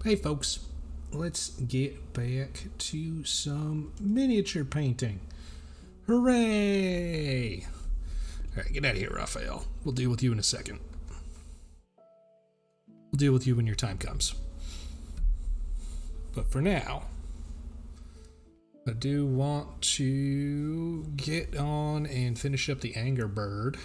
Hey folks, let's get back to some miniature painting. Hooray! Alright, get out of here, Raphael. We'll deal with you in a second. We'll deal with you when your time comes. But for now, I do want to get on and finish up the Anger Bird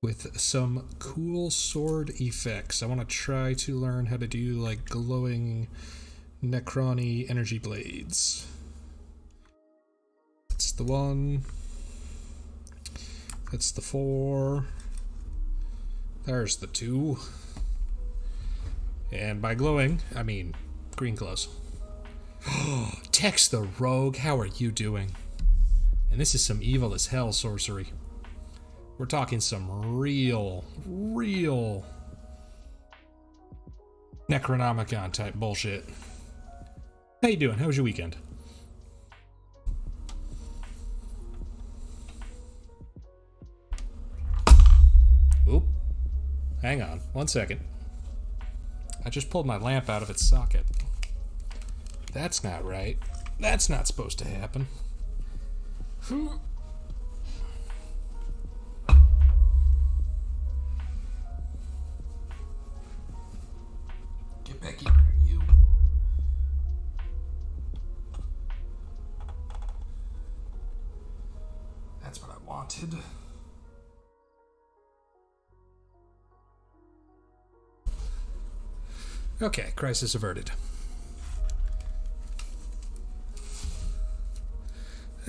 with some cool sword effects. I want to try to learn how to do like glowing Necroni energy blades. That's the 1. That's the 4. There's the 2. And by glowing, I mean green glows. Tex the Rogue, how are you doing? And this is some evil as hell sorcery. We're talking some real Necronomicon type bullshit. How you doing? How was your weekend? Oop. Hang on. 1 second. I just pulled my lamp out of its socket. That's not right. That's not supposed to happen. Get back here, you. That's what I wanted. Okay, crisis averted.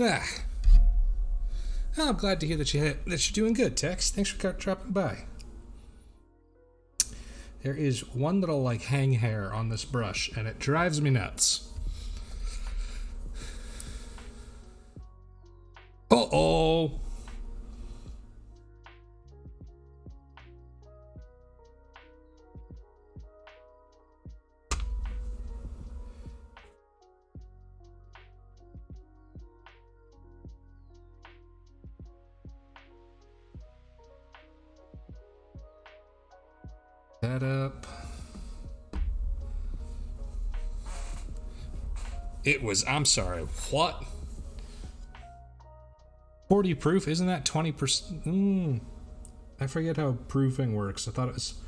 Ah. Oh, I'm glad to hear that you're doing good, Tex. Thanks for dropping by. There is one little like hang hair on this brush, and it drives me nuts. Uh-oh. That up. It was, I'm sorry, what? 40 proof? Isn't that 20%? I forget how proofing works. I thought it was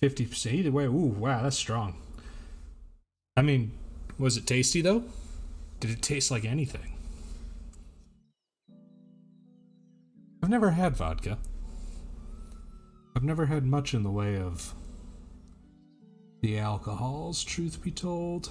50%. Either way, ooh, wow, that's strong. I mean, was it tasty though? Did it taste like anything? I've never had vodka. I've never had much in the way of the alcohols, truth be told.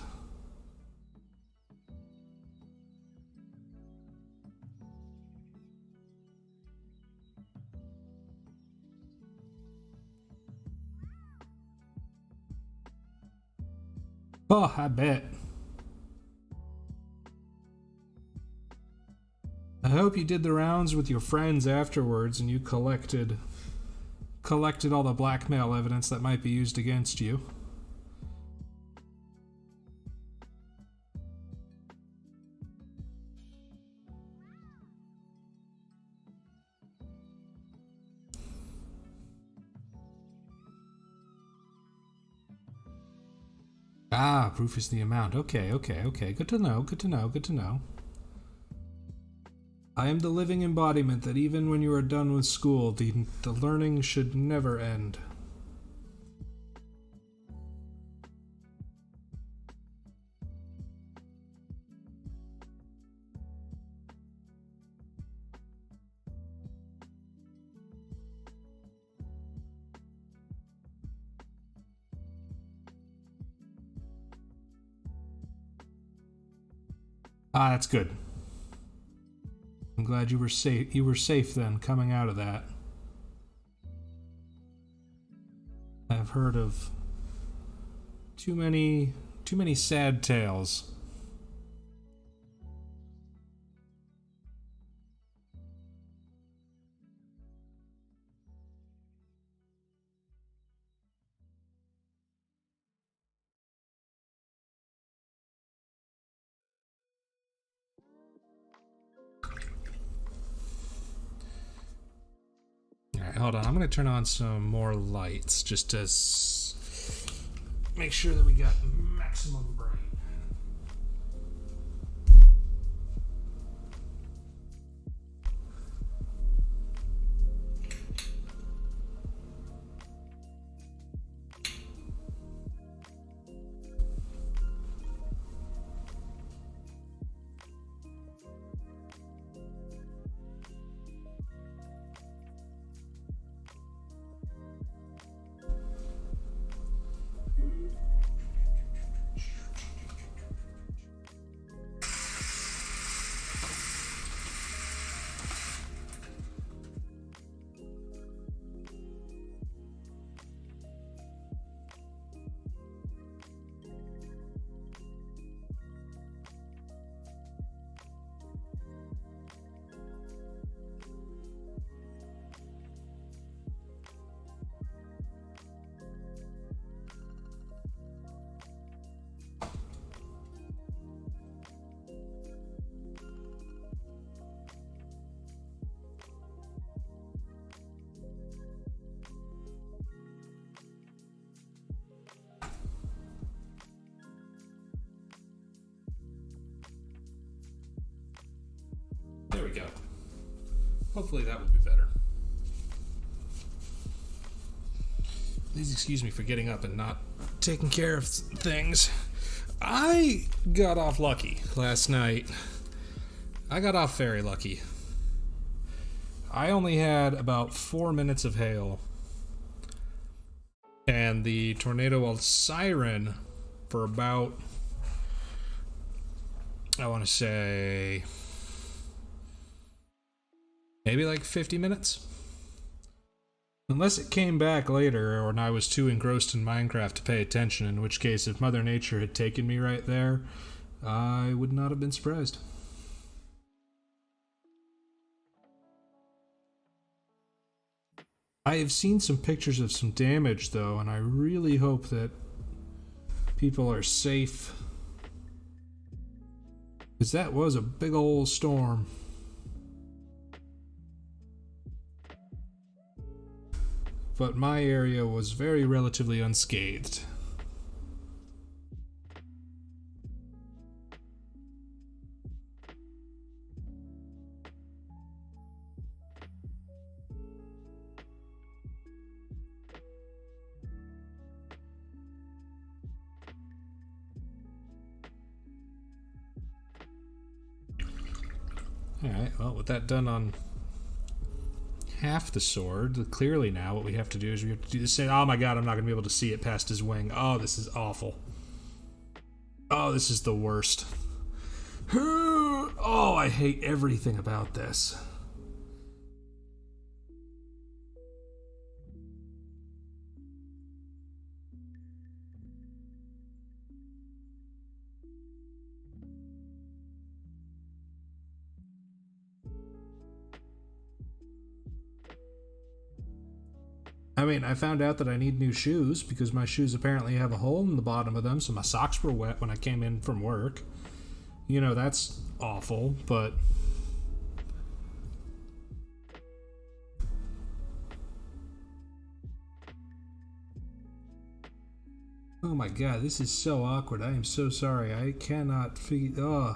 Oh, I bet. I hope you did the rounds with your friends afterwards and you collected all the blackmail evidence that might be used against you. Ah, proof is the amount. Okay. Good to know. I am the living embodiment that even when you are done with school, the learning should never end. Ah, that's good. I'm glad you were safe. You were safe then, coming out of that. I've heard of too many sad tales. Alright, hold on. I'm going to turn on some more lights just as make sure that we got maximum brain. There we go. Hopefully that will be better. Please excuse me for getting up and not taking care of things. I got off lucky last night. I got off very lucky. I only had about 4 minutes of hail. And the tornado will siren for about, I want to say, maybe like 50 minutes. Unless it came back later, or I was too engrossed in Minecraft to pay attention, in which case, if Mother Nature had taken me right there, I would not have been surprised. I have seen some pictures of some damage, though, and I really hope that people are safe. Because that was a big old storm. But my area was very relatively unscathed. Alright, well, with that done on half the sword, clearly now what we have to do is we have to do the same. Oh my god, I'm not going to be able to see it past his wing. Oh, this is awful. Oh, this is the worst. Oh, I hate everything about this. I mean, I found out that I need new shoes because my shoes apparently have a hole in the bottom of them, so my socks were wet when I came in from work. You know, that's awful, but... Oh my god, this is so awkward. I am so sorry. I cannot figure...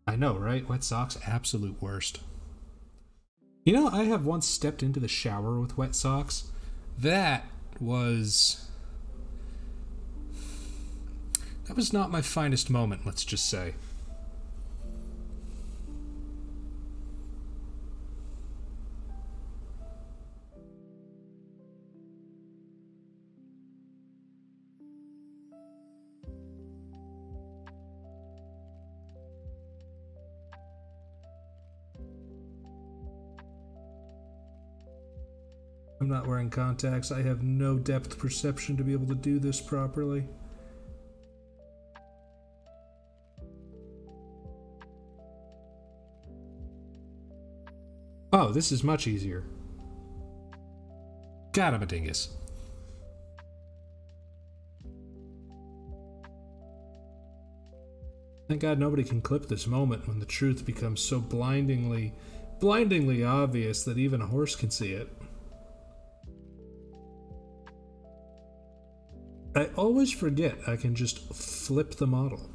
I know, right? Wet socks, absolute worst. You know, I have once stepped into the shower with wet socks. That was not my finest moment, let's just say. I'm not wearing contacts. I have no depth perception to be able to do this properly. Oh, this is much easier. God, I'm a dingus. Thank God nobody can clip this moment when the truth becomes so blindingly obvious that even a horse can see it. I always forget I can just flip the model.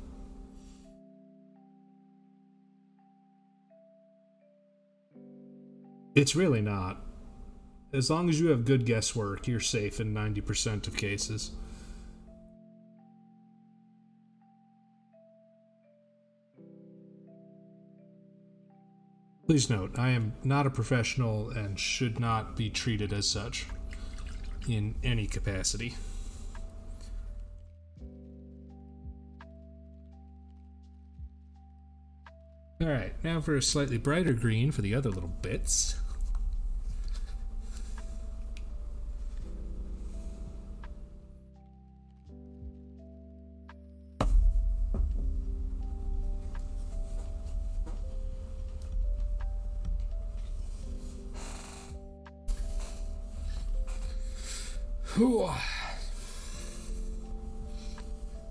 It's really not. As long as you have good guesswork, you're safe in 90% of cases. Please note, I am not a professional and should not be treated as such in any capacity. Alright, now for a slightly brighter green for the other little bits.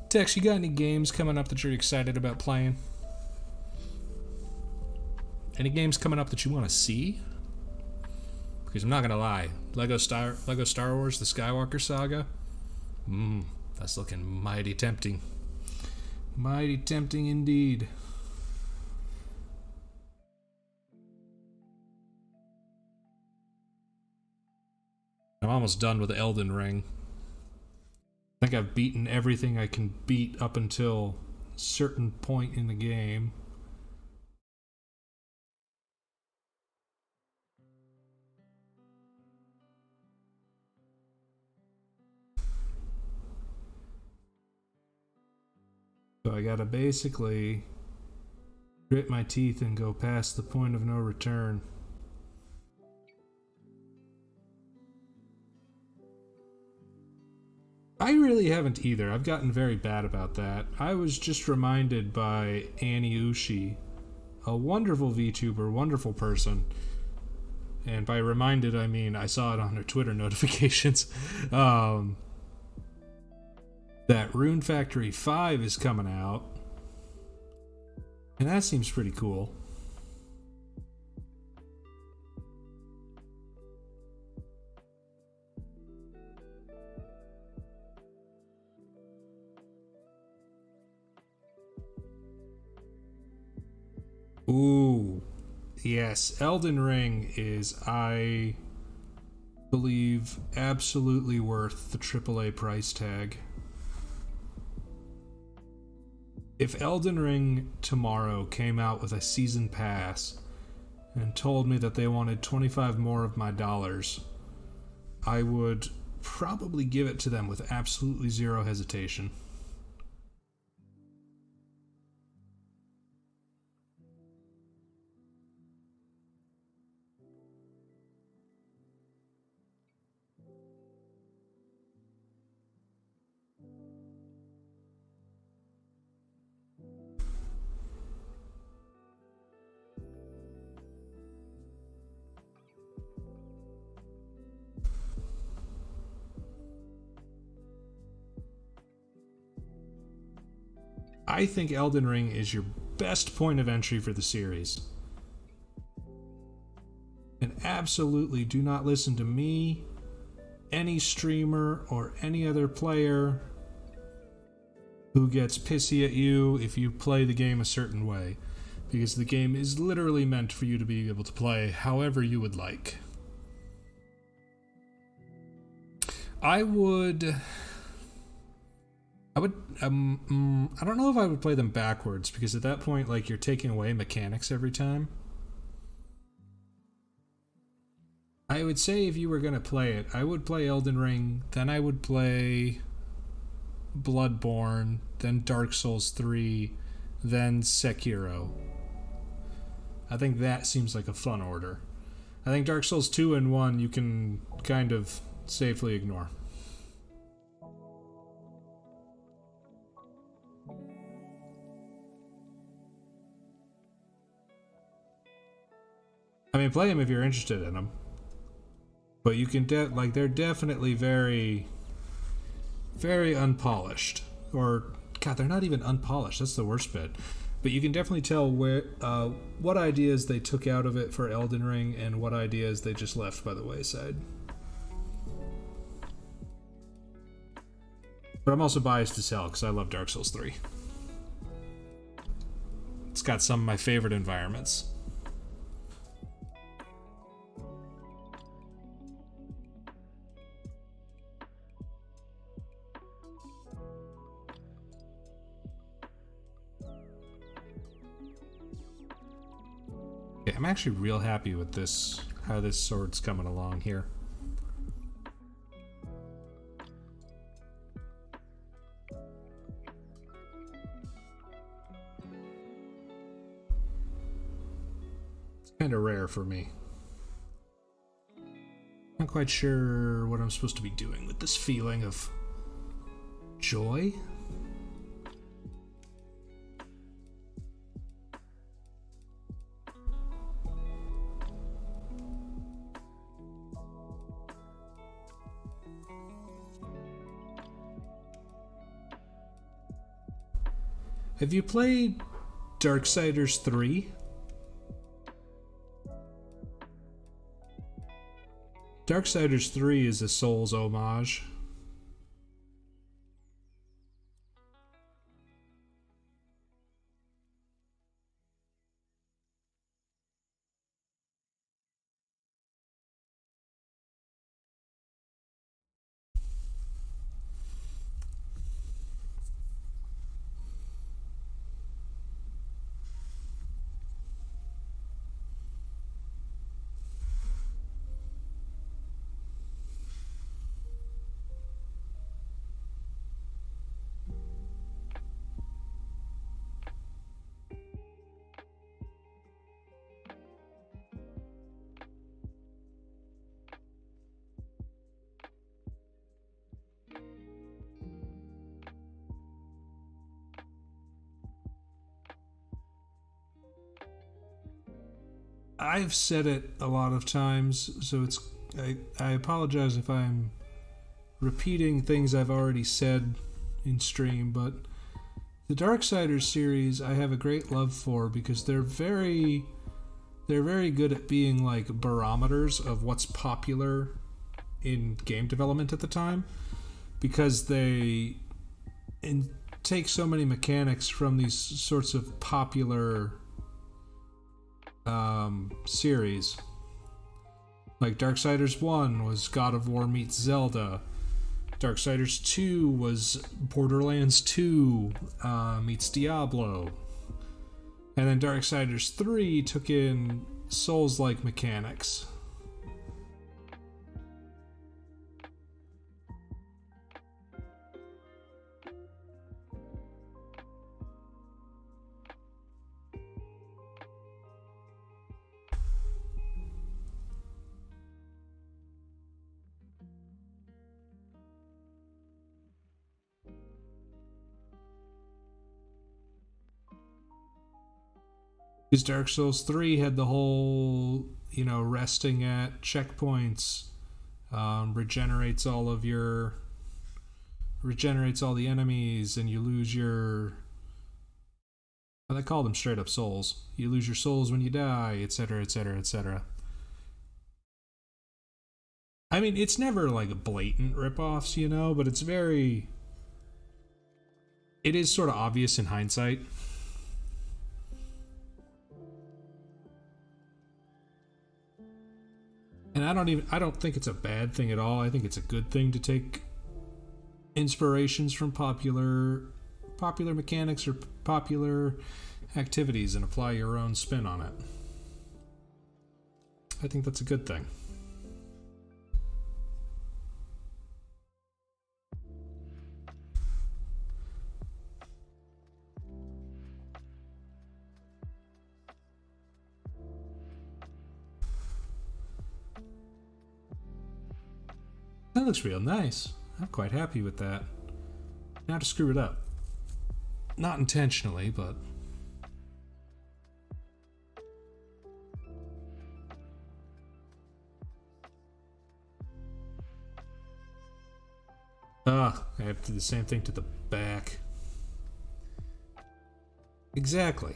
Tex, you got any games coming up that you're excited about playing? Any games coming up that you want to see? Because I'm not gonna lie, Lego Star Wars: The Skywalker Saga. That's looking mighty tempting. Mighty tempting indeed. I'm almost done with Elden Ring. I think I've beaten everything I can beat up until a certain point in the game. So I gotta basically grit my teeth and go past the point of no return. I really haven't either. I've gotten very bad about that. I was just reminded by Annie Ushi, a wonderful VTuber, wonderful person. And by reminded, I mean I saw it on her Twitter notifications. That Rune Factory 5 is coming out. And that seems pretty cool. Ooh, yes, Elden Ring is, I believe, absolutely worth the AAA price tag. If Elden Ring tomorrow came out with a season pass and told me that they wanted 25 more of my dollars, I would probably give it to them with absolutely zero hesitation. I think Elden Ring is your best point of entry for the series. And absolutely do not listen to me, any streamer, or any other player who gets pissy at you if you play the game a certain way. Because the game is literally meant for you to be able to play however you would like. I don't know if I would play them backwards, because at that point, like, you're taking away mechanics every time. I would say if you were going to play it, I would play Elden Ring, then I would play Bloodborne, then Dark Souls 3, then Sekiro. I think that seems like a fun order. I think Dark Souls 2 and 1 you can kind of safely ignore. I mean, play them if you're interested in them. But you can, they're definitely very, very unpolished. Or God, they're not even unpolished. That's the worst bit. But you can definitely tell where what ideas they took out of it for Elden Ring and what ideas they just left by the wayside. But I'm also biased as hell because I love Dark Souls 3. It's got some of my favorite environments. Yeah, I'm actually real happy with this, how this sword's coming along here. Kind of rare for me. Not quite sure what I'm supposed to be doing with this feeling of joy. Have you played Darksiders 3? Darksiders 3 is a Souls homage. I've said it a lot of times, so I apologize if I'm repeating things I've already said in stream, but the Darksiders series I have a great love for because they're very good at being like barometers of what's popular in game development at the time, because they take so many mechanics from these sorts of popular series. Like Darksiders 1 was God of War meets Zelda. Darksiders 2 was Borderlands 2 meets Diablo. And then Darksiders 3 took in Souls-like mechanics. Because Dark Souls 3 had the whole, resting at checkpoints, regenerates all the enemies, and you lose your, well, they call them straight up souls. You lose your souls when you die, etc., etc., etc. I mean, it's never like blatant ripoffs, but it is sort of obvious in hindsight. And I don't think it's a bad thing at all. I think it's a good thing to take inspirations from popular mechanics or popular activities and apply your own spin on it. I think that's a good thing. That looks real nice. I'm quite happy with that. Now to screw it up. Not intentionally, but... I have to do the same thing to the back. Exactly.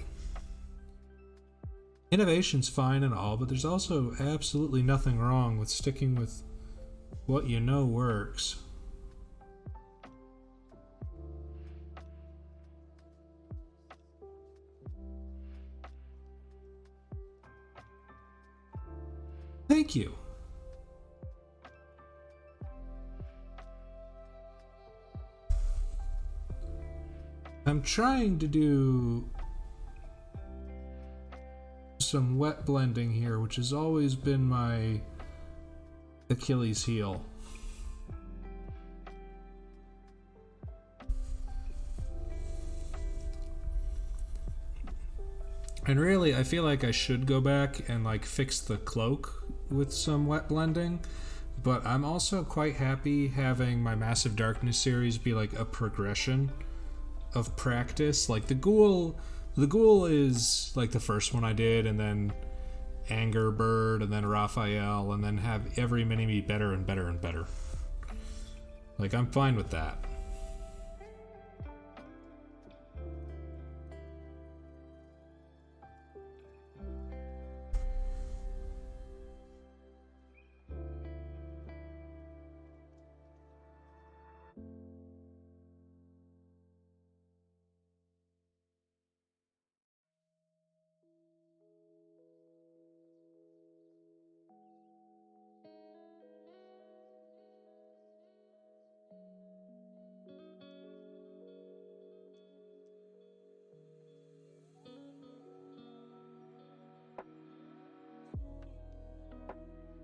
Innovation's fine and all, but there's also absolutely nothing wrong with sticking with what you know works. Thank you. I'm trying to do some wet blending here, which has always been my Achilles heel. And really, I feel like I should go back and like fix the cloak with some wet blending, but I'm also quite happy having my Massive Darkness series be like a progression of practice. Like the ghoul is like the first one I did, and then Anger Bird, and then Raphael, and then have every mini-me better and better and better. Like, I'm fine with that.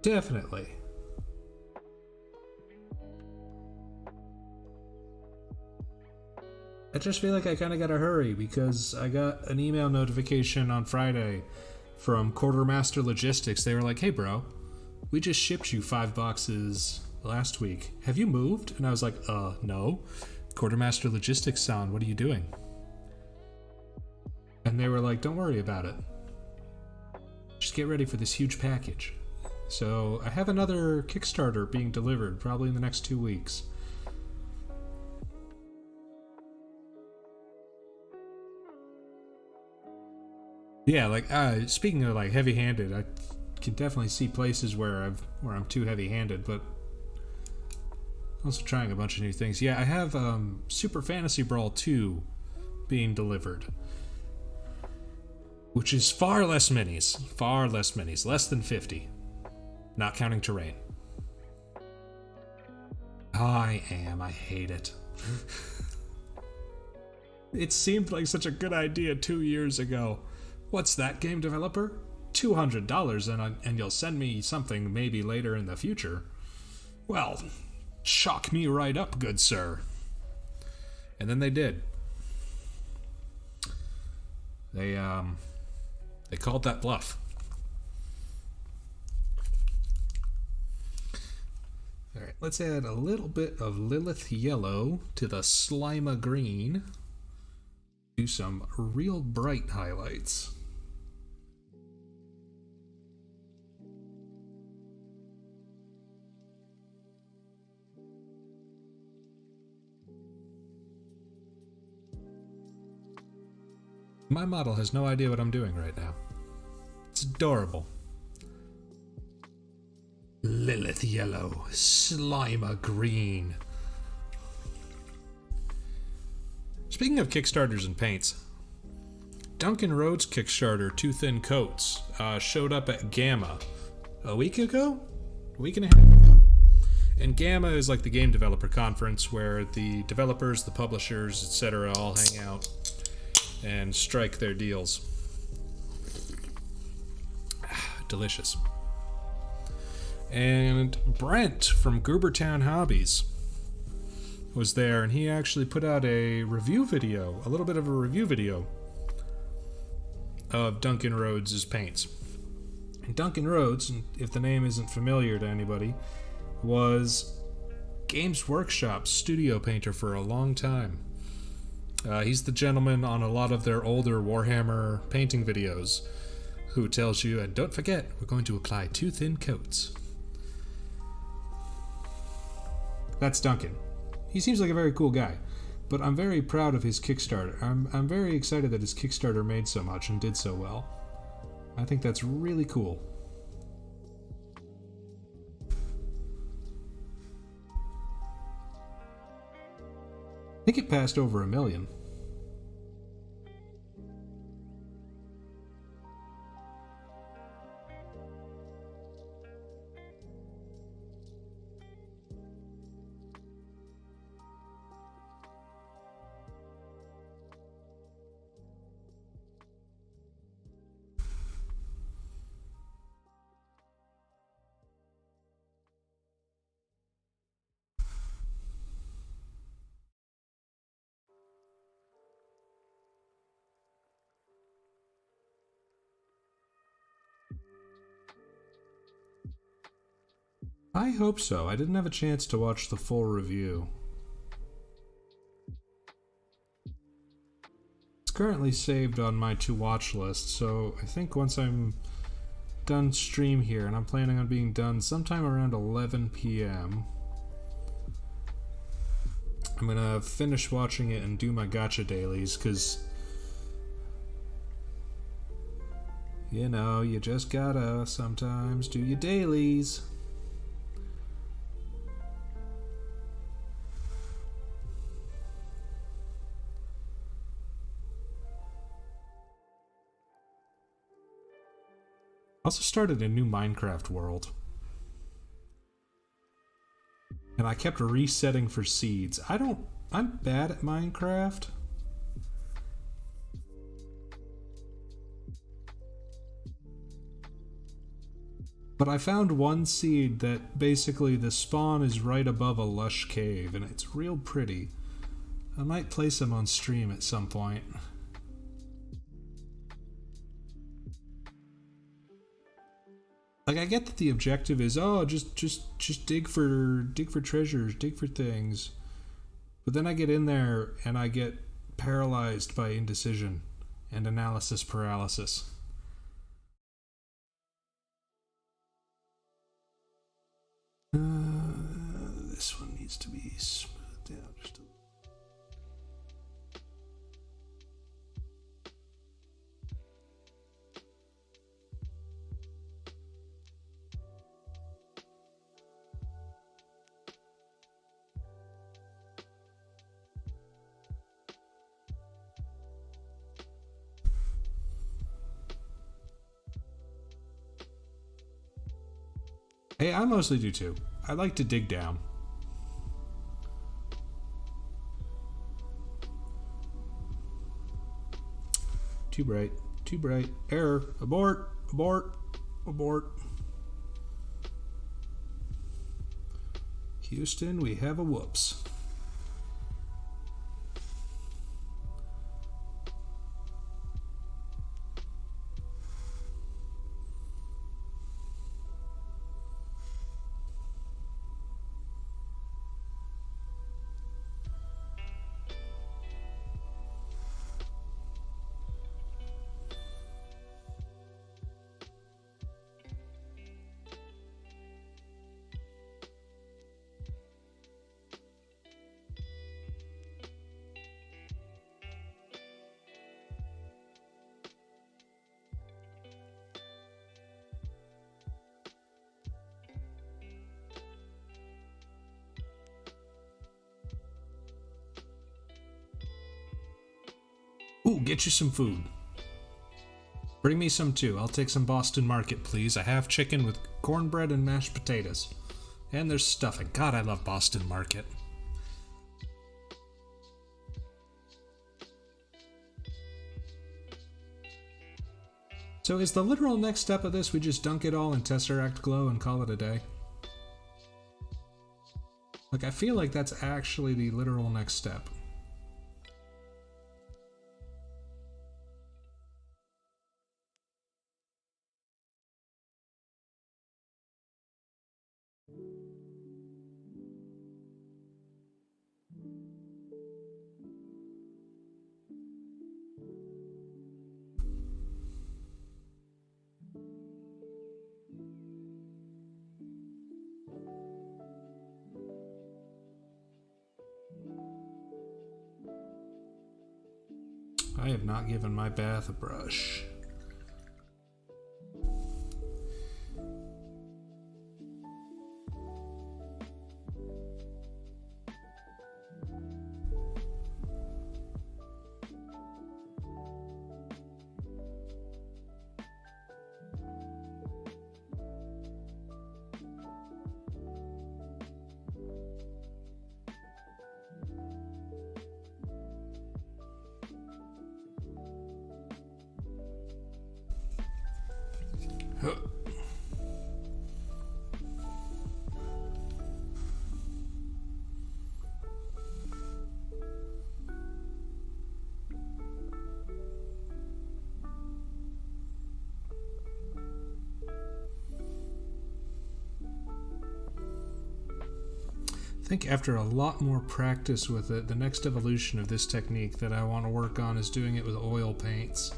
Definitely. I just feel like I kind of gotta hurry because I got an email notification on Friday from Quartermaster Logistics. They were like, "Hey bro, we just shipped you 5 boxes last week. Have you moved?" And I was like, no. Quartermaster Logistics sound, what are you doing? And they were like, "Don't worry about it. Just get ready for this huge package." So I have another Kickstarter being delivered probably in the next 2 weeks. Yeah, like speaking of like heavy-handed, I can definitely see places where I'm too heavy-handed, but also trying a bunch of new things. Yeah, I have Super Fantasy Brawl 2 being delivered, which is far less minis, less than 50. Not counting terrain. I hate it. It seemed like such a good idea 2 years ago. What's that, game developer? $200 and you'll send me something maybe later in the future. Well, chalk me right up, good sir. And then they did. They called that bluff. Alright, let's add a little bit of Lilith Yellow to the Slima Green. Do some real bright highlights. My model has no idea what I'm doing right now. It's adorable. Lilith Yellow, Slima Green. Speaking of Kickstarters and paints, Duncan Rhodes' Kickstarter, Too Thin Coats, showed up at Gamma a week ago? A week and a half ago? And Gamma is like the game developer conference where the developers, the publishers, etc. all hang out and strike their deals. Delicious. And Brent from Goobertown Hobbies was there, and he actually put out a review video, a little bit of a review video of Duncan Rhodes' paints. And Duncan Rhodes, if the name isn't familiar to anybody, was Games Workshop's studio painter for a long time. He's the gentleman on a lot of their older Warhammer painting videos who tells you, and don't forget, we're going to apply 2 thin coats. That's Duncan. He seems like a very cool guy. But I'm very proud of his Kickstarter. I'm very excited that his Kickstarter made so much and did so well. I think that's really cool. I think it passed over 1 million. I hope so. I didn't have a chance to watch the full review. It's currently saved on my to-watch list, so I think once I'm done stream here, and I'm planning on being done sometime around 11 p.m., I'm gonna finish watching it and do my gacha dailies, because, you know, you just gotta sometimes do your dailies. Also started a new Minecraft world. And I kept resetting for seeds. I'm bad at Minecraft. But I found one seed that basically the spawn is right above a lush cave, and it's real pretty. I might place them on stream at some point. Like, I get that the objective is, oh, just dig for treasures, dig for things. But then I get in there and I get paralyzed by indecision and analysis paralysis. This one needs to be smoothed down just a little. Hey, I mostly do too. I like to dig down. Too bright. Too bright. Error. Abort. Abort. Abort. Houston, we have a whoops. Ooh, get you some food. Bring me some too. I'll take some Boston Market, please. I have chicken with cornbread and mashed potatoes. And there's stuffing. God, I love Boston Market. So is the literal next step of this we just dunk it all in Tesseract Glow and call it a day? Like, I feel like that's actually the literal next step. I have not given my bath a brush. I think after a lot more practice with it, the next evolution of this technique that I want to work on is doing it with oil paints.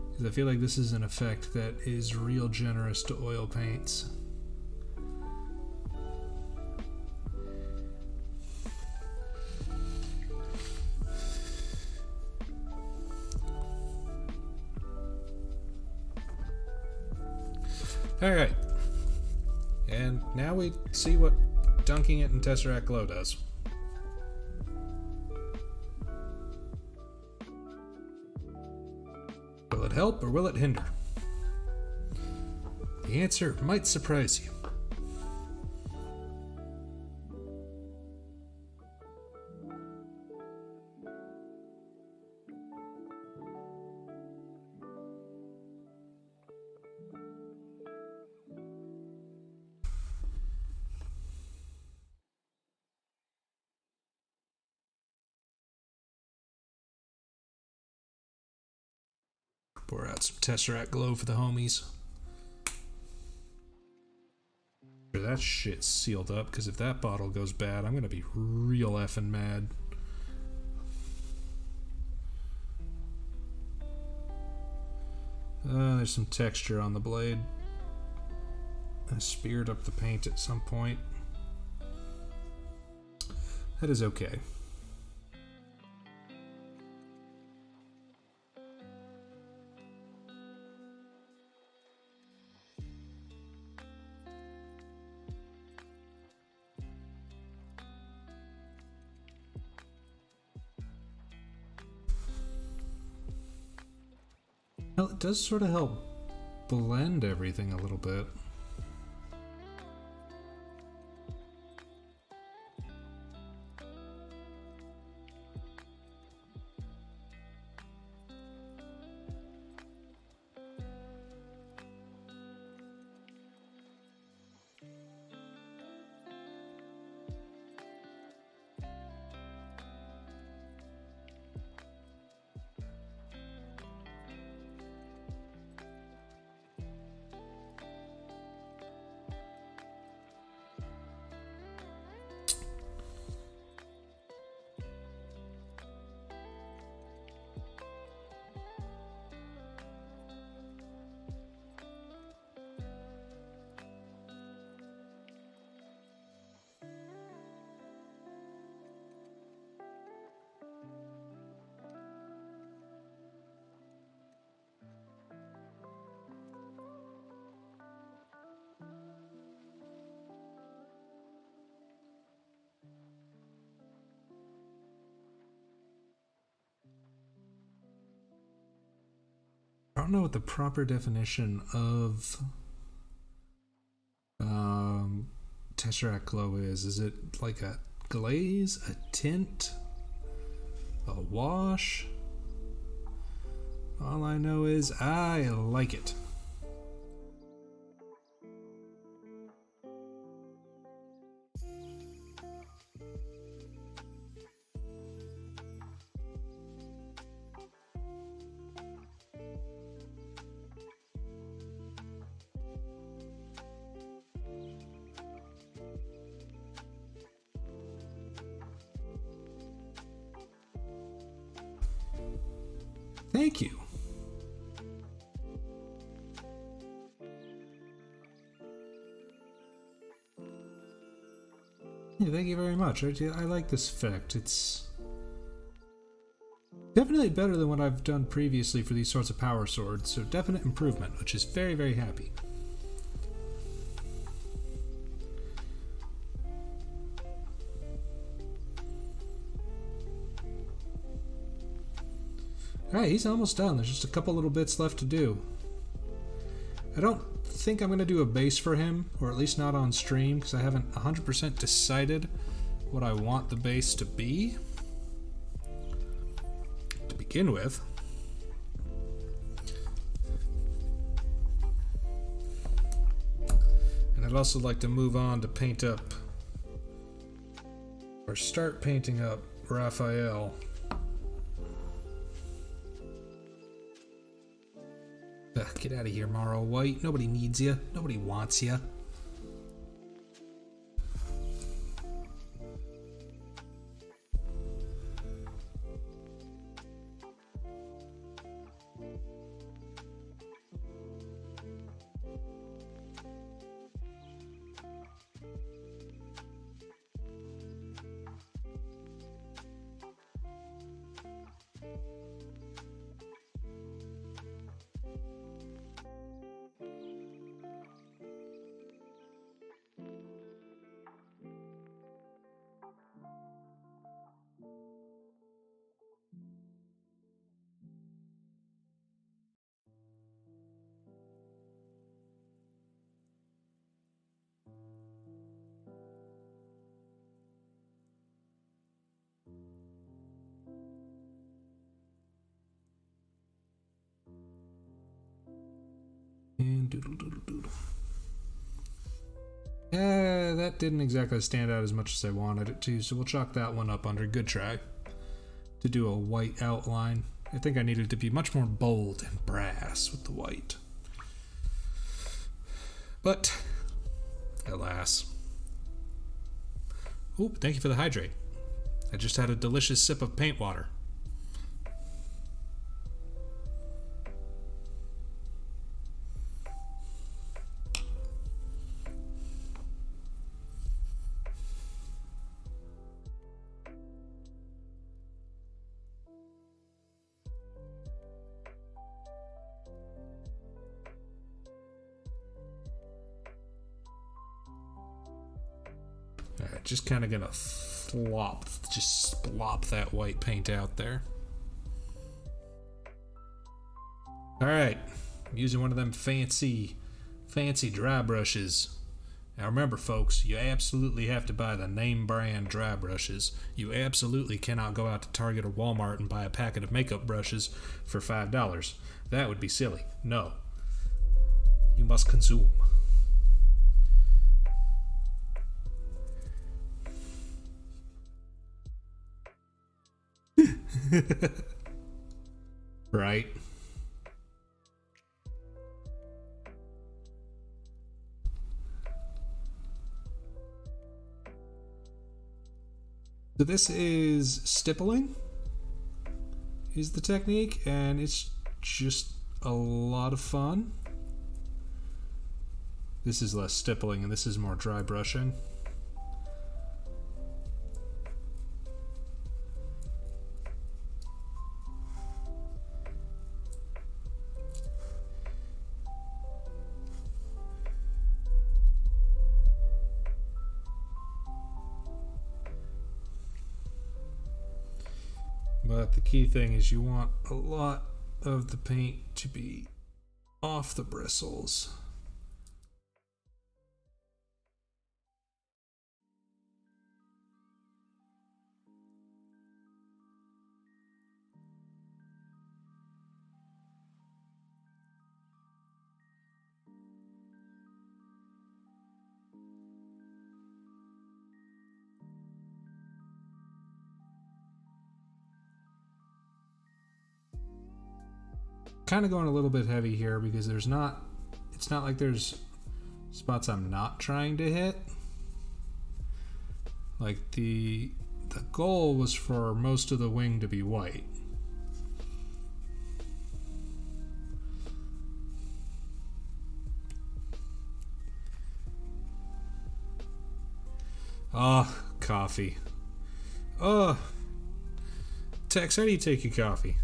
Because I feel like this is an effect that is real generous to oil paints. Alright. And now we see what dunking it in Tesseract Glow does. Will it help or will it hinder? The answer might surprise you. Pour out some Tesseract Glow for the homies. That shit's sealed up, because if that bottle goes bad, I'm gonna be real effing mad. There's some texture on the blade. I speared up the paint at some point. That is okay. Well, it does sort of help blend everything a little bit. I don't know what the proper definition of Tesseract Glow is. Is it like a glaze, a tint, a wash? All I know is I like it. Thank you. Yeah, thank you very much. I like this effect. It's Definitely better than what I've done previously for these sorts of power swords, so definite improvement, which is very, very happy. Alright, he's almost done. There's just a couple little bits left to do. I don't think I'm going to do a base for him, or at least not on stream, because I haven't 100% decided what I want the base to be to begin with. And I'd also like to move on to paint up, or start painting up Raphael. Ugh, get out of here, Morrow White. Nobody needs you. Nobody wants you. And doodle doodle doodle. That didn't exactly stand out as much as I wanted it to, so we'll chalk that one up under good try. To do a white outline. I think I needed to be much more bold and brass with the white. But, alas. Ooh, thank you for the hydrate. I just had a delicious sip of paint water. Alright, just kind of gonna just splop that white paint out there. Alright, I'm using one of them fancy dry brushes. Now remember folks, you absolutely have to buy the name brand dry brushes. You absolutely cannot go out to Target or Walmart and buy a packet of makeup brushes for $5. That would be silly. No. You must consume. Right. So this is stippling is the technique, and it's just a lot of fun. This is less stippling and this is more dry brushing. But the key thing is you want a lot of the paint to be off the bristles. Kind of going a little bit heavy here because it's not like there's spots I'm not trying to hit. Like the goal was for most of the wing to be white. Oh, coffee. Oh, Tex, how do you take your coffee?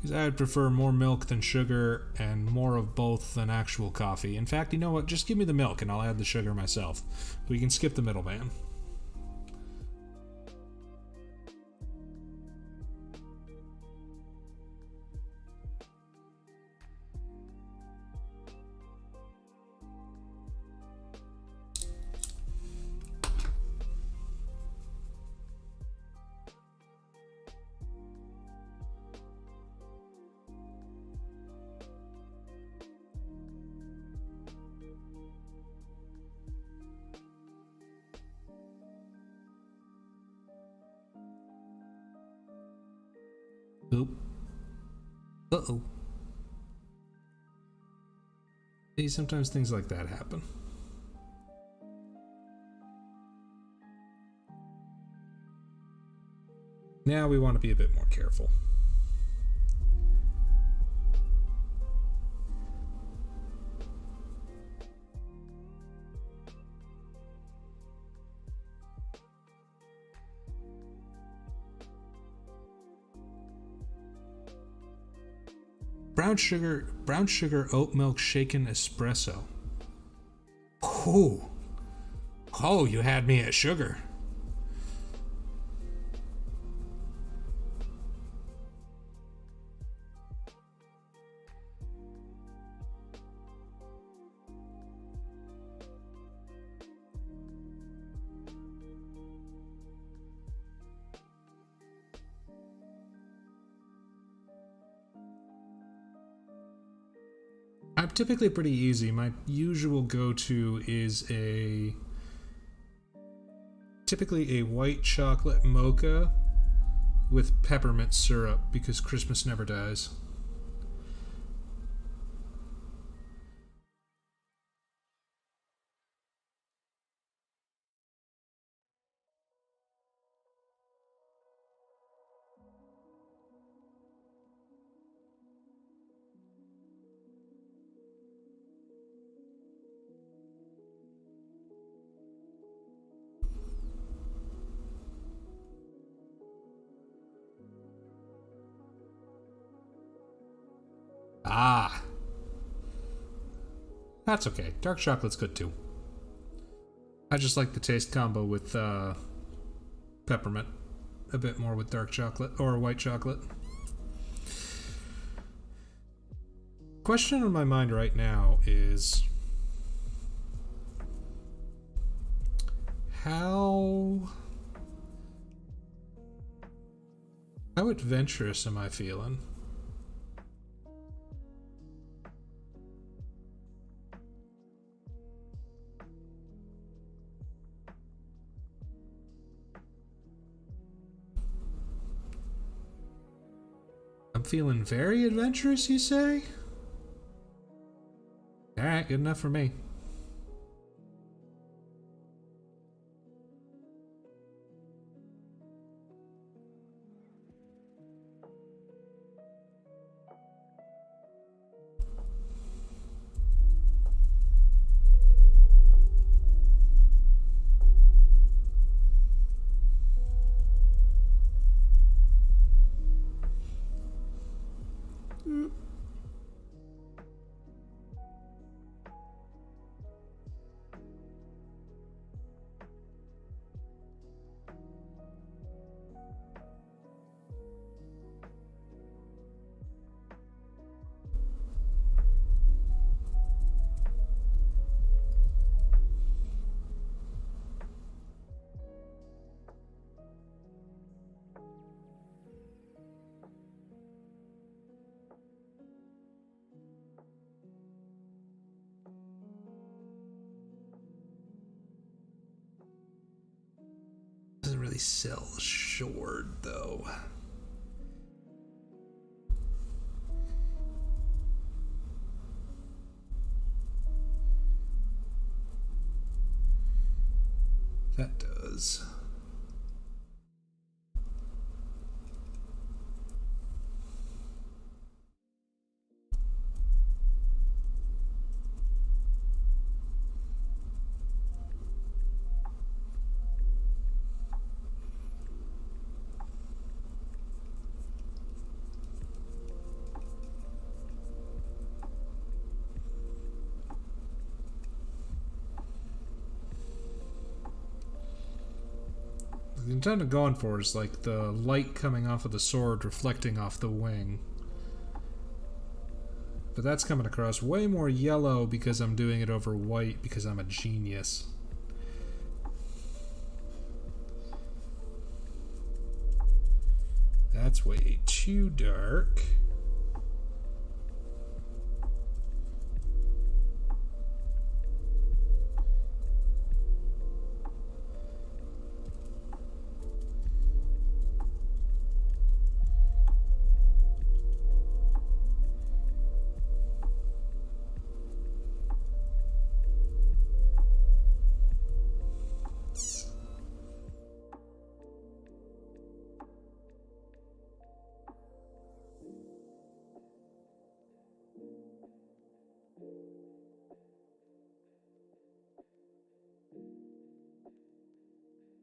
Because I would prefer more milk than sugar and more of both than actual coffee. In fact, you know what? Just give me the milk and I'll add the sugar myself. We can skip the middleman. Oop. Uh-oh. See, sometimes things like that happen. Now we want to be a bit more careful. Brown sugar oat milk shaken espresso. Oh, you had me at sugar. I'm typically pretty easy. My usual go-to is typically a white chocolate mocha with peppermint syrup because Christmas never dies. Ah, that's okay. Dark chocolate's good too. I just like the taste combo with peppermint a bit more with dark chocolate or white chocolate. Question on my mind right now is how adventurous am I feeling? I'm feeling very adventurous, you say? Alright, good enough for me. Doesn't really sell short though. That does. the intent I'm going for is like the light coming off of the sword reflecting off the wing. But that's coming across way more yellow because I'm doing it over white because I'm a genius. That's way too dark.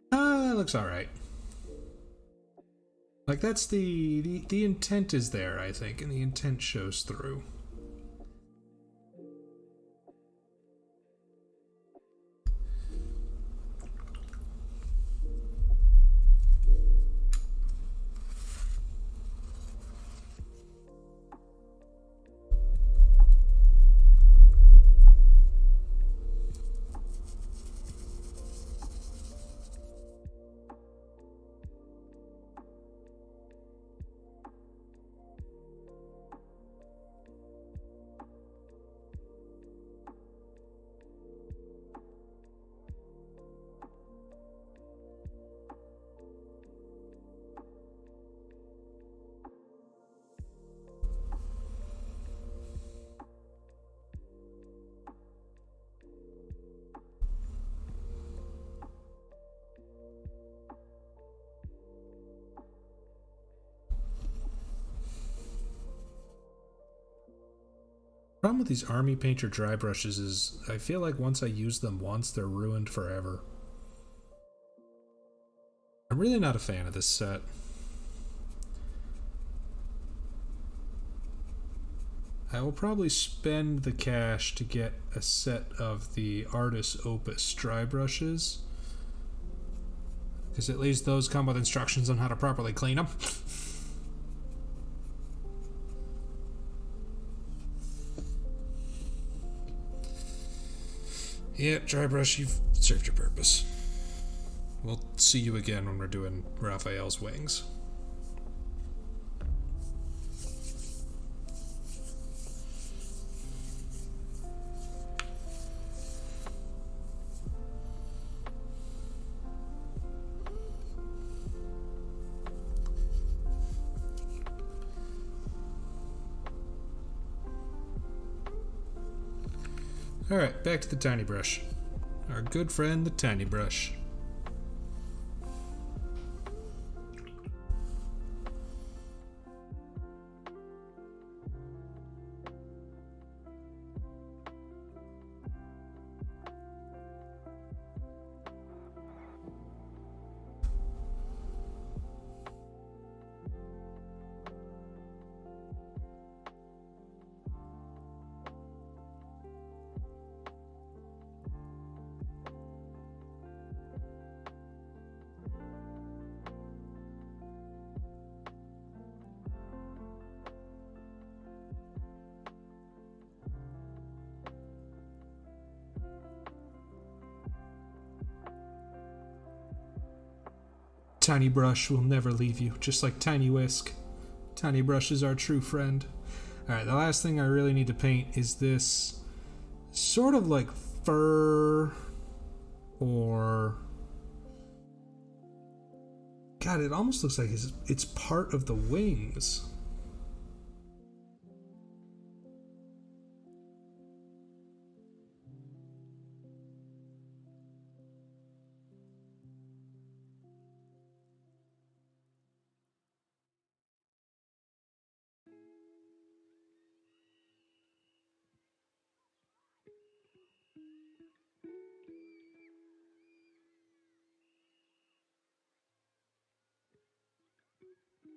That looks alright. Like, that's the intent is there, I think, and the intent shows through. Problem with these Army Painter dry brushes is I feel like once I use them once, they're ruined forever. I'm really not a fan of this set. I will probably spend the cash to get a set of the Artis Opus dry brushes, because at least those come with instructions on how to properly clean them. Yeah, dry brush, you've served your purpose. We'll see you again when we're doing Raphael's wings. Alright, back to the tiny brush. Our good friend, the tiny brush. Tiny brush will never leave you, just like Tiny Whisk. Tiny brush is our true friend. Alright, the last thing I really need to paint is this sort of like fur or... God, it almost looks like it's part of the wings.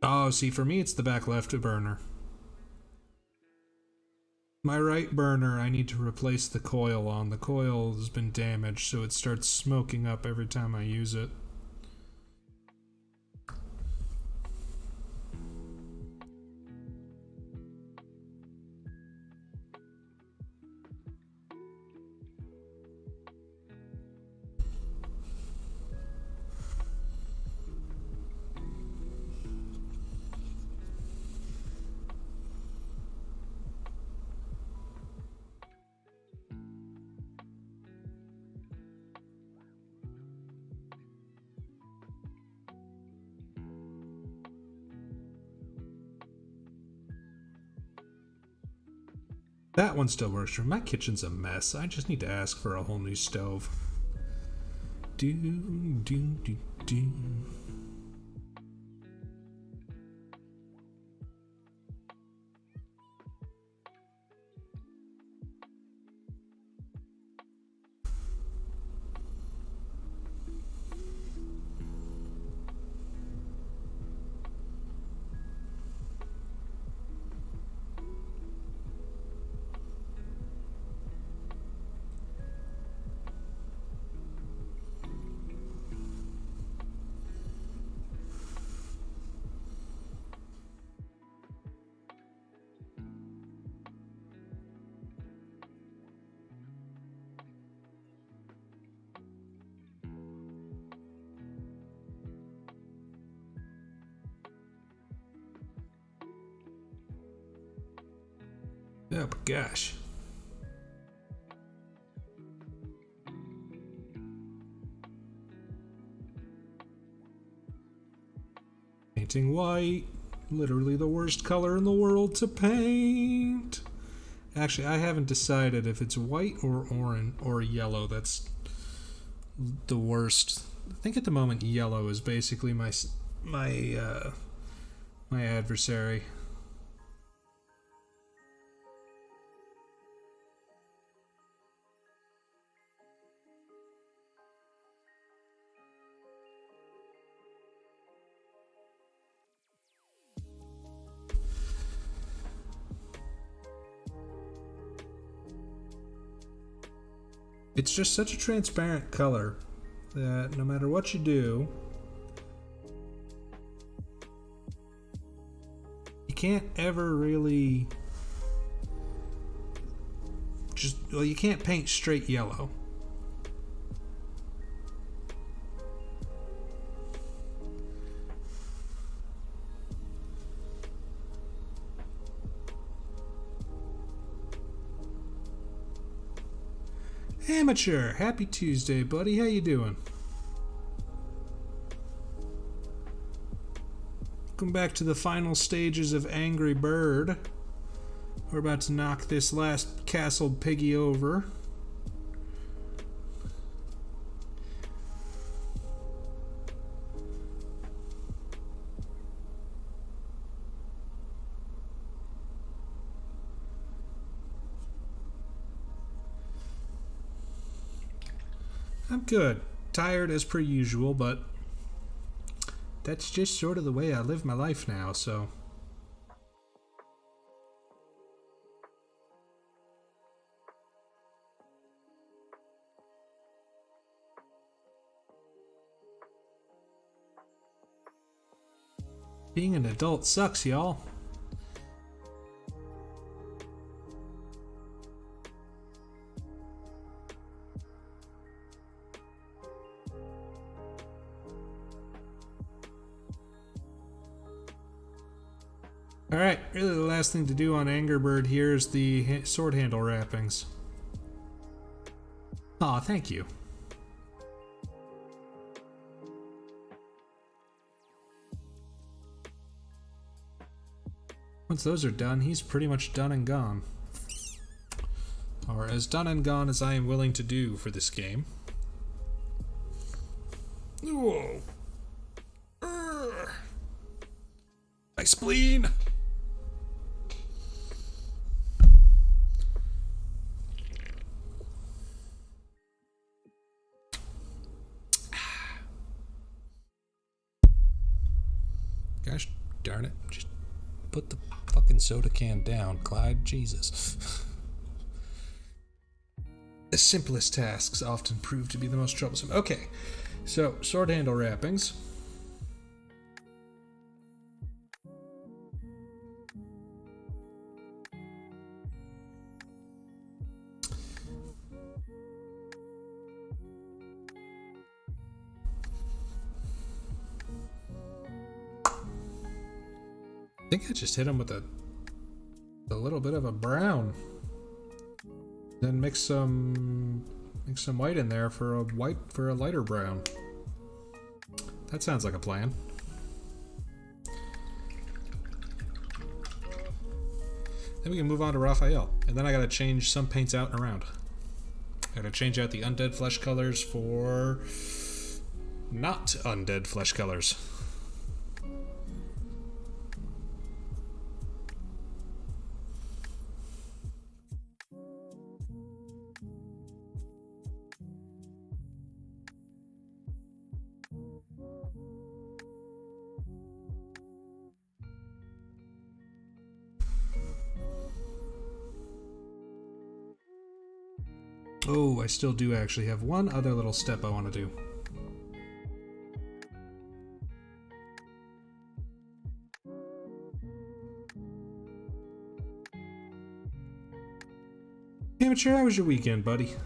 Oh, see, for me it's the back left burner. My right burner, I need to replace the coil on. The coil has been damaged, so it starts smoking up every time I use it. That one still works for me. My kitchen's a mess. I just need to ask for a whole new stove. Do, do, do, do. Oh my gosh. Painting white. Literally the worst color in the world to paint. Actually, I haven't decided if it's white or orange or yellow. That's the worst. I think at the moment yellow is basically my adversary. It's just such a transparent color that no matter what you do, you can't ever really you can't paint straight yellow. Amateur, happy Tuesday, buddy. How you doing? Welcome back to the final stages of Angry Bird. We're about to knock this last castled piggy over. I'm good. Tired as per usual, but that's just sort of the way I live my life now, so. Being an adult sucks, y'all. Alright, really the last thing to do on Angry Bird here is the sword handle wrappings. Aw, thank you. Once those are done, he's pretty much done and gone. Or as done and gone as I am willing to do for this game. Whoa. My spleen! Gosh darn it. Just put the fucking soda can down, Clyde. Jesus. The simplest tasks often prove to be the most troublesome. Okay, so sword handle wrappings. I think I just hit him with a little bit of a brown. Then mix some white in there for a lighter brown. That sounds like a plan. Then we can move on to Raphael. And then I gotta change some paints out and around. I gotta change out the undead flesh colors for not undead flesh colors. Oh, I still do actually have one other little step I want to do. Amateur, how was your weekend, buddy?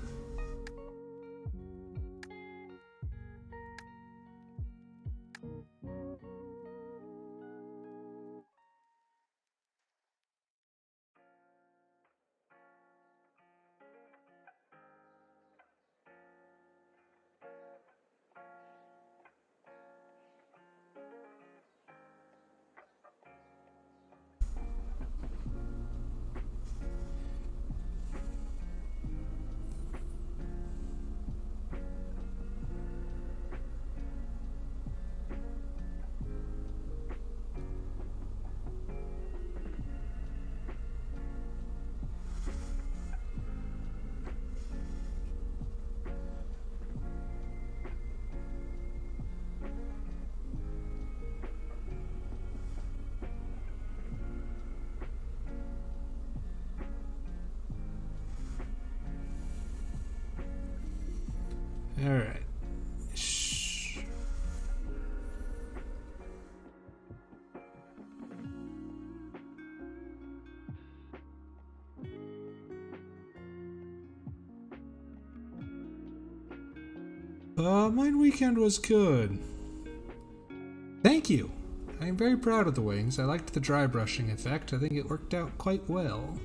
Alright. Mine weekend was good. Thank you. I am very proud of the wings. I liked the dry brushing effect. I think it worked out quite well.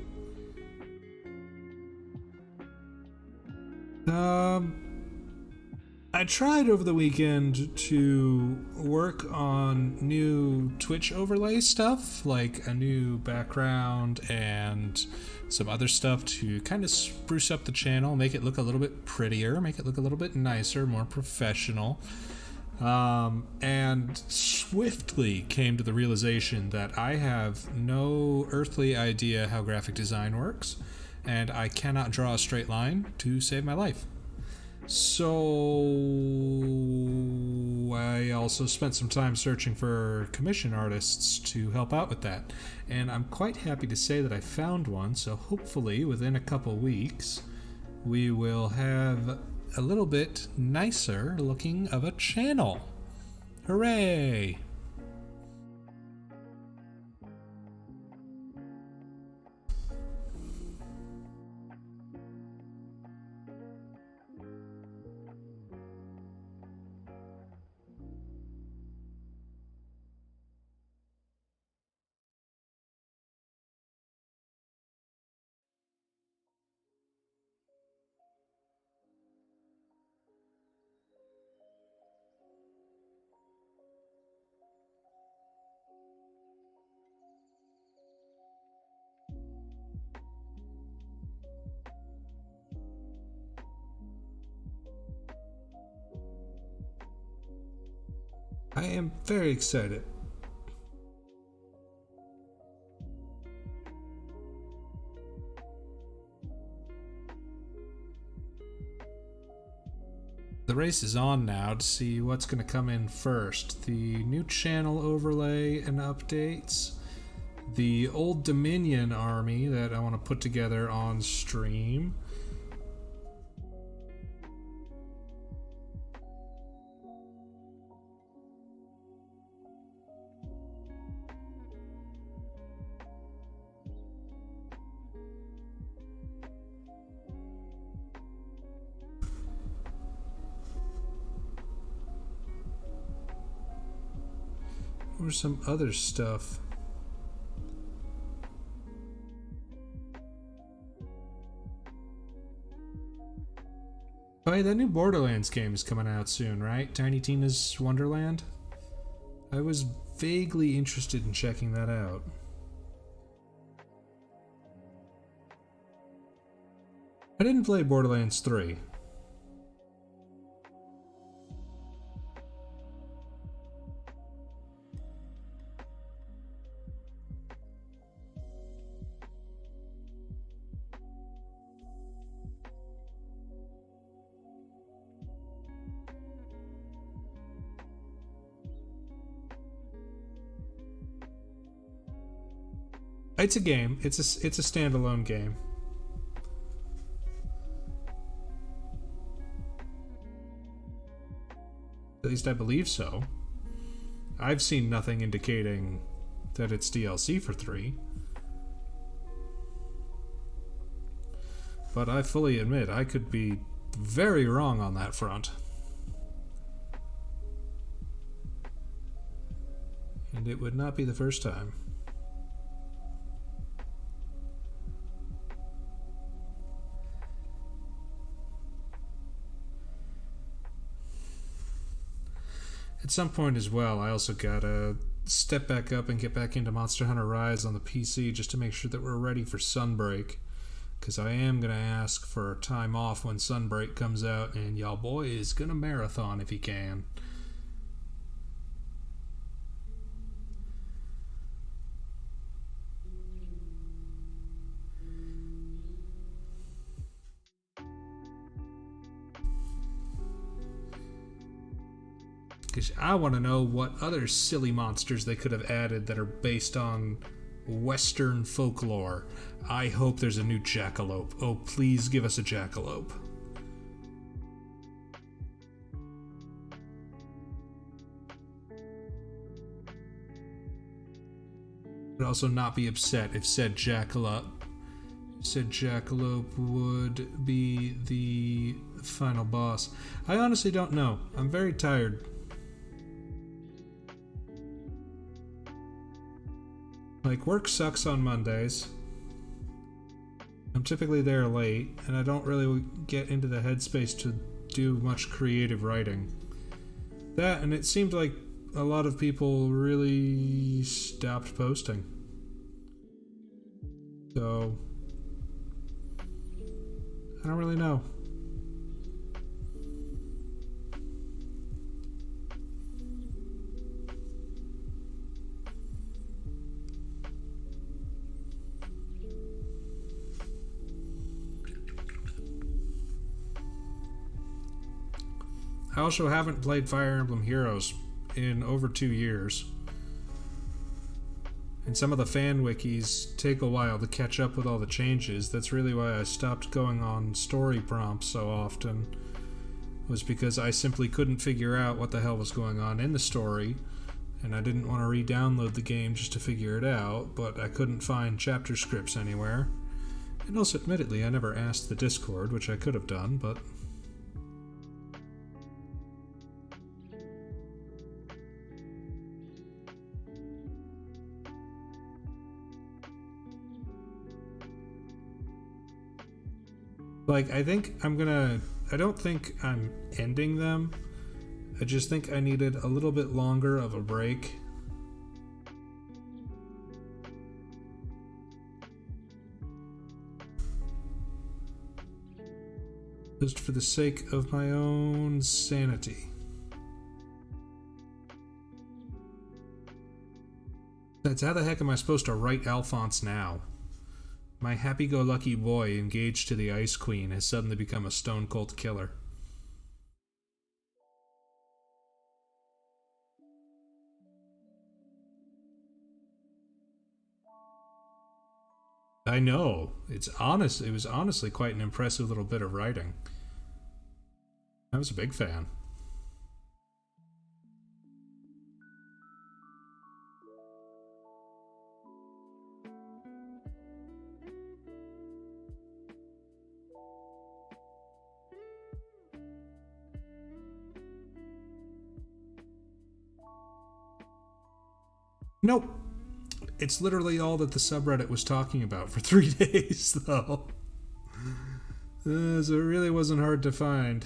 I tried over the weekend to work on new Twitch overlay stuff, like a new background and some other stuff to kind of spruce up the channel, make it look a little bit prettier, make it look a little bit nicer, more professional. And swiftly came to the realization that I have no earthly idea how graphic design works, and I cannot draw a straight line to save my life. So I also spent some time searching for commission artists to help out with that, and I'm quite happy to say that I found one. So hopefully within a couple weeks we will have a little bit nicer looking of a channel. Hooray! I am very excited. The race is on now to see what's going to come in first. The new channel overlay and updates, the Old Dominion army that I want to put together on stream, or some other stuff. Oh, hey, that new Borderlands game is coming out soon, right? Tiny Tina's Wonderland? I was vaguely interested in checking that out. I didn't play Borderlands 3. It's a game. It's a standalone game. At least I believe so. I've seen nothing indicating that it's DLC for 3. But I fully admit I could be very wrong on that front. And it would not be the first time. At some point as well, I also gotta step back up and get back into Monster Hunter Rise on the PC just to make sure that we're ready for Sunbreak. Because I am gonna ask for time off when Sunbreak comes out, and y'all boy is gonna marathon if he can. Because I want to know what other silly monsters they could have added that are based on Western folklore. I hope there's a new jackalope. Oh, please give us a jackalope. But also not be upset if said jackalope would be the final boss. I honestly don't know. I'm very tired. Like, work sucks on Mondays. I'm typically there late, and I don't really get into the headspace to do much creative writing. That, and it seemed like a lot of people really stopped posting. So, I don't really know. I also haven't played Fire Emblem Heroes in over 2 years. And some of the fan wikis take a while to catch up with all the changes. That's really why I stopped going on story prompts so often. Was because I simply couldn't figure out what the hell was going on in the story. And I didn't want to re-download the game just to figure it out, but I couldn't find chapter scripts anywhere. And also, admittedly, I never asked the Discord, which I could have done, but... Like, I don't think I'm ending them. I just think I needed a little bit longer of a break. Just for the sake of my own sanity. That's how the heck am I supposed to write Alphonse now? My happy-go-lucky boy engaged to the Ice Queen has suddenly become a stone-cold killer. I know. It was honestly quite an impressive little bit of writing. I was a big fan. Nope. It's literally all that the subreddit was talking about for 3 days, though. So it really wasn't hard to find.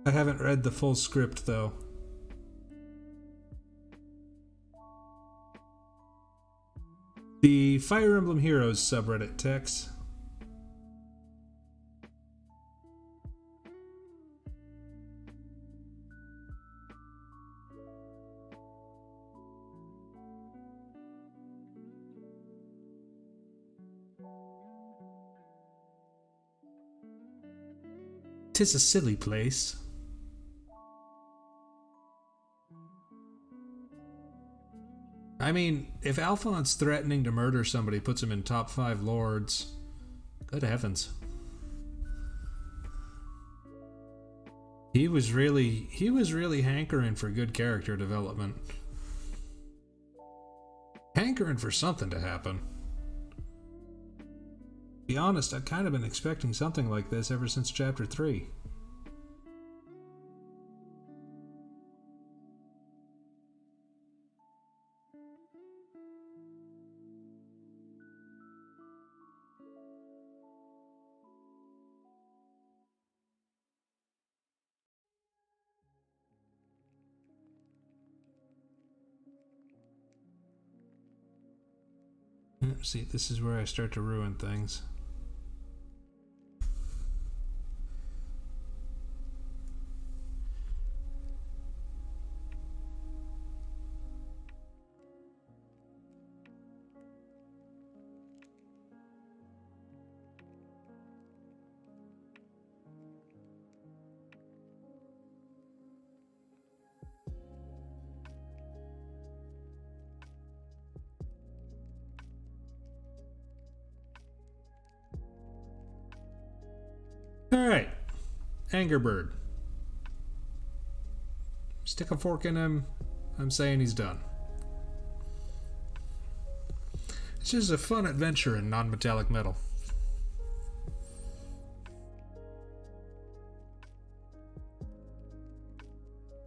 I haven't read the full script, though. The Fire Emblem Heroes subreddit text. Tis a silly place. I mean, if Alphonse threatening to murder somebody puts him in top 5 lords, good heavens. He was really hankering for good character development. Hankering for something to happen. To be honest, I've kind of been expecting something like this ever since chapter 3. See, this is where I start to ruin things. Alright. Anger Bird. Stick a fork in him. I'm saying he's done. It's just a fun adventure in non-metallic metal.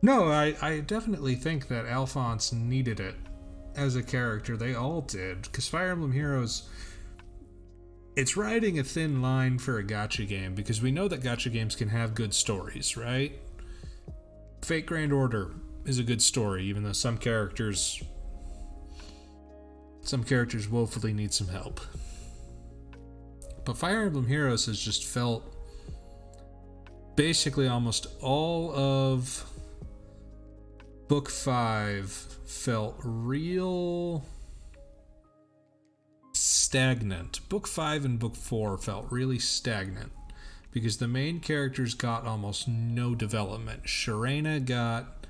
No, I definitely think that Alphonse needed it as a character. They all did. Because Fire Emblem Heroes... It's riding a thin line for a gacha game, because we know that gacha games can have good stories, right? Fate Grand Order is a good story, even though some characters woefully need some help. But Fire Emblem Heroes has just felt... Basically almost all of Book 5 felt real... stagnant. Book 5 and Book 4 felt really stagnant because the main characters got almost no development. Sharena got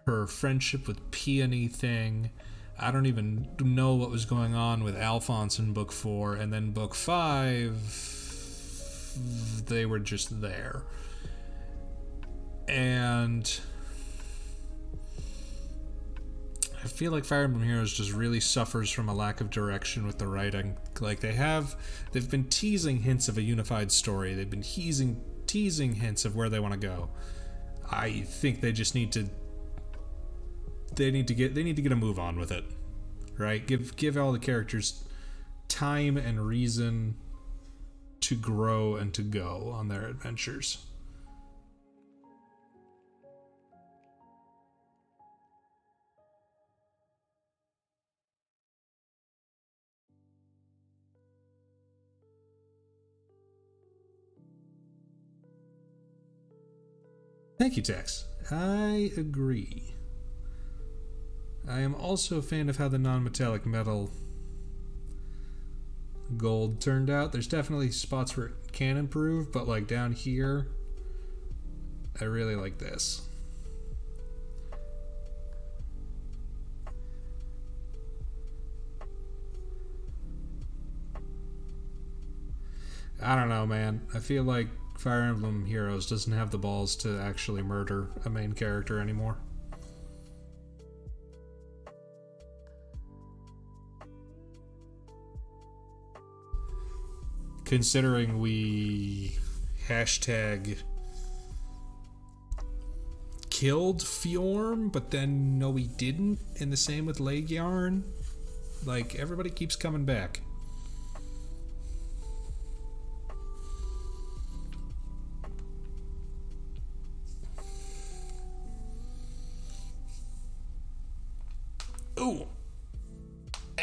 her friendship with Peony thing. I don't even know what was going on with Alphonse in Book 4, and then Book 5 they were just there. And I feel like Fire Emblem Heroes just really suffers from a lack of direction with the writing. Like they've been teasing hints of a unified story. They've been teasing hints of where they want to go. I think they just need to get a move on with it. Right? Give all the characters time and reason to grow and to go on their adventures. Thank you, Tex. I agree. I am also a fan of how the non-metallic metal gold turned out. There's definitely spots where it can improve, but like down here, I really like this. I don't know, man. I feel like Fire Emblem Heroes doesn't have the balls to actually murder a main character anymore. Considering we hashtag killed Fjorm, but then no we didn't, and the same with Legiarn. Like, everybody keeps coming back. Ooh.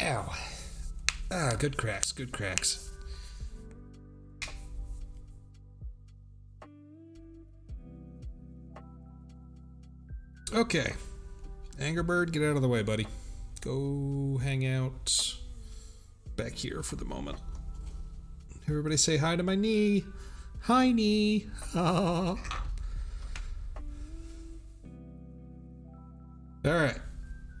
Ow. Ah, good cracks, good cracks. Okay. Angerbird, get out of the way, buddy. Go hang out back here for the moment. Everybody say hi to my knee. Hi, knee. Ah. Alright.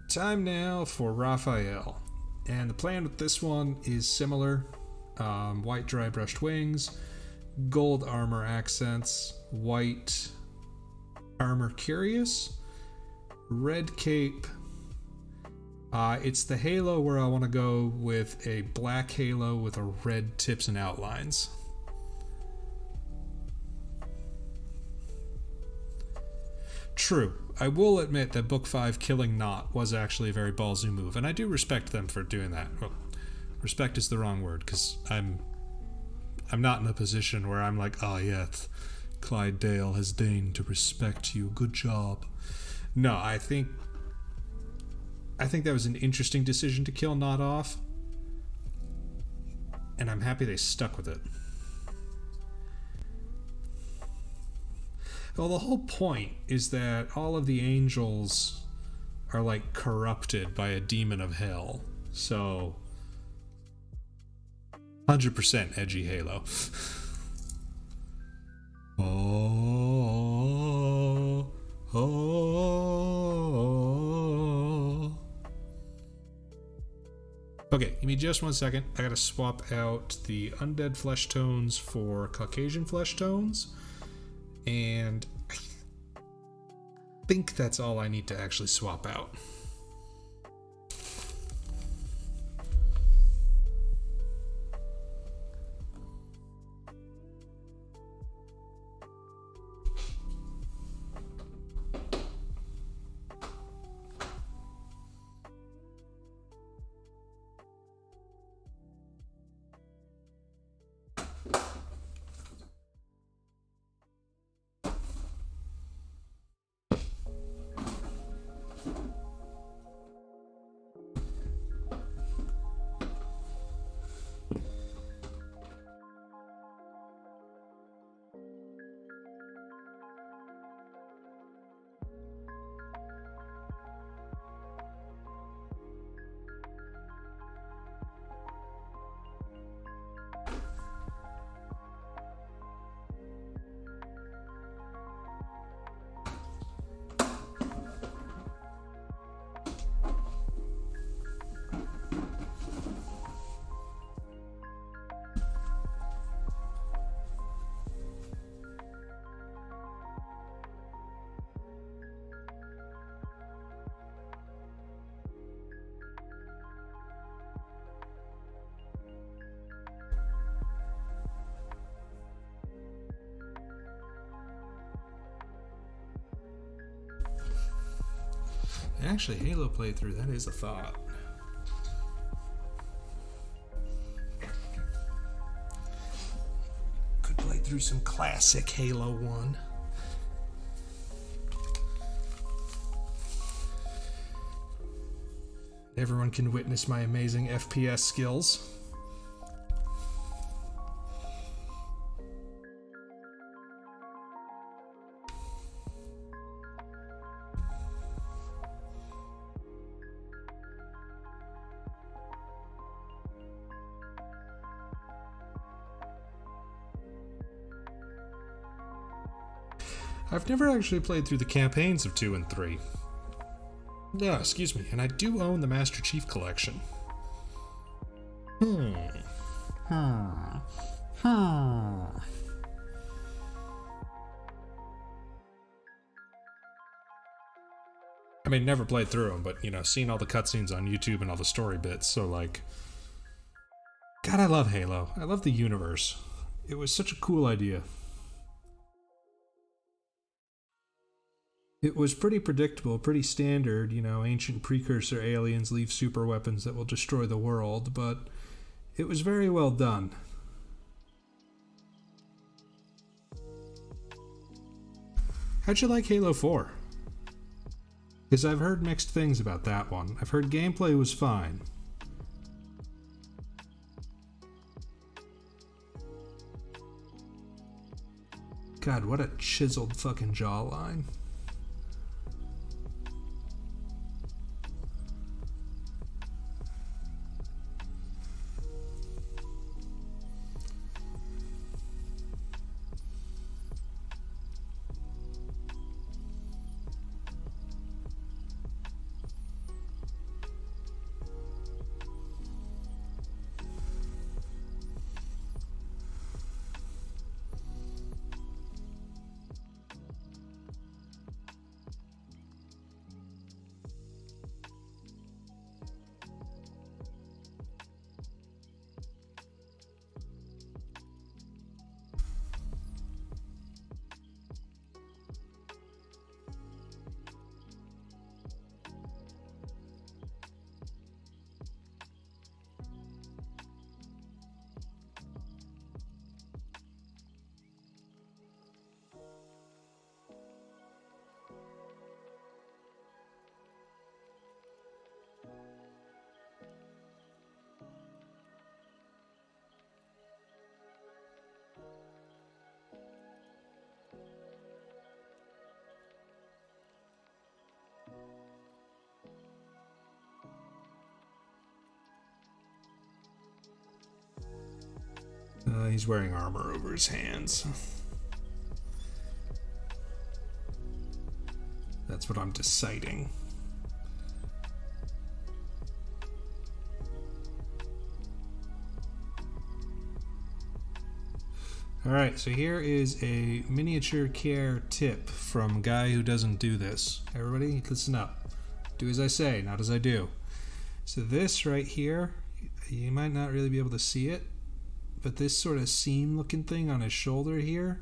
Time now for Raphael. And the plan with this one is similar. White dry brushed wings, gold armor accents, white armor curious, red cape. It's the halo where I want to go with a black halo with a red tips and outlines. True. I will admit that Book 5 killing Nott was actually a very ballsy move, and I do respect them for doing that. Well, respect is the wrong word, because I'm not in a position where I'm like, oh yeah, Clyde Dale has deigned to respect you. Good job. No, I think that was an interesting decision to kill Nott off, and I'm happy they stuck with it. Well, the whole point is that all of the angels are like corrupted by a demon of hell. So 100% edgy Halo. Oh, oh. Okay, give me just 1 second. I gotta swap out the undead flesh tones for Caucasian flesh tones. And I think that's all I need to actually swap out. Actually, Halo playthrough, that is a thought. Could play through some classic Halo 1. Everyone can witness my amazing FPS skills. I've never actually played through the campaigns of 2 and 3. No, excuse me, and I do own the Master Chief Collection. I mean, never played through them, but, you know, seen all the cutscenes on YouTube and all the story bits, so, like... God, I love Halo. I love the universe. It was such a cool idea. It was pretty predictable, pretty standard, you know, ancient precursor aliens leave super weapons that will destroy the world, but it was very well done. How'd you like Halo 4? Because I've heard mixed things about that one. I've heard gameplay was fine. God, what a chiseled fucking jawline. He's wearing armor over his hands. That's what I'm deciding. Alright, so here is a miniature care tip from a guy who doesn't do this. Everybody, listen up. Do as I say, not as I do. So this right here, you might not really be able to see it, but this sort of seam looking thing on his shoulder here,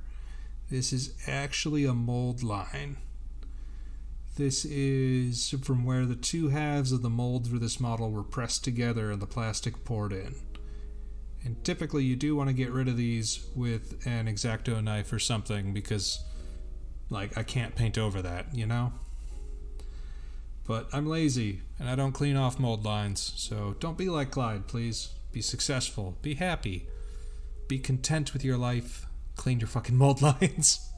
this is actually a mold line. This is from where the two halves of the mold for this model were pressed together and the plastic poured in. And typically you do want to get rid of these with an X-Acto knife or something because, like, I can't paint over that, you know? But I'm lazy and I don't clean off mold lines, so don't be like Clyde, please. Be successful. Be happy. Be content with your life. Clean your fucking mold lines.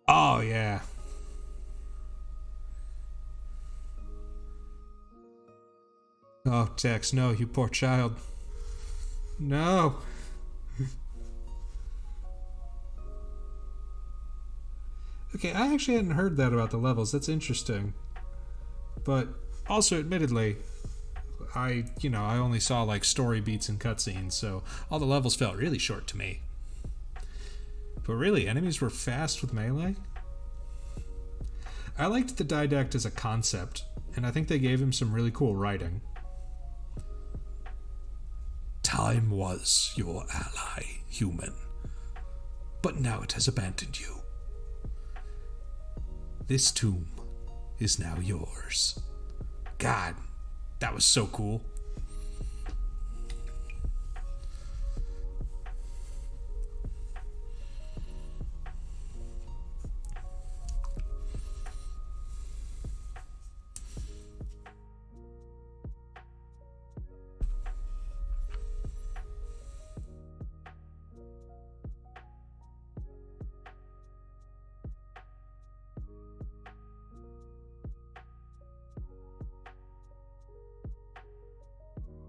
Oh, yeah. Oh, Tex, no, you poor child. No. Okay, I actually hadn't heard that about the levels. That's interesting. But also, admittedly, I only saw like story beats and cutscenes, so all the levels felt really short to me. But really, enemies were fast with melee? I liked the Didact as a concept, and I think they gave him some really cool writing. Time was your ally, human, but now it has abandoned you. This tomb is now yours. God, that was so cool.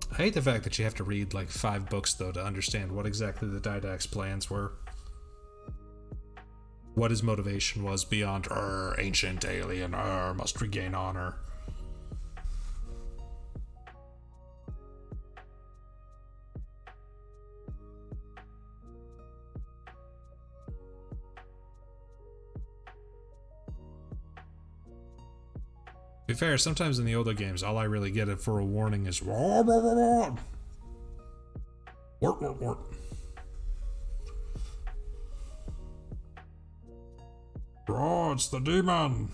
I hate the fact that you have to read like 5 books, though, to understand what exactly the Didact's plans were. What his motivation was beyond, ancient alien, must regain honor. To be fair, sometimes in the older games, all I really get it for a warning is wart, wart, wart. Oh, it's the demon.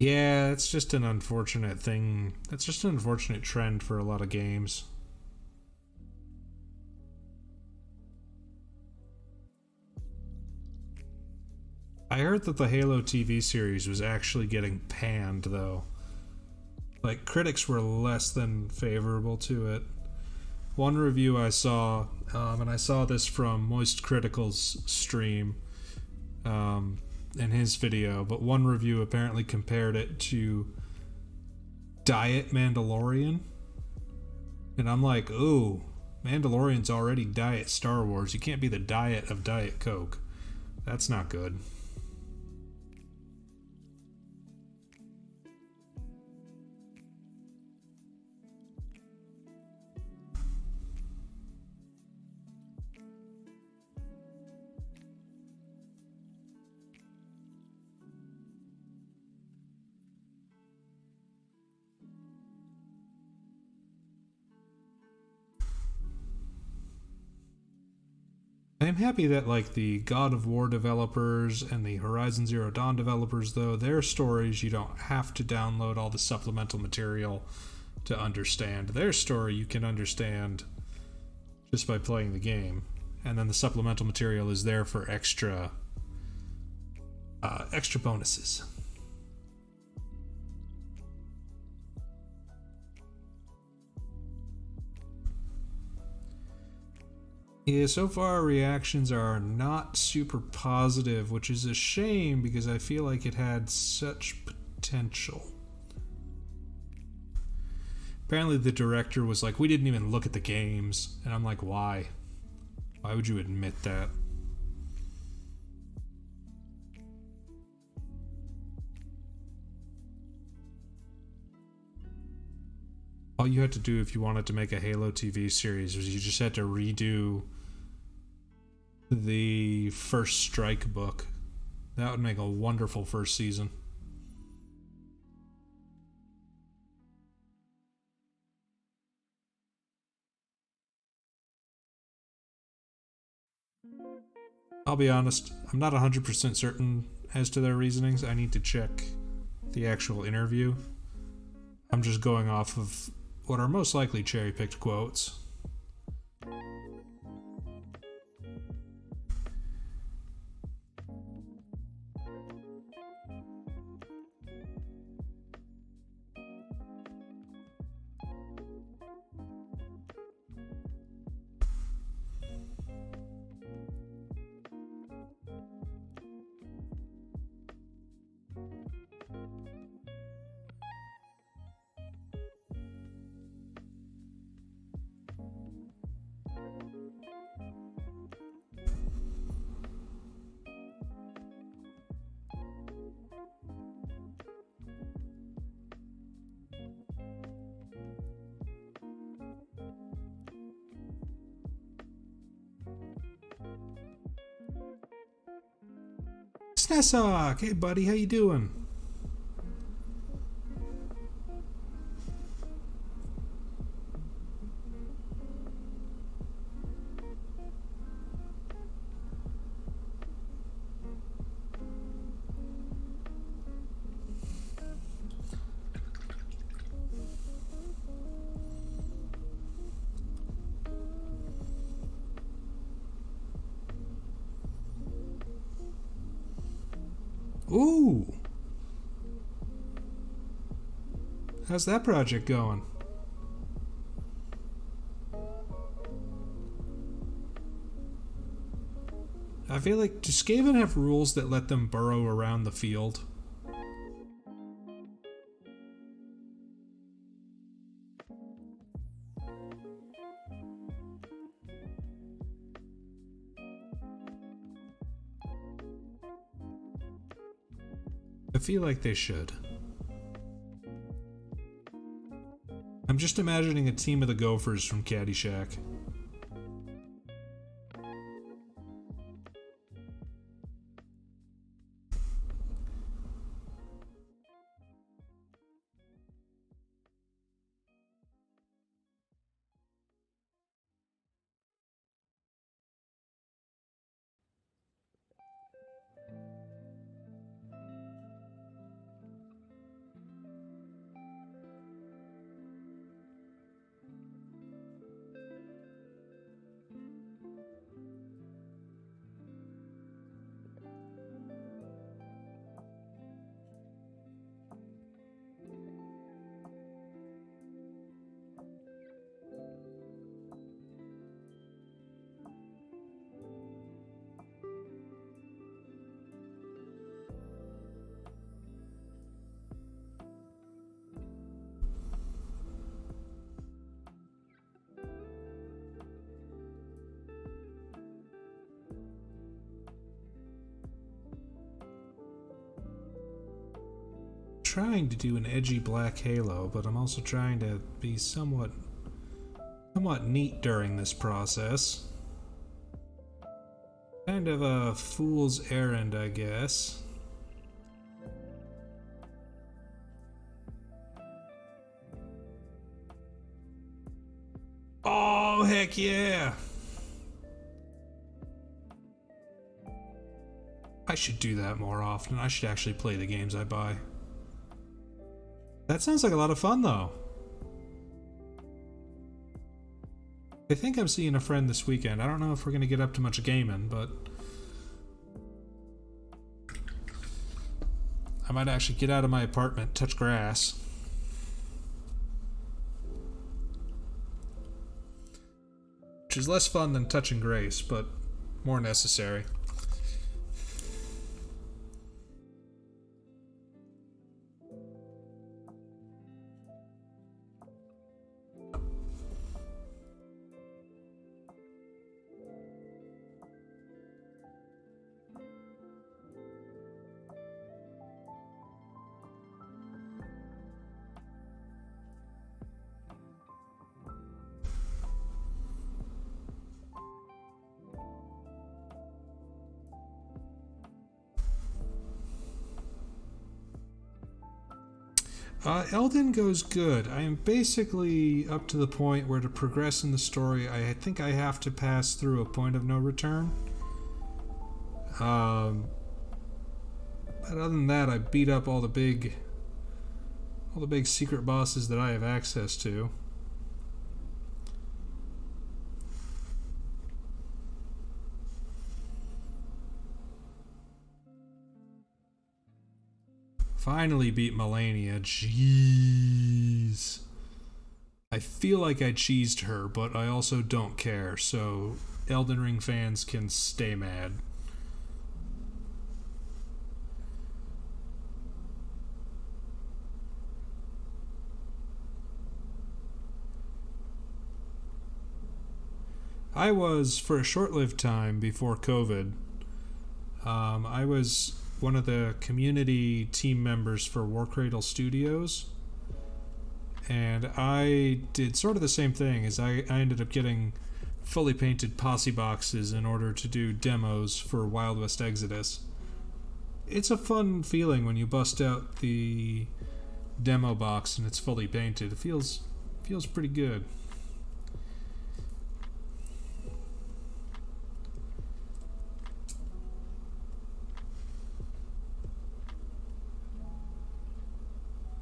Yeah, it's just an unfortunate thing. That's just an unfortunate trend for a lot of games. I heard that the Halo TV series was actually getting panned, though. Like, critics were less than favorable to it. One review I saw, and I saw this from Moist Critical's stream in his video, but one review apparently compared it to Diet Mandalorian. And I'm like, ooh, Mandalorian's already Diet Star Wars. You can't be the diet of Diet Coke. That's not good. I'm happy that like the God of War developers and the Horizon Zero Dawn developers, though, their stories you don't have to download all the supplemental material to understand. Their story you can understand just by playing the game, and then the supplemental material is there for extra bonuses. Yeah, so far reactions are not super positive, which is a shame because I feel like it had such potential. Apparently the director was like, we didn't even look at the games. And I'm like, why? Why would you admit that? All you had to do if you wanted to make a Halo TV series was you just had to redo the First Strike book. That would make a wonderful first season. I'll be honest, I'm not 100% certain as to their reasonings. I need to check the actual interview. I'm just going off of what are most likely cherry-picked quotes. Snessok! Hey buddy, how you doing? Ooh! How's that project going? I feel like, do Skaven have rules that let them burrow around the field? I feel like they should. I'm just imagining a team of the Gophers from Caddyshack. trying to do an edgy black halo, but I'm also trying to be somewhat neat during this process. Kind of a fool's errand, I guess. Oh, heck yeah! I should do that more often. I should actually play the games I buy. That sounds like a lot of fun, though. I think I'm seeing a friend this weekend. I don't know if we're going to get up to much gaming, but I might actually get out of my apartment, touch grass. Which is less fun than touching grace, but more necessary. Elden goes good. I am basically up to the point where to progress in the story, I think I have to pass through a point of no return. But other than that, I beat up all the big secret bosses that I have access to. Finally beat Melania. Jeez. I feel like I cheesed her, but I also don't care, so Elden Ring fans can stay mad. I was, for a short-lived time before COVID, I was one of the community team members for Warcradle Studios, and I did sort of the same thing. As I ended up getting fully painted posse boxes in order to do demos for Wild West Exodus. It's a fun feeling when you bust out the demo box and it's fully painted. It feels pretty good.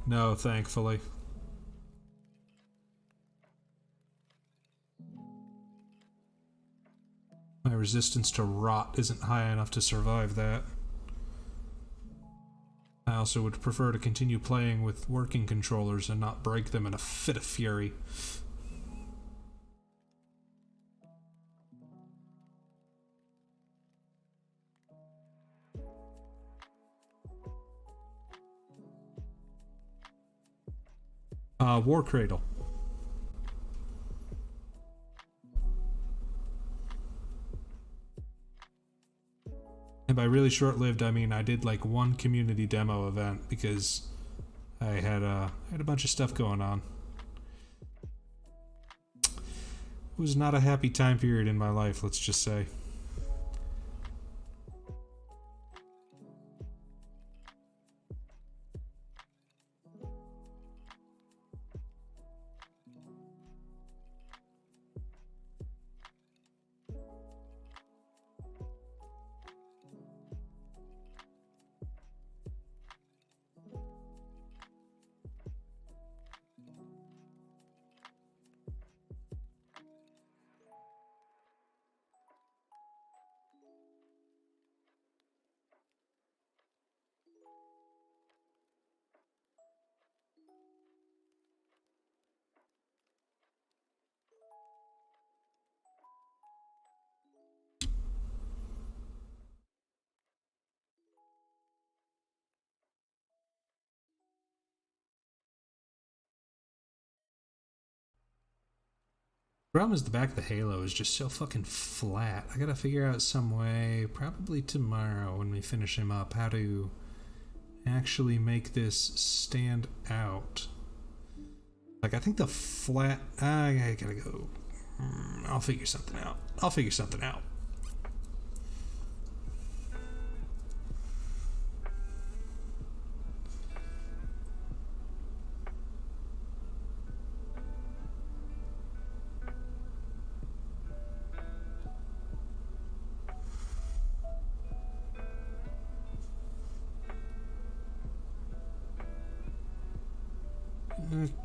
No, thankfully. My resistance to rot isn't high enough to survive that. I also would prefer to continue playing with working controllers and not break them in a fit of fury. Warcradle. And by really short-lived, I mean I did like one community demo event because I had a bunch of stuff going on. It was not a happy time period in my life, let's just say. The problem is the back of the Halo is just so fucking flat. I gotta figure out some way, probably tomorrow when we finish him up, how to actually make this stand out. Like, I think the flat... I gotta go... I'll figure something out.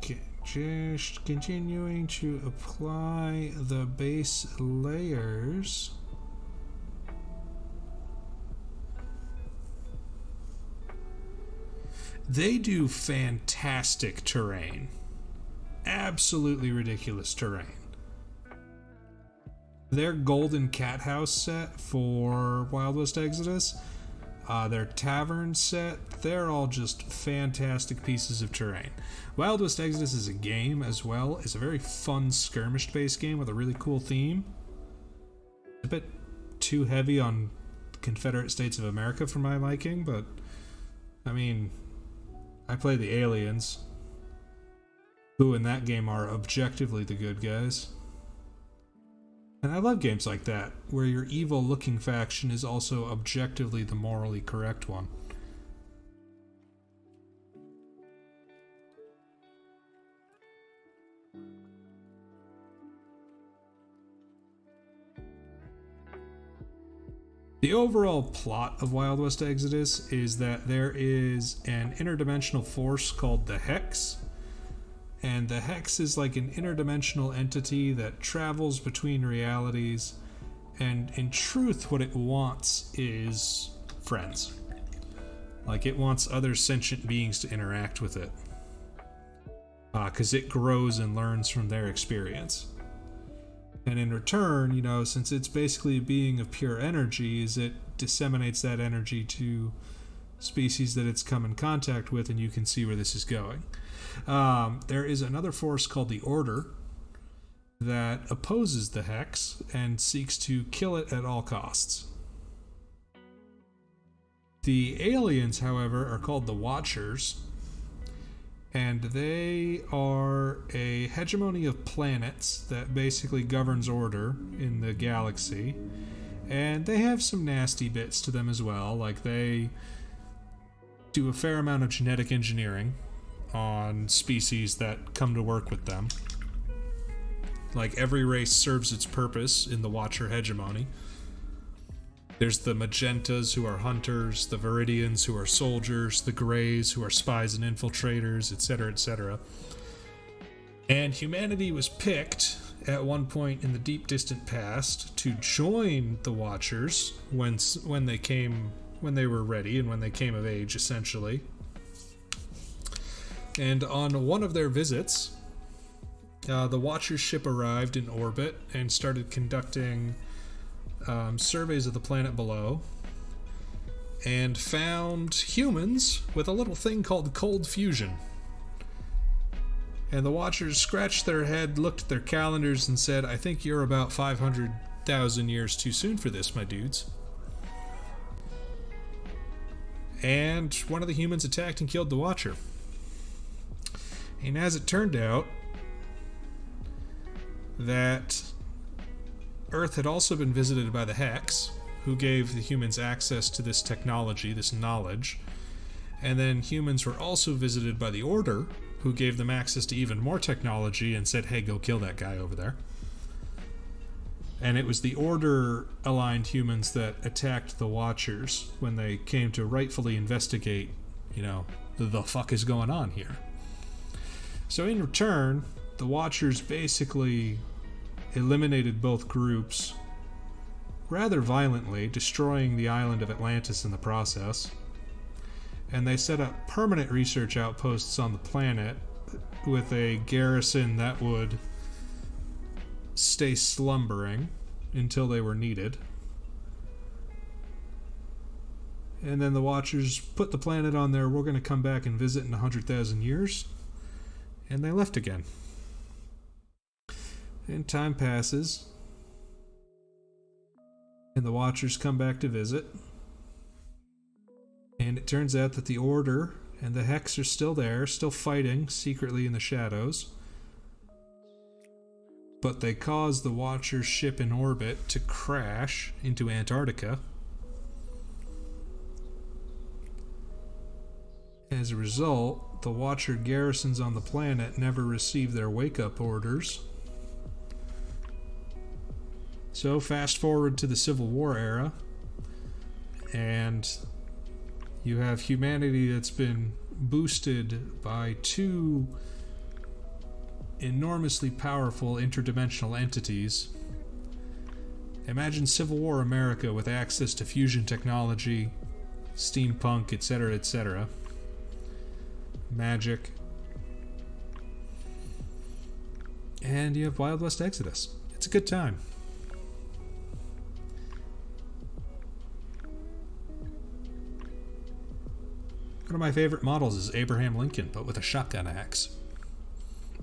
Okay, just continuing to apply the base layers. They do fantastic terrain. Absolutely ridiculous terrain. Their Golden Cat House set for Wild West Exodus, their Tavern set, they're all just fantastic pieces of terrain. Wild West Exodus is a game as well. It's a very fun skirmish-based game with a really cool theme. A bit too heavy on Confederate States of America for my liking, but I mean, I play the aliens, who in that game are objectively the good guys. And I love games like that, where your evil-looking faction is also objectively the morally correct one. The overall plot of Wild West Exodus is that there is an interdimensional force called the Hex, and the Hex is like an interdimensional entity that travels between realities, and in truth what it wants is friends. Like, it wants other sentient beings to interact with it, because it grows and learns from their experience. And in return, you know, since it's basically a being of pure energy, is it disseminates that energy to species that it's come in contact with, and you can see where this is going. There is another force called the Order that opposes the Hex and seeks to kill it at all costs. The aliens, however, are called the Watchers, and they are a hegemony of planets that basically governs order in the galaxy. And they have some nasty bits to them as well, like they do a fair amount of genetic engineering on species that come to work with them. Like, every race serves its purpose in the Watcher hegemony. There's the Magentas, who are hunters, the Viridians, who are soldiers, the Greys, who are spies and infiltrators, etc., etc. And humanity was picked at one point in the deep distant past to join the Watchers when they were ready and when they came of age, essentially. And on one of their visits, the Watcher's ship arrived in orbit and started conducting surveys of the planet below, and found humans with a little thing called cold fusion. And the Watchers scratched their head, looked at their calendars, and said, "I think you're about 500,000 years too soon for this, my dudes." And one of the humans attacked and killed the Watcher. And as it turned out, that Earth had also been visited by the Hex, who gave the humans access to this technology, this knowledge. And then humans were also visited by the Order, who gave them access to even more technology and said, "Hey, go kill that guy over there." And it was the Order-aligned humans that attacked the Watchers when they came to rightfully investigate, you know, the fuck is going on here. So in return, the Watchers basically eliminated both groups rather violently, destroying the island of Atlantis in the process. And they set up permanent research outposts on the planet with a garrison that would stay slumbering until they were needed. And then the Watchers put the planet on there, "We're going to come back and visit in 100,000 years." And they left again. And time passes, and the Watchers come back to visit. And it turns out that the Order and the Hex are still there, still fighting secretly in the shadows. But they caused the Watcher's ship in orbit to crash into Antarctica. As a result, the Watcher garrisons on the planet never received their wake-up orders. So fast forward to the Civil War era, and you have humanity that's been boosted by two enormously powerful interdimensional entities. Imagine Civil War America with access to fusion technology, steampunk, etc., etc. Magic. And you have Wild West Exodus. It's a good time. One of my favorite models is Abraham Lincoln, but with a shotgun axe.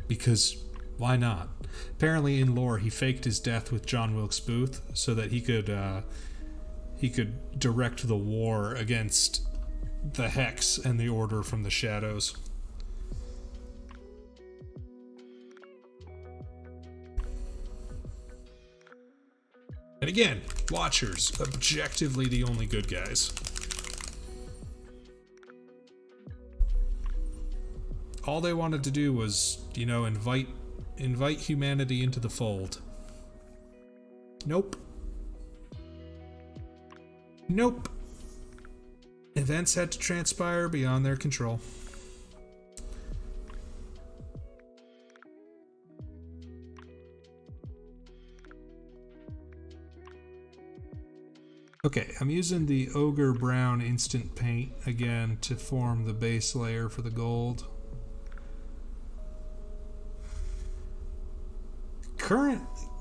Because why not? Apparently in lore he faked his death with John Wilkes Booth so that he could direct the war against the Hex and the Order from the shadows. And again, Watchers, objectively the only good guys. All they wanted to do was, invite humanity into the fold. Nope. Nope. Events had to transpire beyond their control. Okay, I'm using the Ogre Brown Instant Paint again to form the base layer for the gold.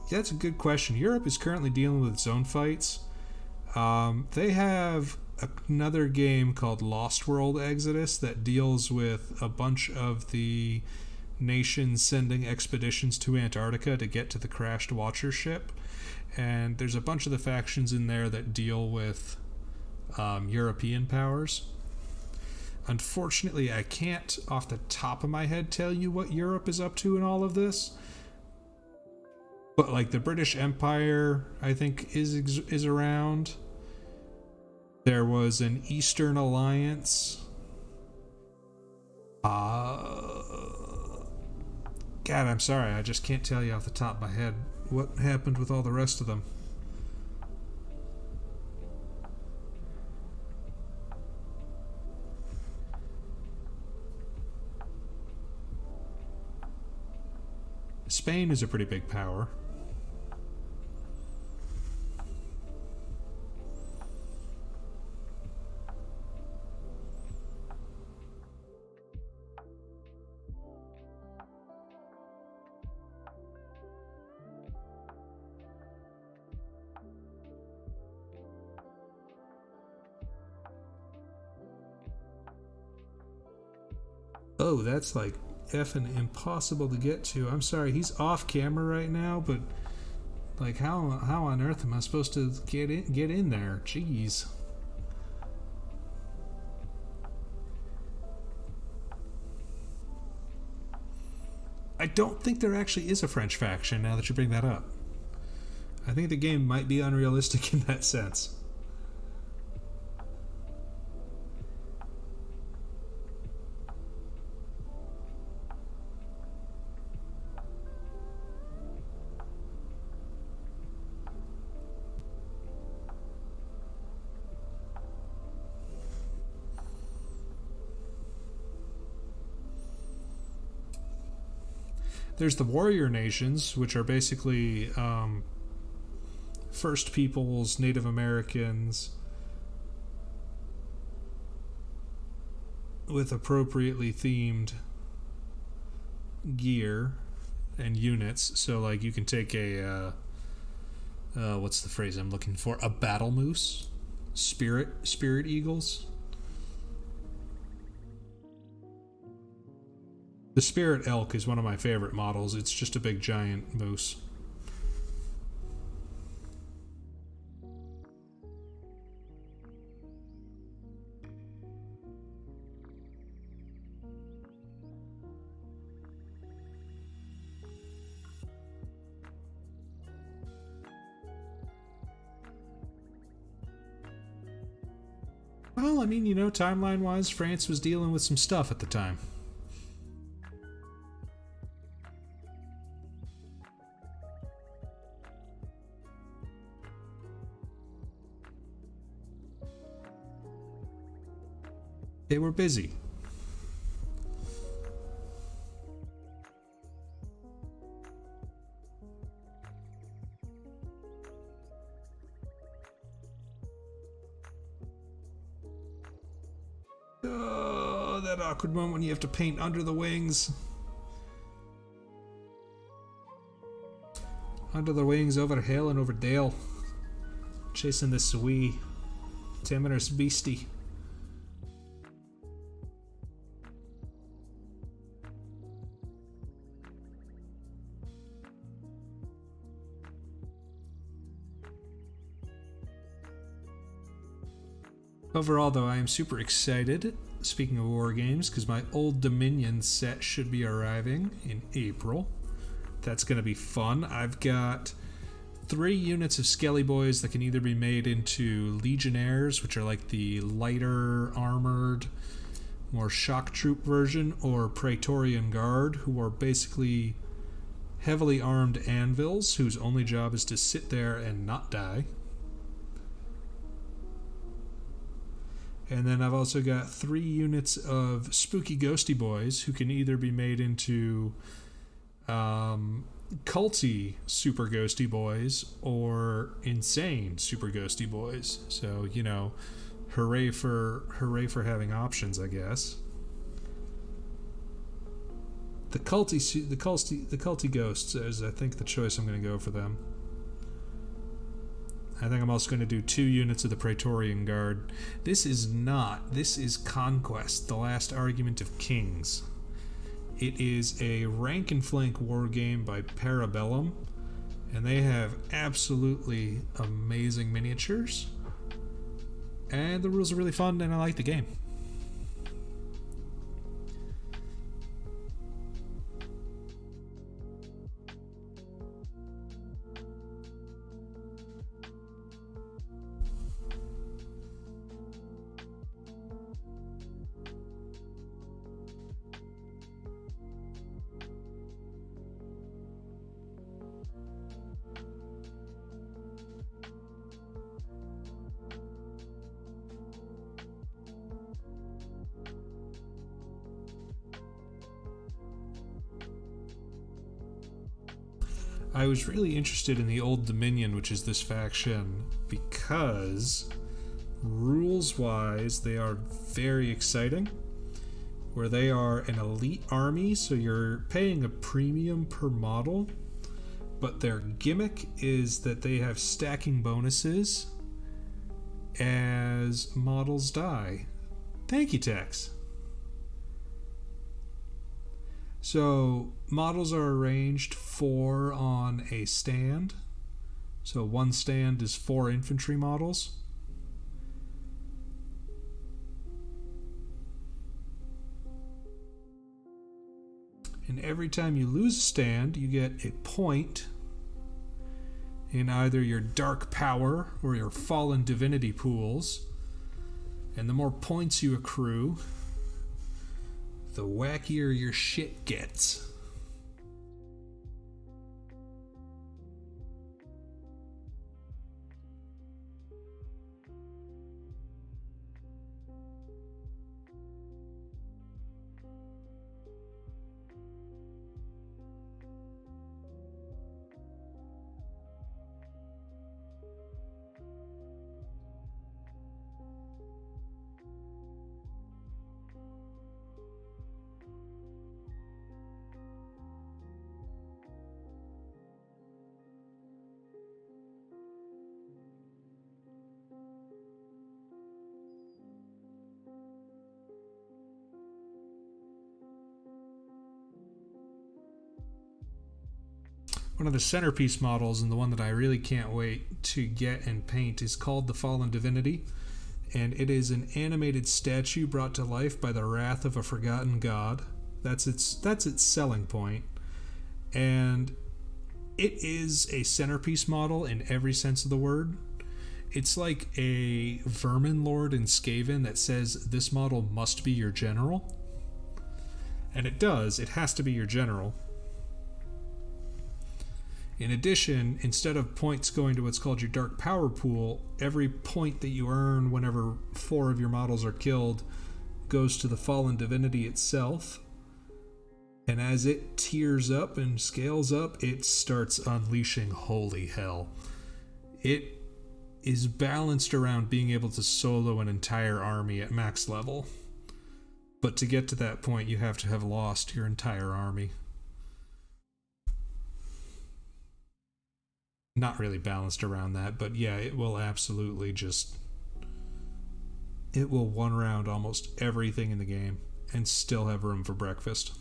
That's a good question. Europe is currently dealing with zone fights. They have another game called Lost World Exodus that deals with a bunch of the nations sending expeditions to Antarctica to get to the crashed Watcher ship. And there's a bunch of the factions in there that deal with European powers. Unfortunately, I can't off the top of my head tell you what Europe is up to in all of this. But like the British Empire, I think is around. There was an Eastern Alliance. God, I'm sorry, I just can't tell you off the top of my head what happened with all the rest of them. Spain is a pretty big power. Oh, that's like effing impossible to get to. I'm sorry, he's off camera right now, but like how on earth am I supposed to get in there? Jeez. I don't think there actually is a French faction now that you bring that up. I think the game might be unrealistic in that sense. There's the warrior nations, which are basically First Peoples, Native Americans, with appropriately themed gear and units. So, like, you can take a what's the phrase I'm looking for? A battle moose, spirit eagles. The spirit elk is one of my favorite models. It's just a big giant moose. Well, I mean, you know, timeline-wise, France was dealing with some stuff at the time. They were busy. Oh, that awkward moment when you have to paint under the wings. Under the wings, over hill and over dale. Chasing this wee timorous beastie. Overall, though, I am super excited, speaking of war games, because my Old Dominion set should be arriving in April. That's going to be fun. I've got 3 units of Skelly Boys that can either be made into Legionnaires, which are like the lighter armored, more shock troop version, or Praetorian Guard, who are basically heavily armed anvils whose only job is to sit there and not die. And then I've also got 3 units of Spooky Ghosty Boys who can either be made into culty Super Ghosty Boys or insane Super Ghosty Boys. So, you know, hooray for having options, I guess. The culty ghosts is, I think, the choice I'm going to go for them. I think I'm also going to do 2 units of the Praetorian Guard. This is Conquest, the Last Argument of Kings. It is a rank and flank war game by Parabellum, and they have absolutely amazing miniatures. And the rules are really fun, and I like the game. I was really interested in the Old Dominion, which is this faction, because rules-wise, they are very exciting, where they are an elite army, so you're paying a premium per model, but their gimmick is that they have stacking bonuses as models die. Thank you, Tex. So models are arranged 4 on a stand. So one stand is 4 infantry models. And every time you lose a stand, you get a point in either your Dark Power or your Fallen Divinity pools. And the more points you accrue, the wackier your shit gets. One of the centerpiece models, and the one that I really can't wait to get and paint, is called the Fallen Divinity, and it is an animated statue brought to life by the wrath of a forgotten god. That's its selling point, and it is a centerpiece model in every sense of the word. It's like a Vermin Lord in Skaven that says this model must be your general. And it does, it has to be your general. In addition, instead of points going to what's called your dark power pool, every point that you earn whenever 4 of your models are killed goes to the fallen divinity itself. And as it tiers up and scales up, it starts unleashing holy hell. It is balanced around being able to solo an entire army at max level. But to get to that point, you have to have lost your entire army. Not really balanced around that, but yeah, it will absolutely just... It will one round almost everything in the game and still have room for breakfast.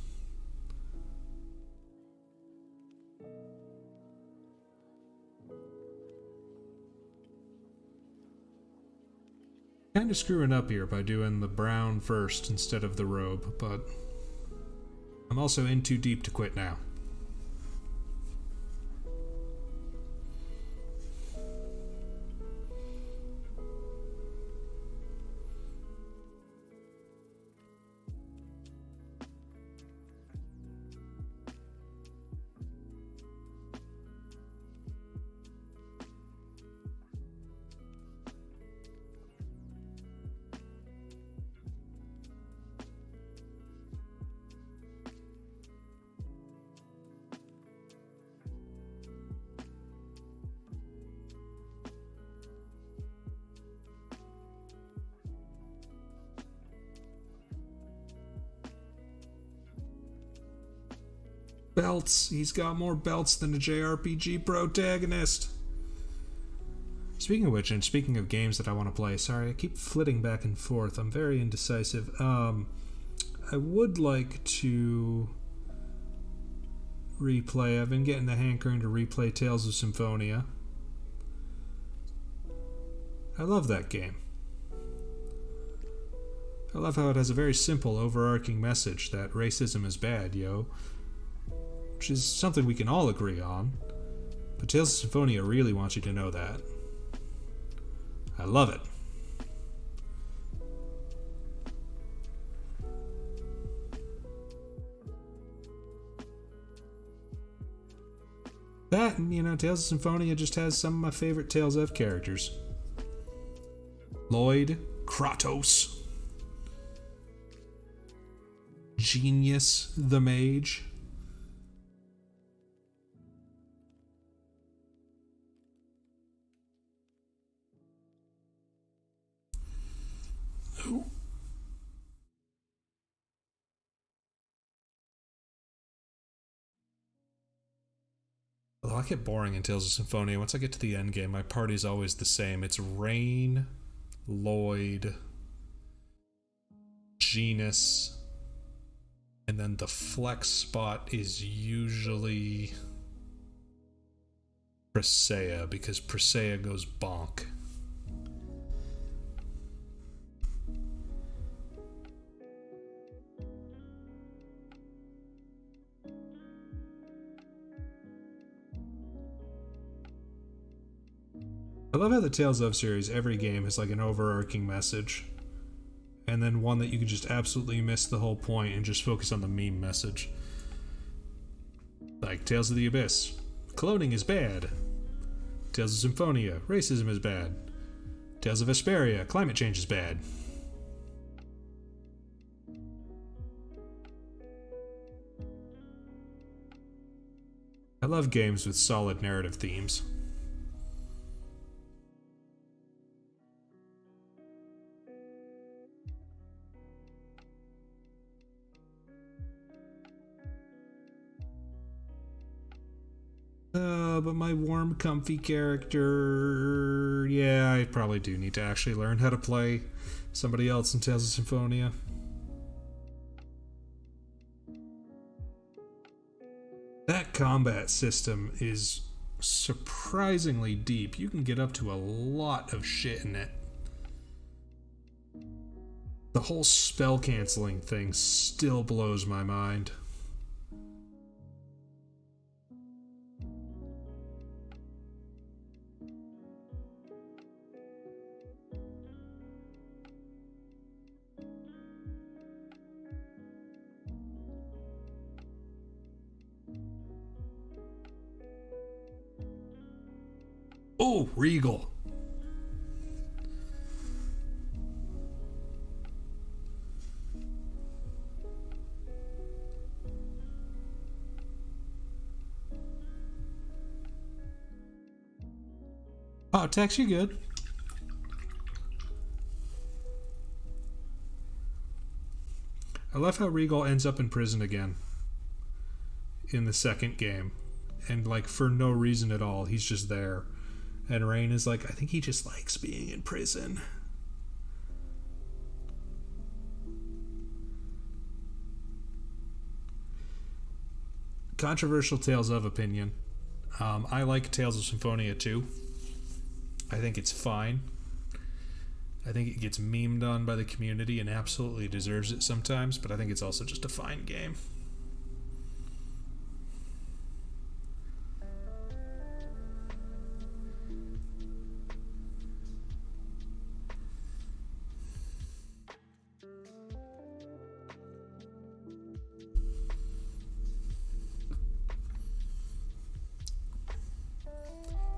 Kind of screwing up here by doing the brown first instead of the robe, but I'm also in too deep to quit now. Belts. He's got more belts than a JRPG protagonist. Speaking of which, and speaking of games that I want to play, sorry, I keep flitting back and forth. I'm very indecisive. I would like to replay. I've been getting the hankering to replay Tales of Symphonia. I love that game. I love how it has a very simple, overarching message that racism is bad, yo. Which is something we can all agree on. But Tales of Symphonia really wants you to know that. I love it. That, and, you know, Tales of Symphonia just has some of my favorite Tales of characters. Lloyd, Kratos, Genius the Mage. Although I get boring in Tales of Symphonia. Once I get to the end game, my party's always the same. It's Rain, Lloyd, Genus, and then the flex spot is usually Presea, because Presea goes bonk. I love how the Tales of series, every game has like an overarching message. And then one that you can just absolutely miss the whole point and just focus on the meme message. Like Tales of the Abyss. Cloning is bad. Tales of Symphonia. Racism is bad. Tales of Vesperia. Climate change is bad. I love games with solid narrative themes. But my warm, comfy character... Yeah, I probably do need to actually learn how to play somebody else in Tales of Symphonia. That combat system is surprisingly deep. You can get up to a lot of shit in it. The whole spell canceling thing still blows my mind. Oh, Regal. Oh, Tex, you good? I love how Regal ends up in prison again in the second game. And, like, for no reason at all. He's just there. And Rain is like, I think he just likes being in prison. Controversial Tales of opinion. I like Tales of Symphonia 2. I think it's fine. I think it gets memed on by the community and absolutely deserves it sometimes, but I think it's also just a fine game.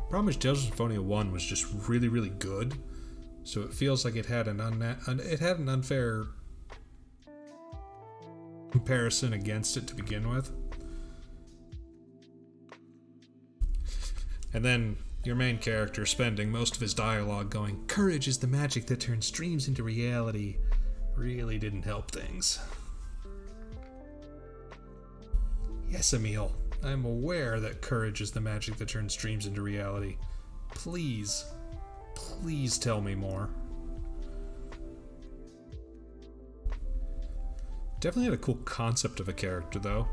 Problem is, Tales of Symphonia 1 was just really, really good, so it feels like it had an unfair comparison against it to begin with. And then your main character spending most of his dialogue going, "Courage is the magic that turns dreams into reality," really didn't help things. Yes, Emil. I'm aware that courage is the magic that turns dreams into reality. Please, please tell me more. Definitely had a cool concept of a character, though.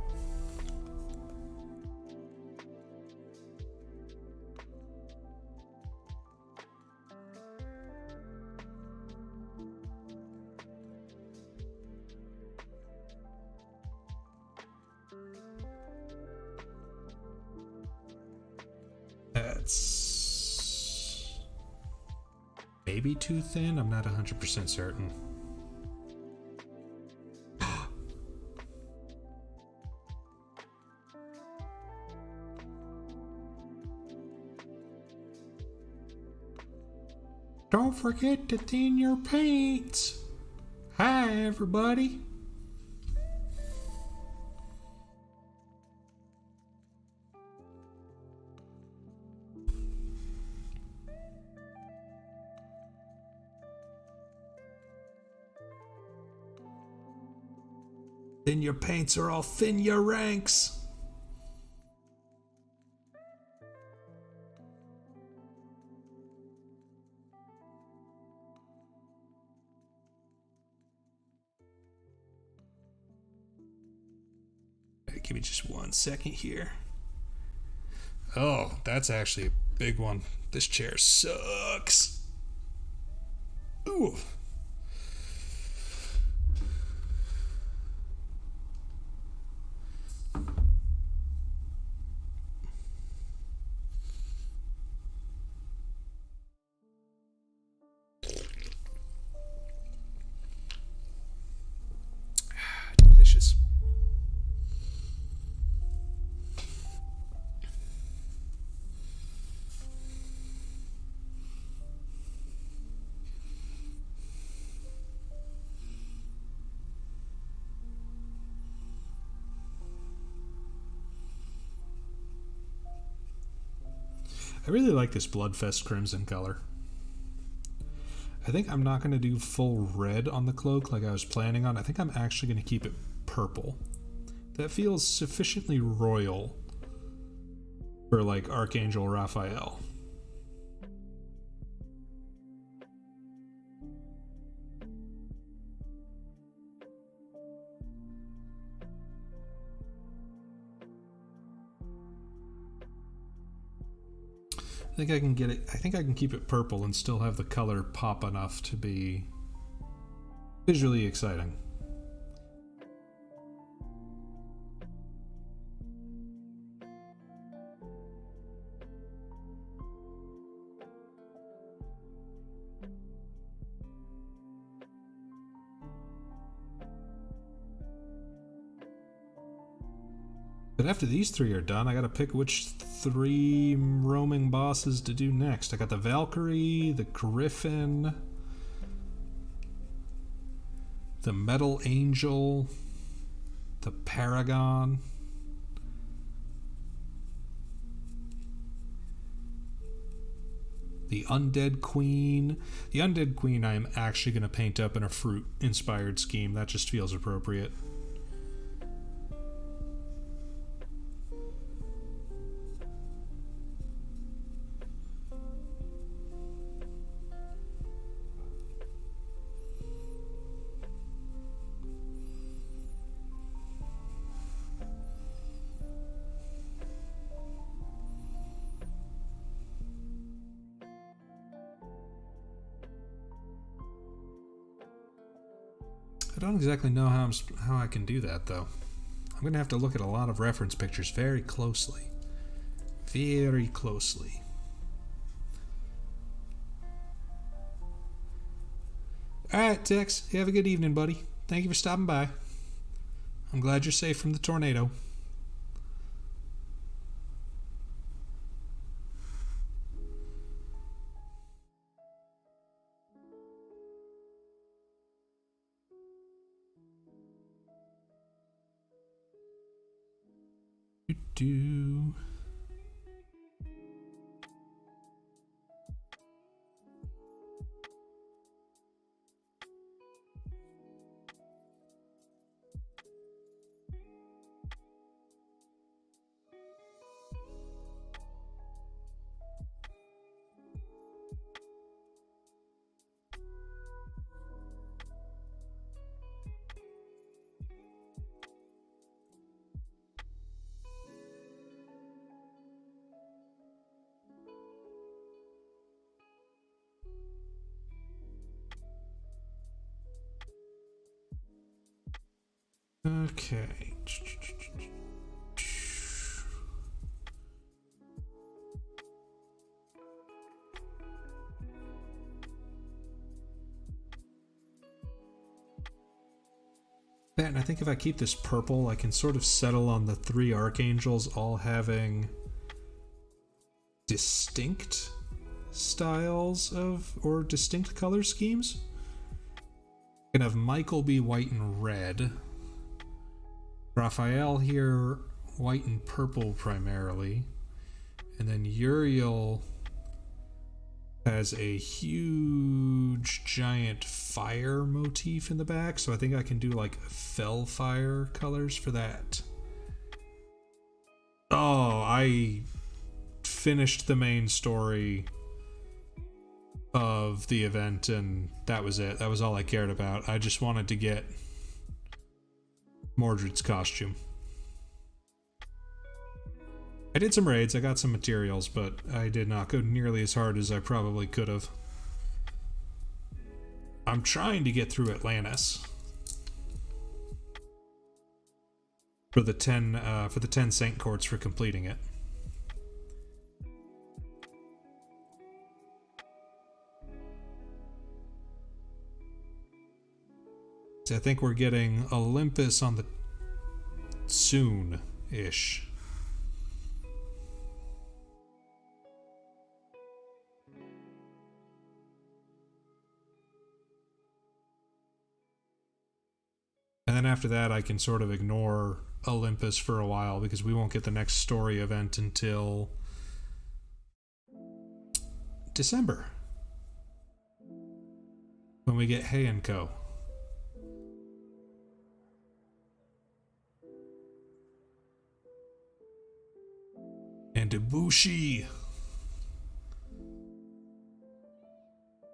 That's maybe too thin. I'm not 100% certain. Don't forget to thin your paints. Hi, everybody. Thin your paints or I'll thin your ranks. Give me just 1 second here. Oh, that's actually a big one. This chair sucks. Ooh. Delicious. I really like this Bloodfest Crimson color. I think I'm not going to do full red on the cloak like I was planning on. I think I'm actually going to keep it purple. That feels sufficiently royal for like Archangel Raphael. I think I can get it. I think I can keep it purple and still have the color pop enough to be visually exciting. But after these three are done, I gotta pick which three roaming bosses to do next. I got the Valkyrie, the Griffin, the Metal Angel, the Paragon. The Undead Queen. The Undead Queen I am actually going to paint up in a fruit-inspired scheme. That just feels appropriate. I don't exactly know how I can do that, though. I'm going to have to look at a lot of reference pictures very closely. Very closely. Alright, Tex. You have a good evening, buddy. Thank you for stopping by. I'm glad you're safe from the tornado. Do. Okay. And I think if I keep this purple, I can sort of settle on the three archangels all having distinct styles of, or distinct color schemes. I can have Michael be white and red. Raphael here, white and purple primarily. And then Uriel has a huge giant fire motif in the back, so I think I can do like fell fire colors for that. Oh, I finished the main story of the event and that was it. That was all I cared about. I just wanted to get Mordred's costume. I did some raids, I got some materials, but I did not go nearly as hard as I probably could have. I'm trying to get through Atlantis for the 10 Saint Courts for completing it. So I think we're getting Olympus on the soon-ish. And then after that, I can sort of ignore Olympus for a while because we won't get the next story event until December, when we get Hay and Co. And Ibushi.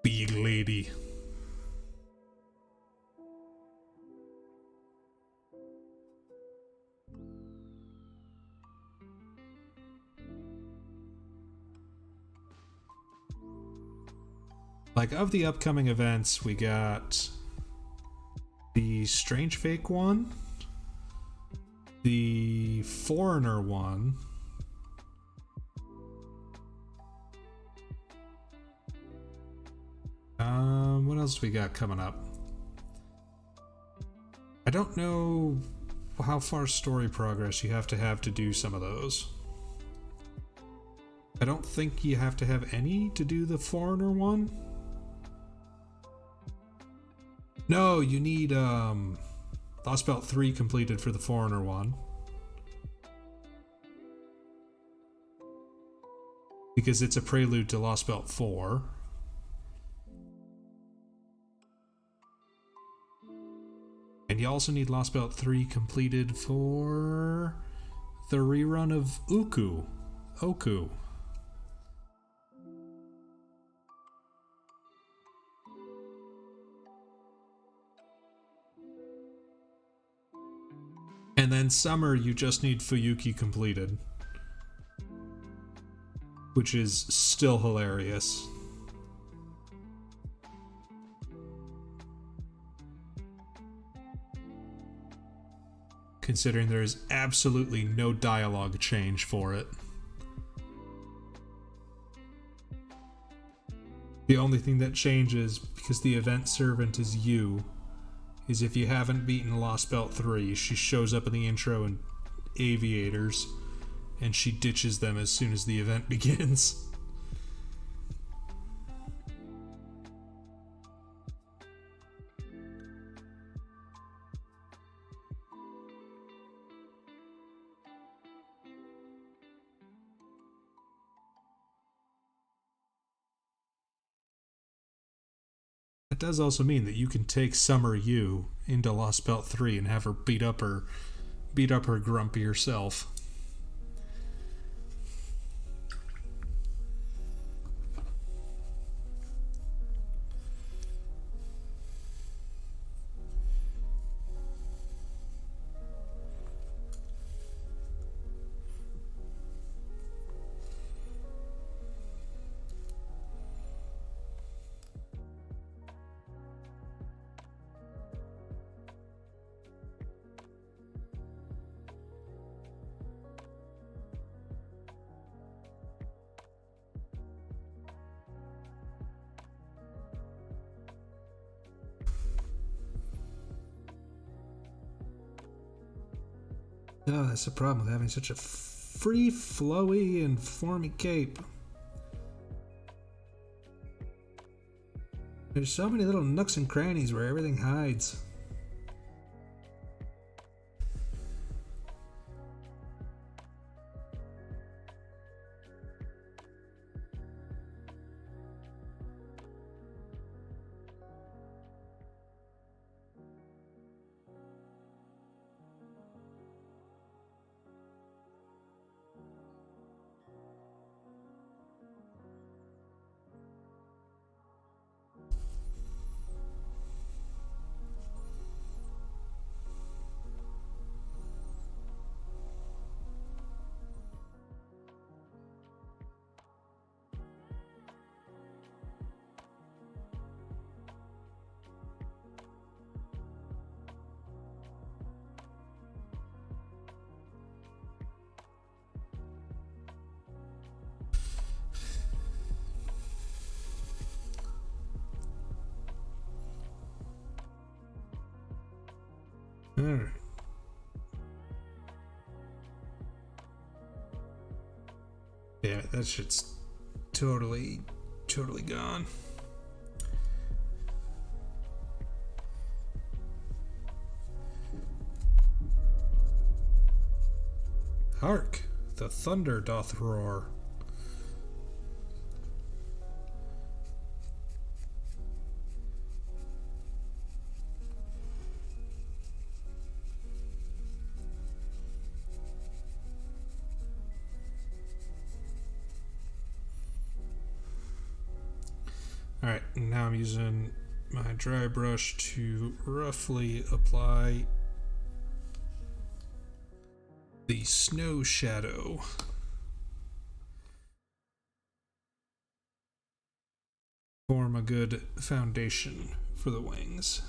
Big lady. Like, of the upcoming events, we got the Strange Fake one, the Foreigner one, what else do we got coming up? I don't know how far story progress you have to do some of those. I don't think you have to have any to do the foreigner one. No, you need Lost Belt 3 completed for the foreigner one. Because it's a prelude to Lost Belt 4. And you also need Lost Belt 3 completed for the rerun of Oku. And then summer, you just need Fuyuki completed. Which is still hilarious. Considering there is absolutely no dialogue change for it. The only thing that changes, because the event servant is you, is if you haven't beaten Lost Belt 3, she shows up in the intro in Aviators, and she ditches them as soon as the event begins. That does also mean that you can take Summer U into Lost Belt 3 and have her beat up her grumpier self. Oh, that's the problem with having such a free, flowy, and formy cape. There's so many little nooks and crannies where everything hides. Alright. Yeah, that shit's totally gone. Hark! The thunder doth roar. Alright, now I'm using my dry brush to roughly apply the snow shadow. Form a good foundation for the wings.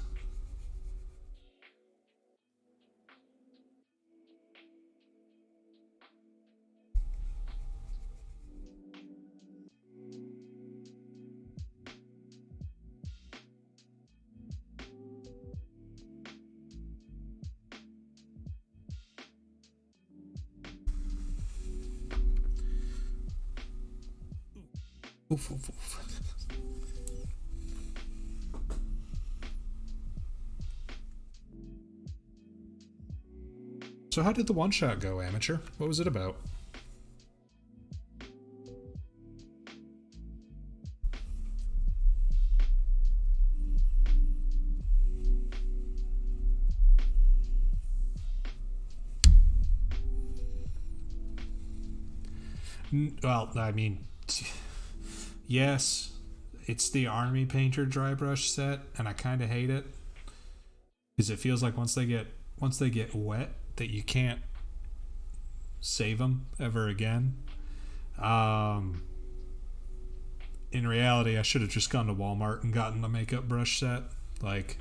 Oof, oof, oof. So how did the one-shot go, Amateur? What was it about? Well, I mean, yes, it's the Army Painter dry brush set, and I kind of hate it because it feels like once they get wet, that you can't save them ever again. In reality, I should have just gone to Walmart and gotten a makeup brush set. Like,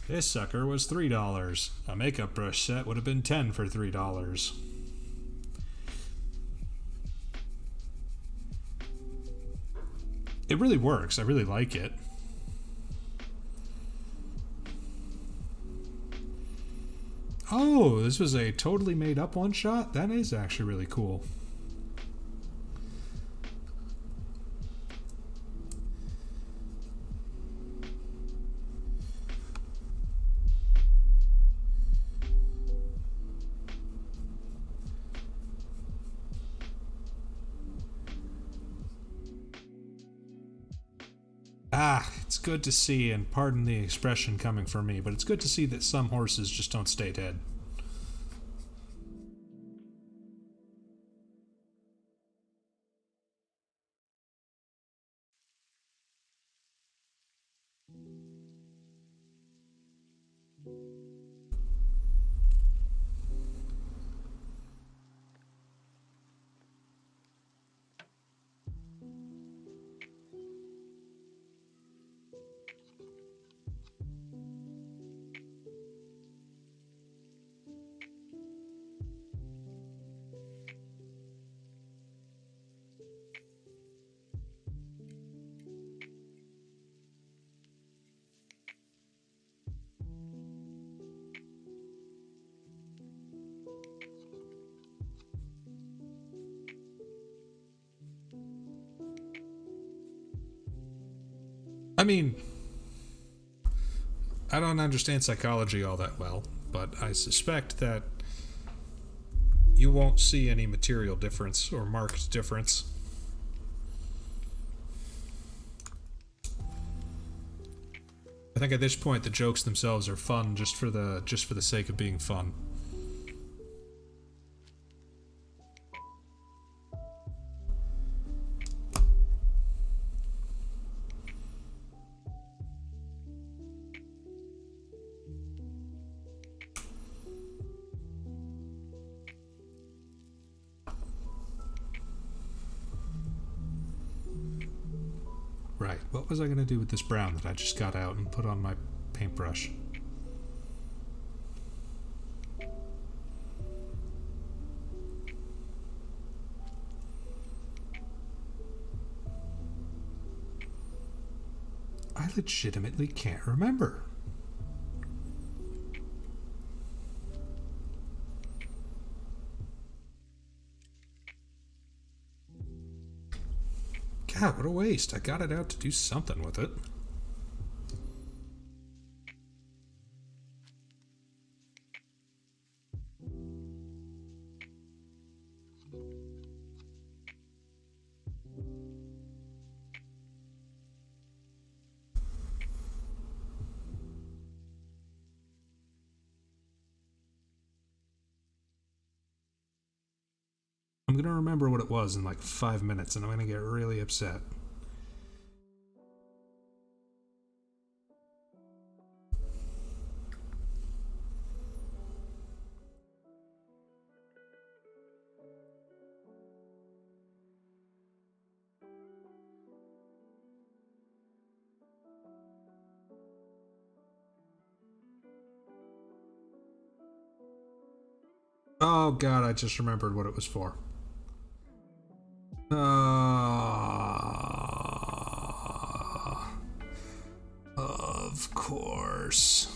this sucker was $3. A makeup brush set would have been 10 for $3. It really works. I really like it. Oh, this was a totally made up one shot? That is actually really cool. Ah, it's good to see, and pardon the expression coming from me, but it's good to see that some horses just don't stay dead. I mean, I don't understand psychology all that well, but I suspect that you won't see any material difference or marked difference. I think at this point the jokes themselves are fun just for the sake of being fun. Right, what was I going to do with this brown that I just got out and put on my paintbrush? I legitimately can't remember. God, what a waste. I got it out to do something with it. I'm going to remember what it was in like 5 minutes and I'm going to get really upset. Oh god, I just remembered what it was for. Of course.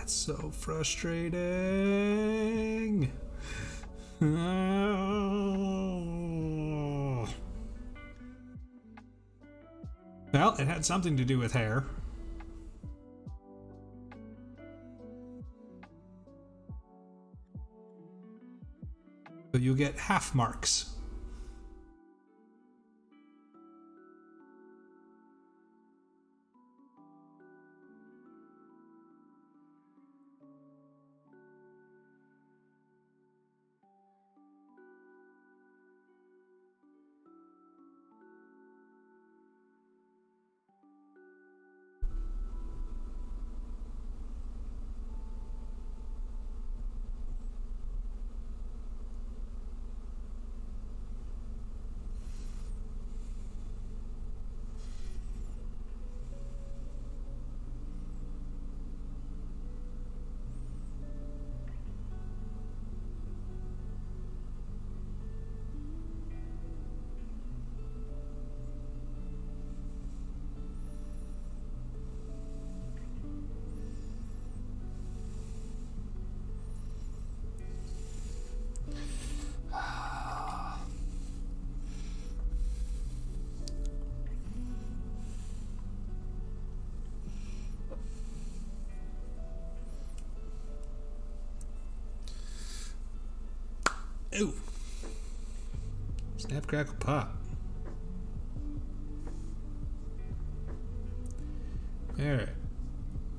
That's so frustrating. Oh. Well, it had something to do with hair. So you'll get half marks. Ooh. Snap, crackle, pop. Alright.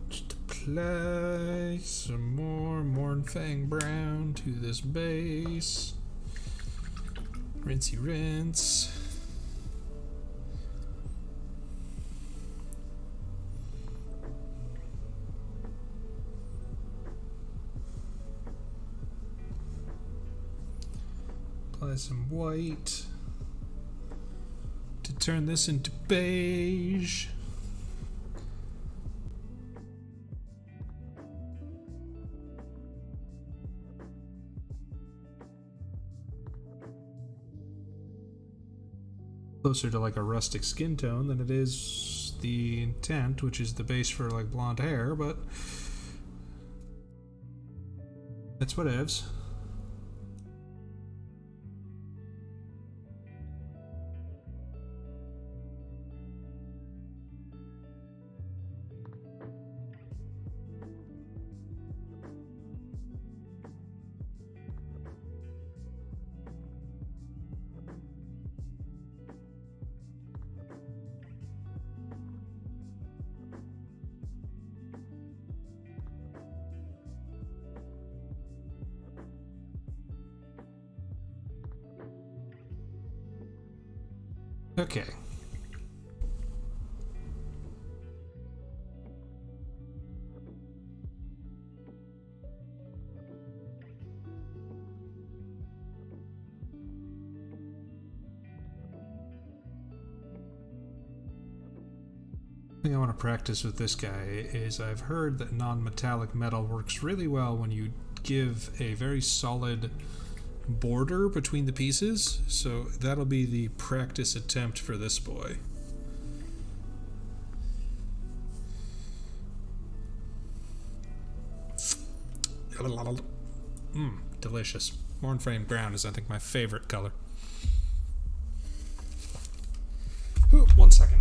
Just apply some more Mornfang Brown to this base. Rinsey rinse. Apply some white to turn this into beige. Closer to like a rustic skin tone than it is the intent, which is the base for like blonde hair, but that's whatevs. Okay. The thing I want to practice with this guy is I've heard that non-metallic metal works really well when you give a very solid border between the pieces, so that'll be the practice attempt for this boy. Delicious. Mornfang Brown is, I think, my favorite color. Ooh, 1 second.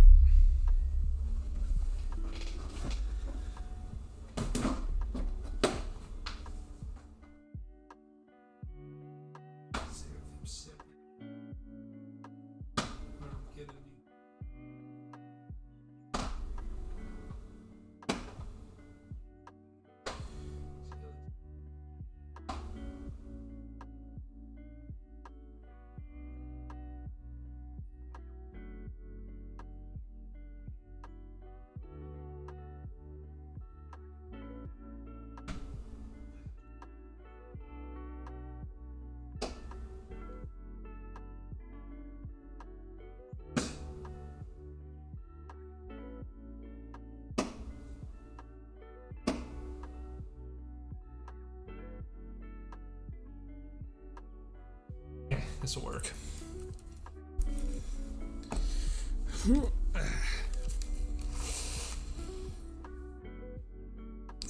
This'll work.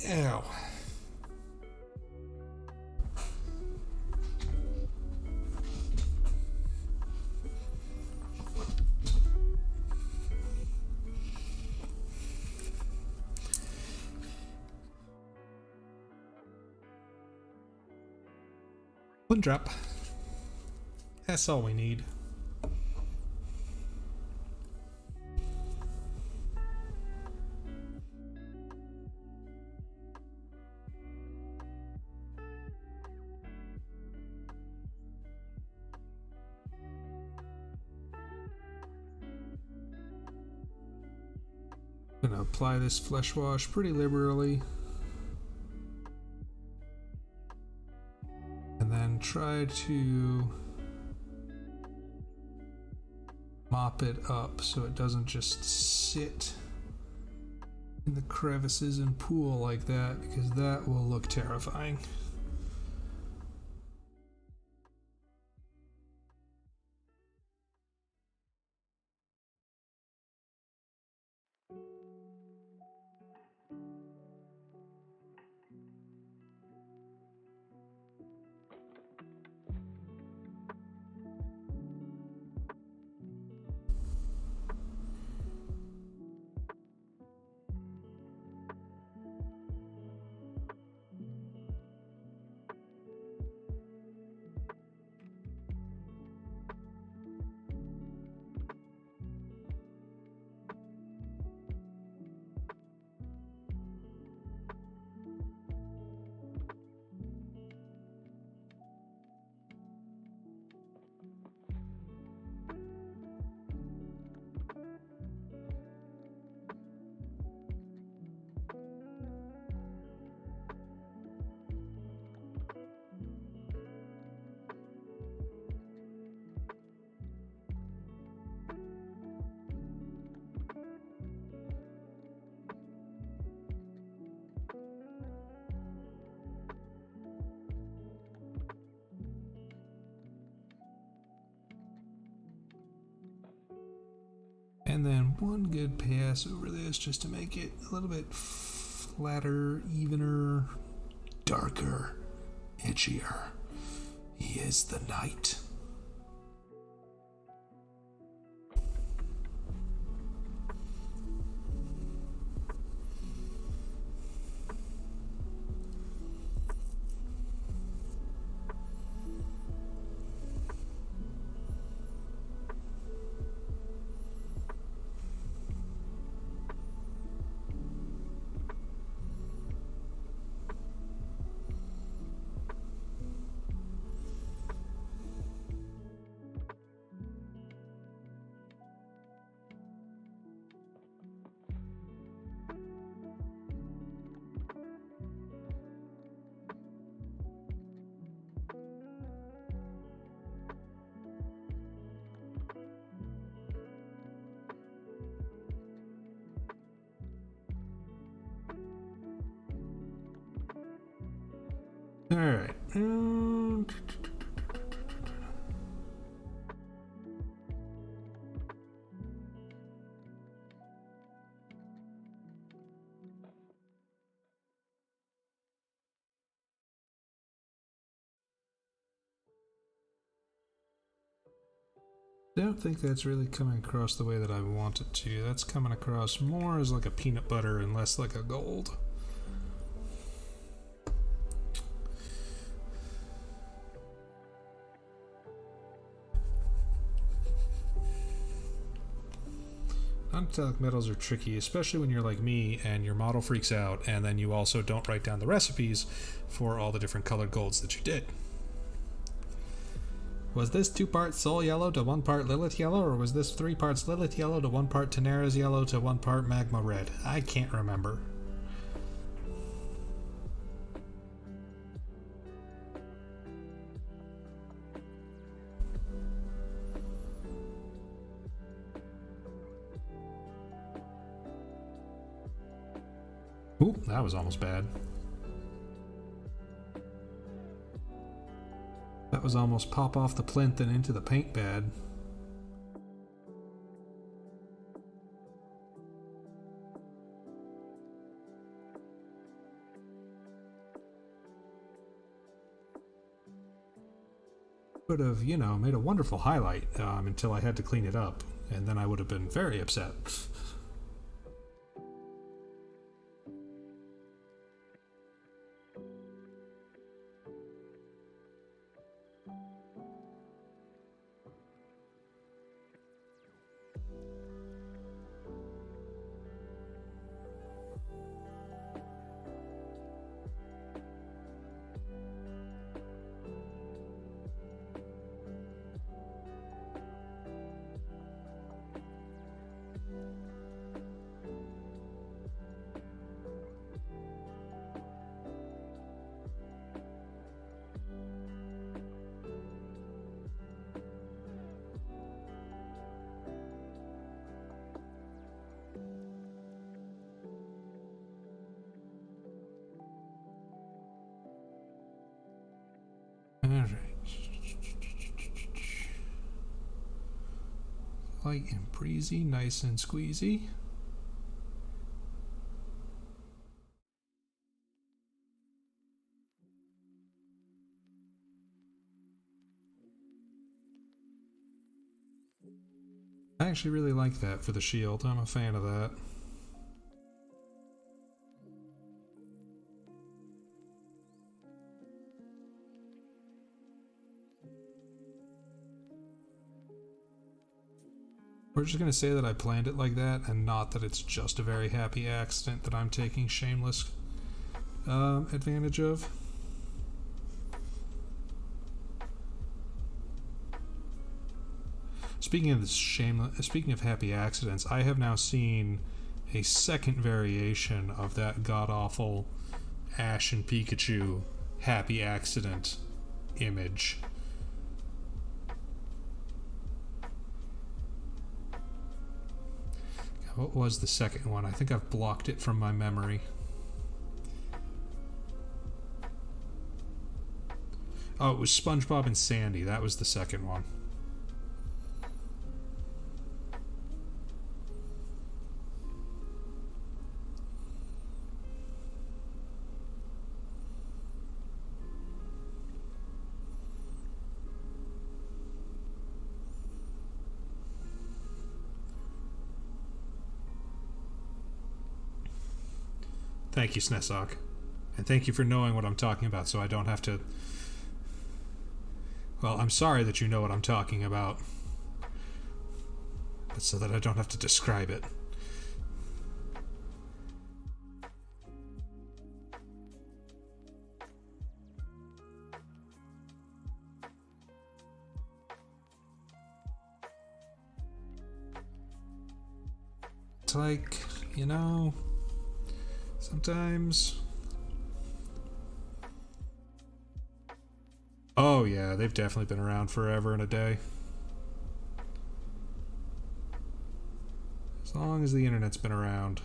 Ow. and drop. That's all we need. I'm gonna apply this flesh wash pretty liberally. And then try to mop it up so it doesn't just sit in the crevices and pool like that, because that will look terrifying. And then one good pass over this just to make it a little bit flatter, evener, darker, edgier. He is the night. All right. I don't think that's really coming across the way that I want it to. That's coming across more as like a peanut butter and less like a gold. Non-metallic metals are tricky, especially when you're like me and your model freaks out and then you also don't write down the recipes for all the different colored golds that you did. Was this 2 parts Soul Yellow to 1 part Lilith Yellow, or was this 3 parts Lilith Yellow to 1 part Tanara's Yellow to 1 part Magma Red? I can't remember. Ooh, that was almost bad. That was almost pop off the plinth and into the paint bad. Would have, you know, made a wonderful highlight until I had to clean it up, and then I would have been very upset. Alright. Light and breezy, nice and squeezy. I actually really like that for the shield. I'm a fan of that. We're just going to say that I planned it like that and not that it's just a very happy accident that I'm taking shameless advantage of. Speaking of happy accidents, I have now seen a second variation of that god-awful Ash and Pikachu happy accident image. What was the second one? I think I've blocked it from my memory. Oh, it was SpongeBob and Sandy. That was the second one. Thank you, Snesok. And thank you for knowing what I'm talking about so I don't have to... Well, I'm sorry that you know what I'm talking about. But so that I don't have to describe it. It's like, you know... Sometimes... Oh yeah, they've definitely been around forever and a day. As long as the internet's been around.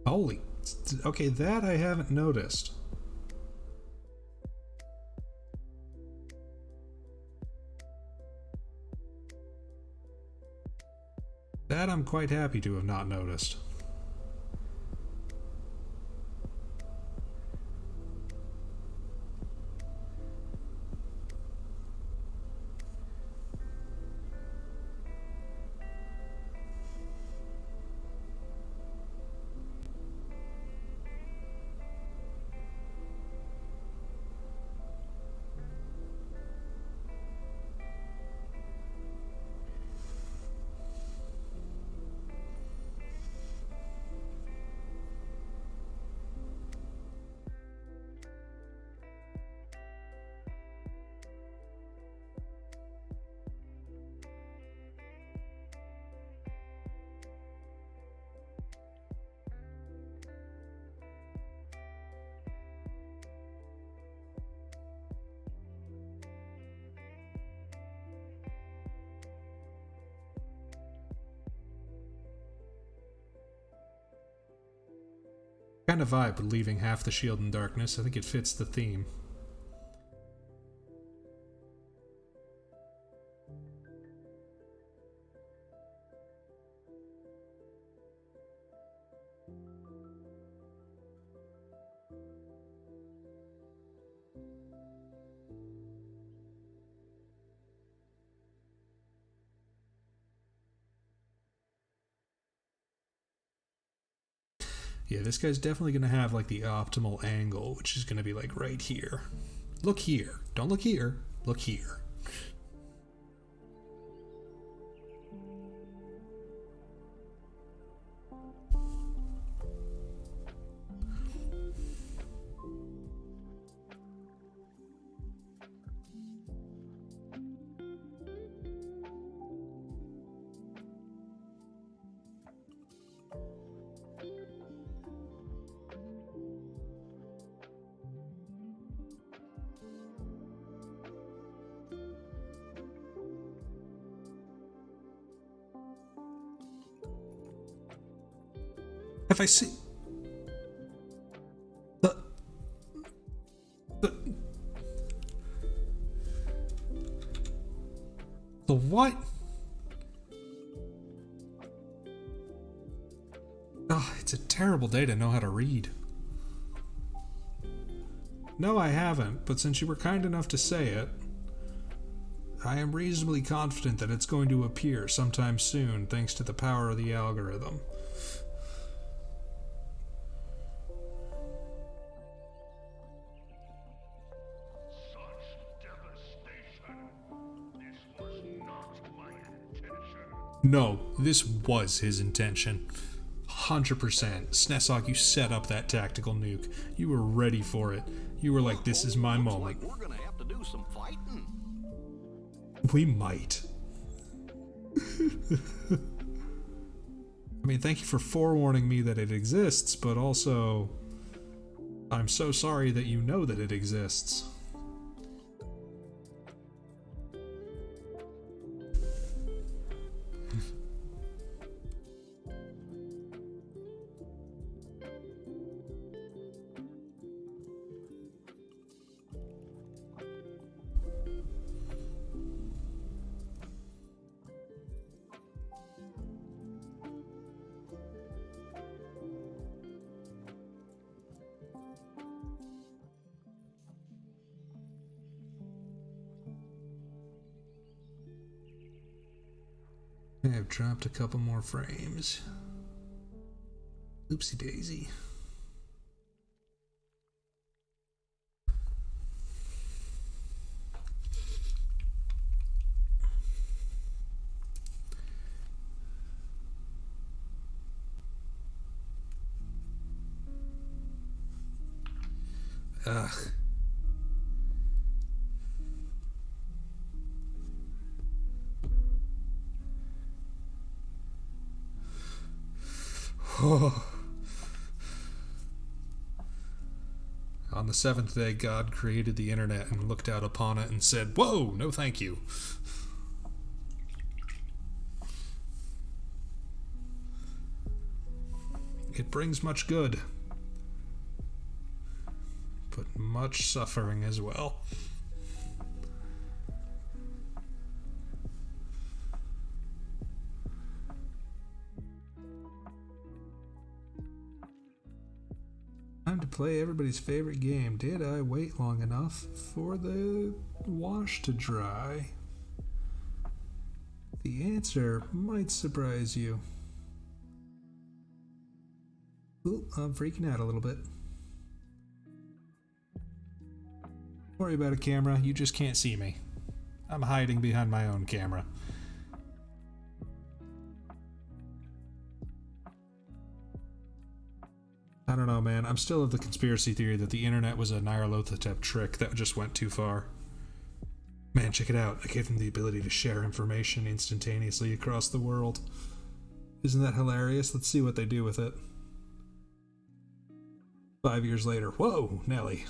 Holy... Okay, that I haven't noticed. That I'm quite happy to have not noticed. Kind of vibe with leaving half the shield in darkness. I think it fits the theme. Yeah, this guy's definitely going to have like the optimal angle, which is going to be like right here. Look here. Don't look here. Look here. Have I seen the the what? Oh, it's a terrible day to know how to read. No, I haven't, but since you were kind enough to say it, I am reasonably confident that it's going to appear sometime soon thanks to the power of the algorithm. No, this was his intention. 100%. Snesok, you set up that tactical nuke. You were ready for it. You were like, this is my moment. Like we're gonna have to do some fighting. We might. I mean, thank you for forewarning me that it exists, but also, I'm so sorry that you know that it exists. I've dropped a couple more frames. Oopsie daisy. Ugh. Oh. On the seventh day, God created the internet and looked out upon it and said, "Whoa, no thank you." It brings much good, but much suffering as well. Time to play everybody's favorite game. Did I wait long enough for the wash to dry? The answer might surprise you. Ooh, I'm freaking out a little bit. Don't worry about it, camera. You just can't see me. I'm hiding behind my own camera. I don't know, man. I'm still of the conspiracy theory that the internet was a Nyarlathotep trick that just went too far. Man, check it out. I gave them the ability to share information instantaneously across the world. Isn't that hilarious? Let's see what they do with it. 5 years later. Whoa, Nelly.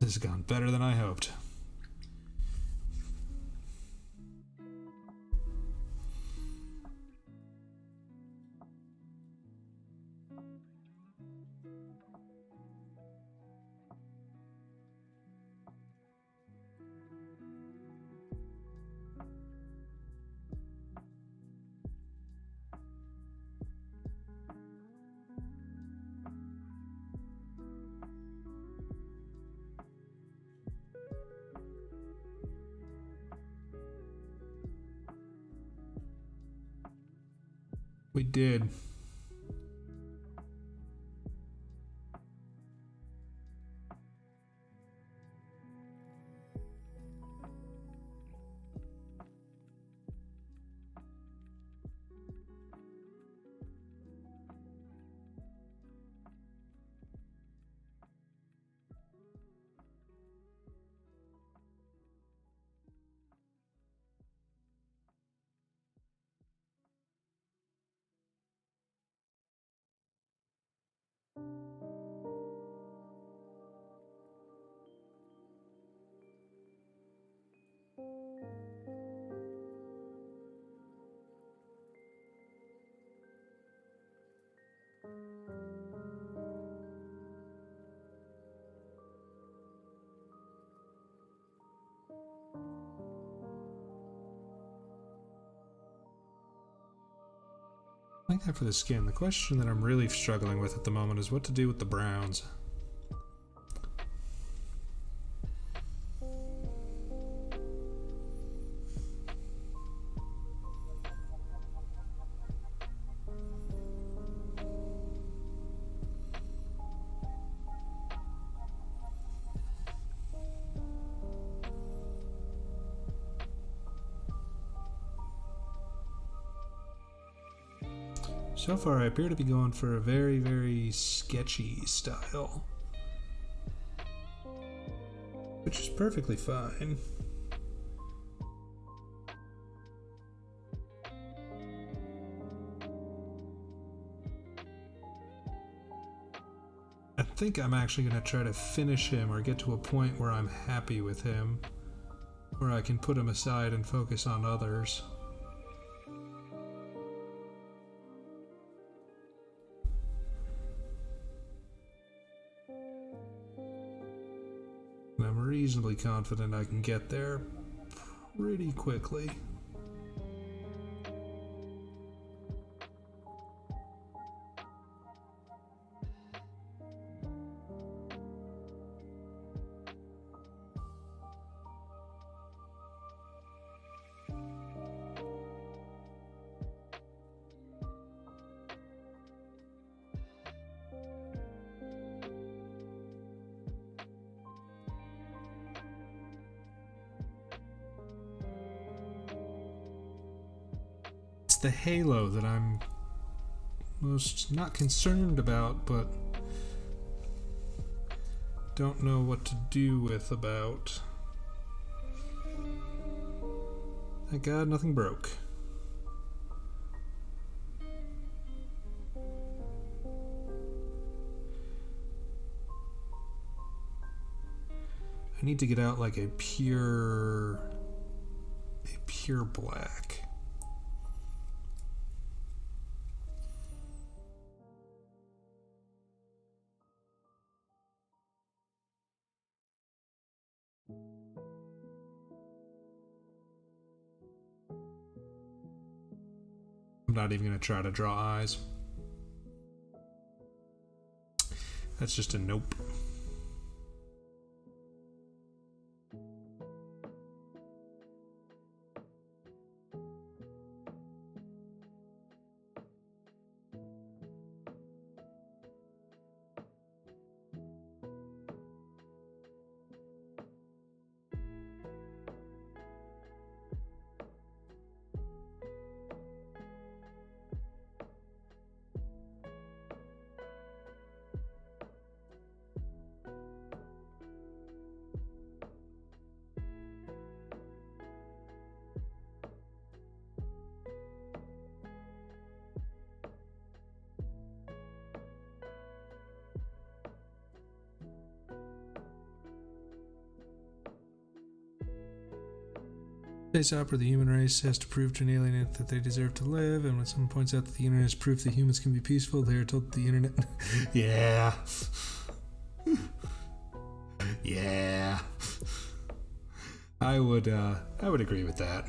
This has gone better than I hoped. We did. I like that for the skin. The question that I'm really struggling with at the moment is what to do with the browns. So far, I appear to be going for a very, very sketchy style, which is perfectly fine. I think I'm actually going to try to finish him or get to a point where I'm happy with him, where I can put him aside and focus on others. And I'm reasonably confident I can get there pretty quickly. The halo that I'm most not concerned about, but don't know what to do with about. Thank God nothing broke. I need to get out like a pure black. I'm not even going to try to draw eyes. That's just a nope. Space opera, the human race has to prove to an alien that they deserve to live, and when someone points out that the internet is proof that humans can be peaceful, they are told that the internet... Yeah. Yeah. I would agree with that.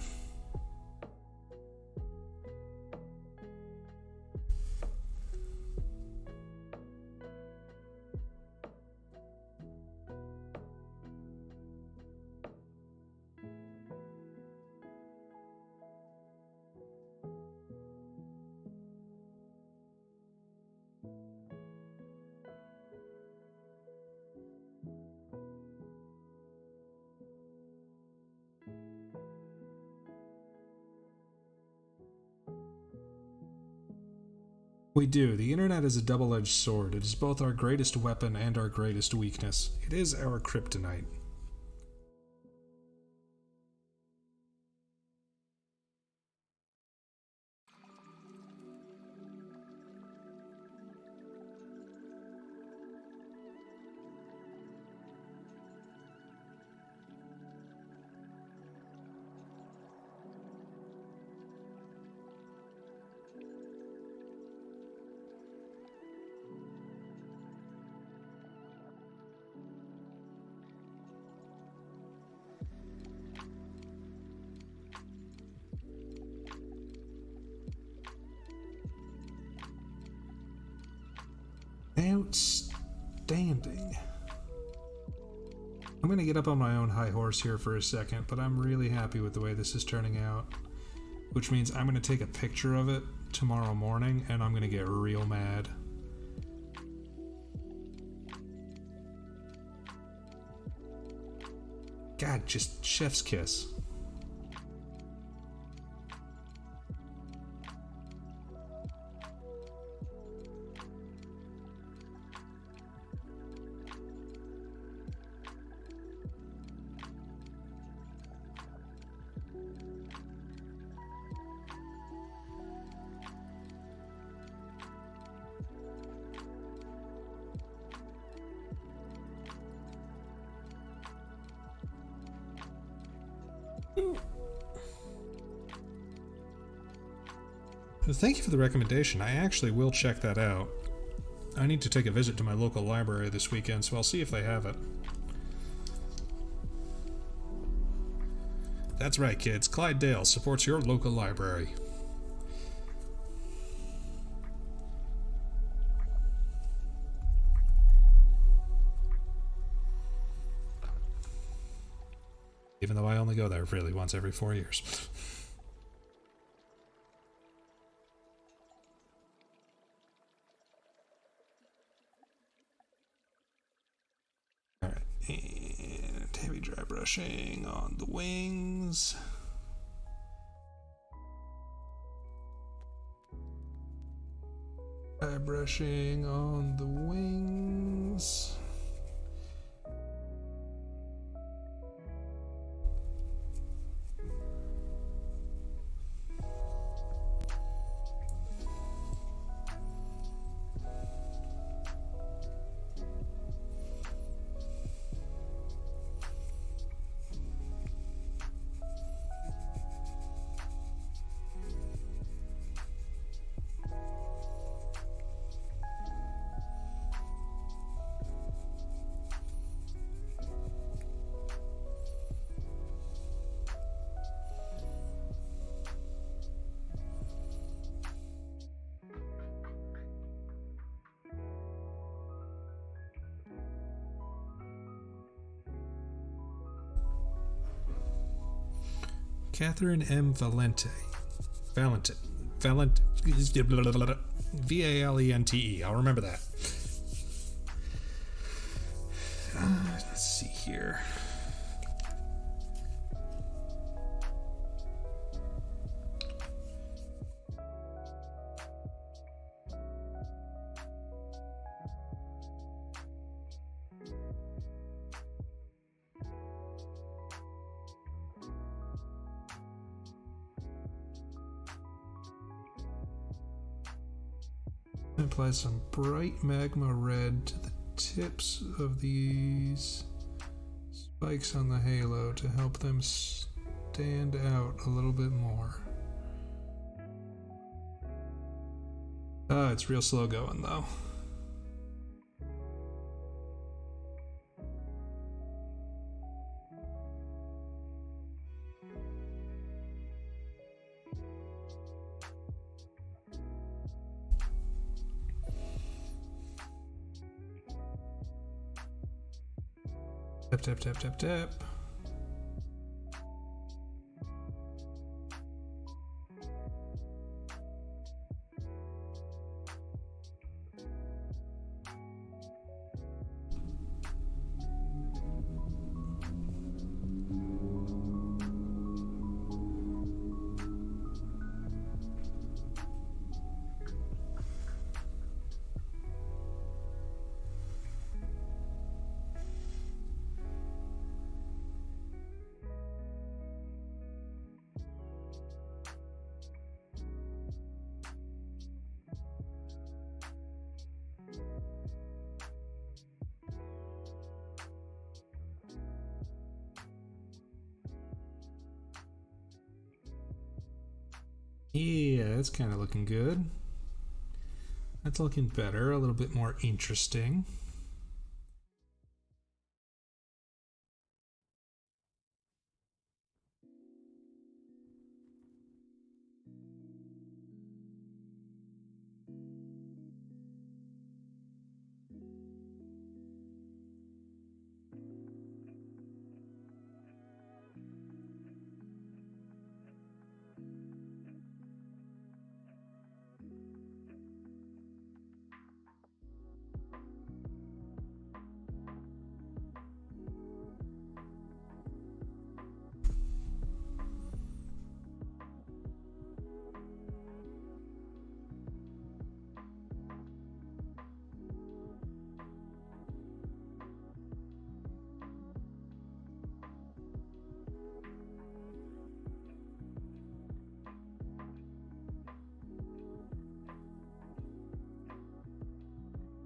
We do. The internet is a double-edged sword. It is both our greatest weapon and our greatest weakness. It is our kryptonite. Outstanding. I'm going to get up on my own high horse here for a second, but I'm really happy with the way this is turning out. Which means I'm going to take a picture of it tomorrow morning, and I'm going to get real mad. God, just chef's kiss. Thank you for the recommendation. I actually will check that out. I need to take a visit to my local library this weekend, so I'll see if they have it. That's right, kids. Clyde Dale supports your local library. Even though I only go there really once every 4 years. Alright, and heavy dry brushing on the wings. Dry brushing on the wings. Catherine M. Valente. V-A-L-E-N-T-E. I'll remember that. Let's see here. Apply some bright magma red to the tips of these spikes on the halo to help them stand out a little bit more. It's real slow going though. Tap, tap, tap, tap, tap. Yeah, that's kind of looking good. That's looking better, a little bit more interesting.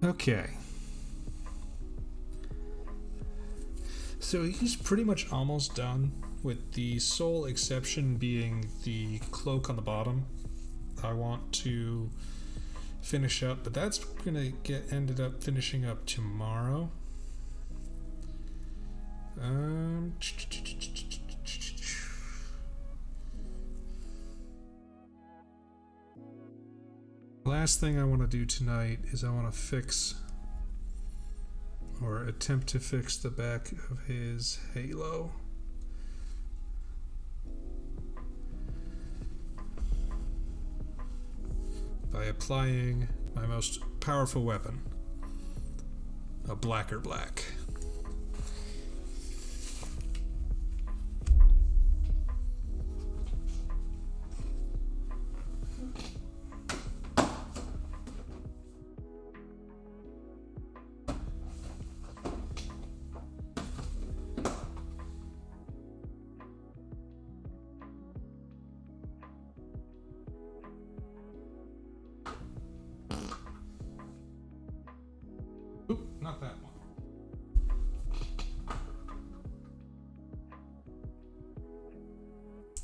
Okay. So he's pretty much almost done, with the sole exception being the cloak on the bottom. I want to finish up, but that's gonna get ended up finishing up tomorrow. Last thing I want to do tonight is I want to fix, or attempt to fix, the back of his halo. By applying my most powerful weapon, a blacker black. Oop, not that one.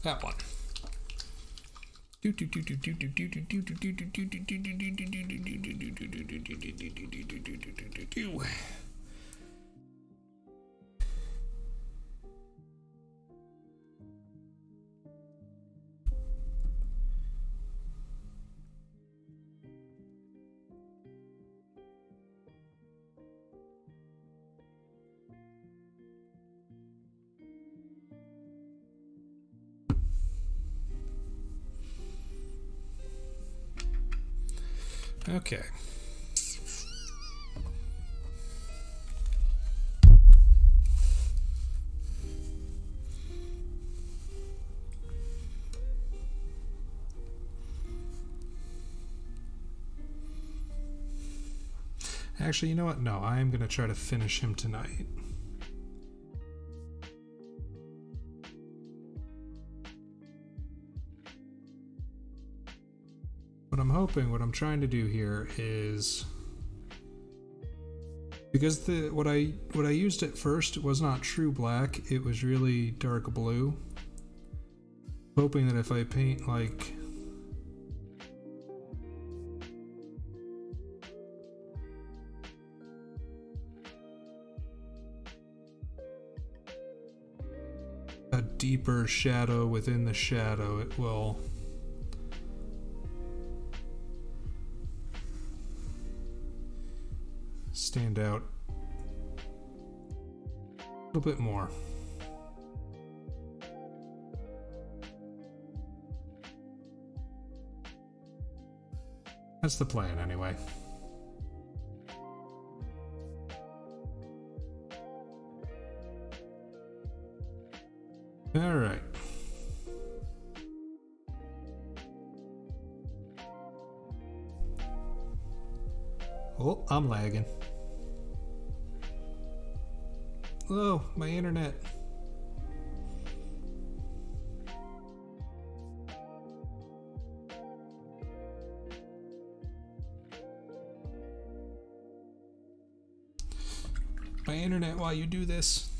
That one. Okay. Actually, you know what? No, I am going to try to finish him tonight. What I'm trying to do here is, because what I used at first was not true black, it was really dark blue. Hoping that if I paint like a deeper shadow within the shadow, it will stand out a little bit more. That's the plan, anyway. All right. Oh, I'm lagging. Oh, my internet. My internet while you do this.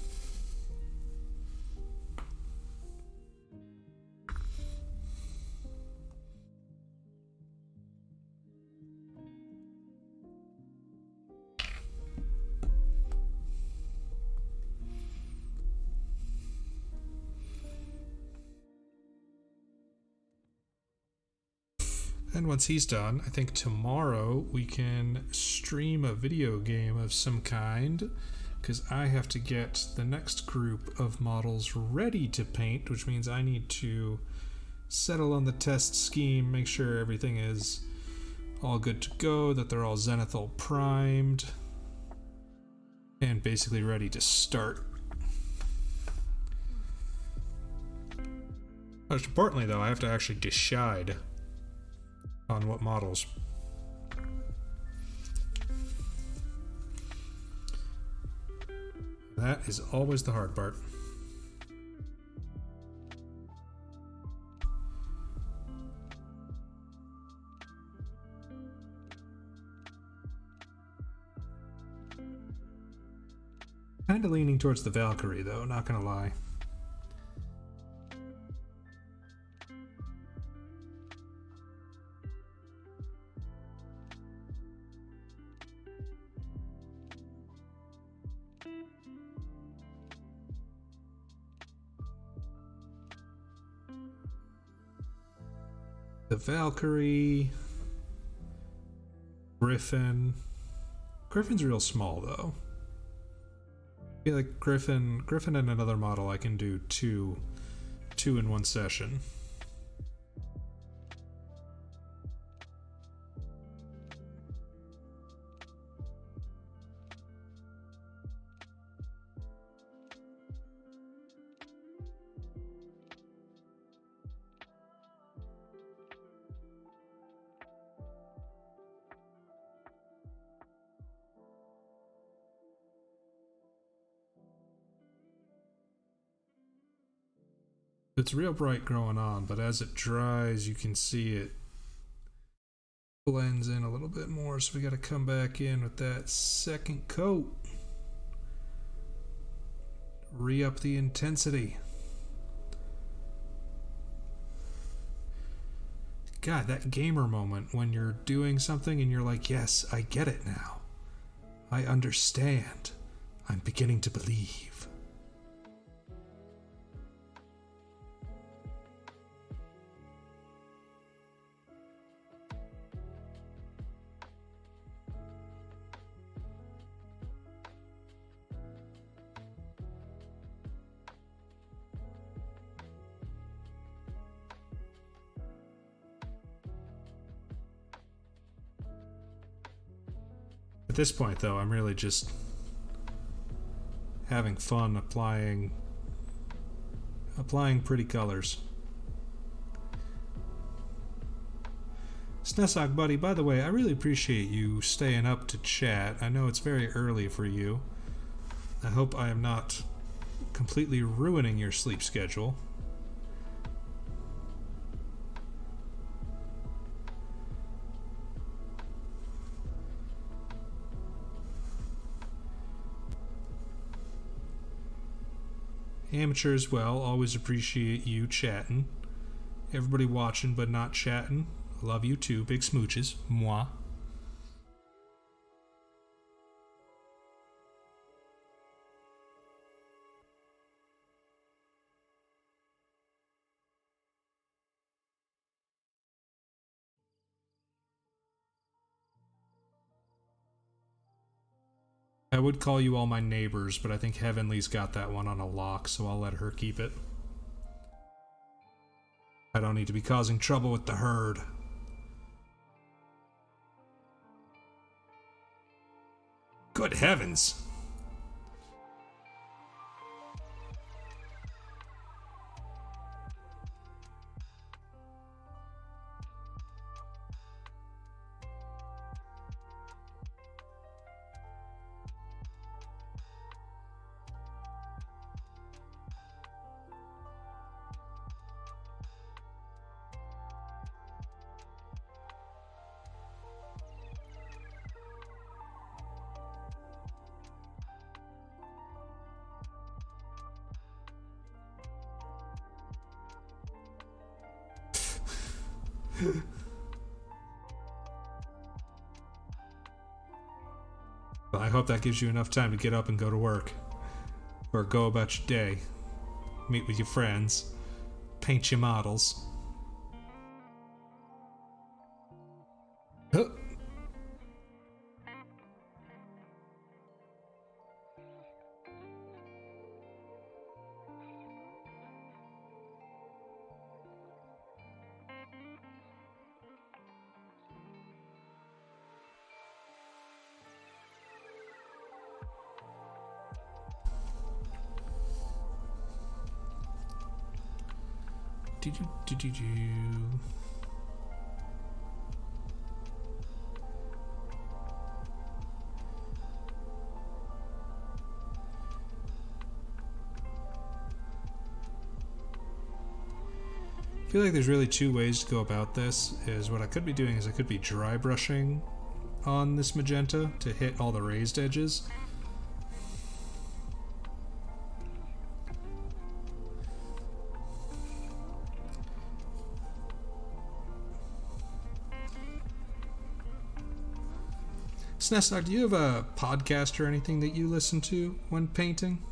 And once he's done, I think tomorrow we can stream a video game of some kind, because I have to get the next group of models ready to paint, which means I need to settle on the test scheme, make sure everything is all good to go, that they're all zenithal primed, and basically ready to start. Most importantly, though, I have to actually decide on what models. That is always the hard part. Kinda leaning towards the Valkyrie though, not gonna lie. The Valkyrie, Griffin. Griffin's real small though. I feel like Griffin and another model I can do two in one session. It's real bright growing on, but as it dries, you can see it blends in a little bit more, so we got to come back in with that second coat. Re-up the intensity. God, that gamer moment when you're doing something and you're like, yes, I get it now. I understand. I'm beginning to believe. At this point, though, I'm really just having fun applying pretty colors. Snesok, buddy, by the way, I really appreciate you staying up to chat. I know it's very early for you. I hope I am not completely ruining your sleep schedule. Amateur as well, always appreciate you chatting. Everybody watching but not chatting, love you too. Big smooches. Moi. I would call you all my neighbors, but I think Heavenly's got that one on a lock, so I'll let her keep it. I don't need to be causing trouble with the herd. Good heavens! Well, I hope that gives you enough time to get up and go to work. Or go about your day. Meet with your friends. Paint your models. Huh. I feel like there's really two ways to go about this. Is what I could be doing is I could be dry brushing on this magenta to hit all the raised edges. Snesnok, do you have a podcast or anything that you listen to when painting?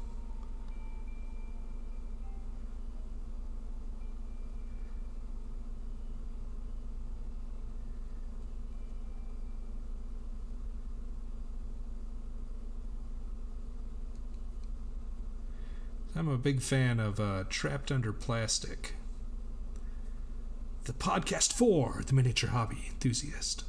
I'm a big fan of Trapped Under Plastic, the podcast for the miniature hobby enthusiast.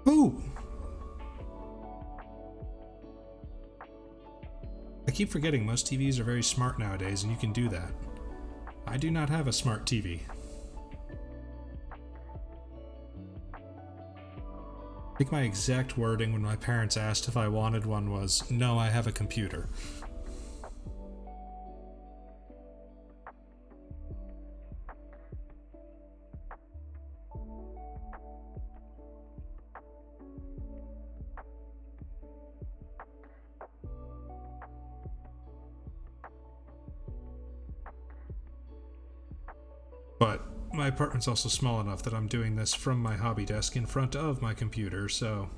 Ooh! I keep forgetting most TVs are very smart nowadays, and you can do that. I do not have a smart TV. I think my exact wording when my parents asked if I wanted one was, "No, I have a computer." But my apartment's also small enough that I'm doing this from my hobby desk in front of my computer, so...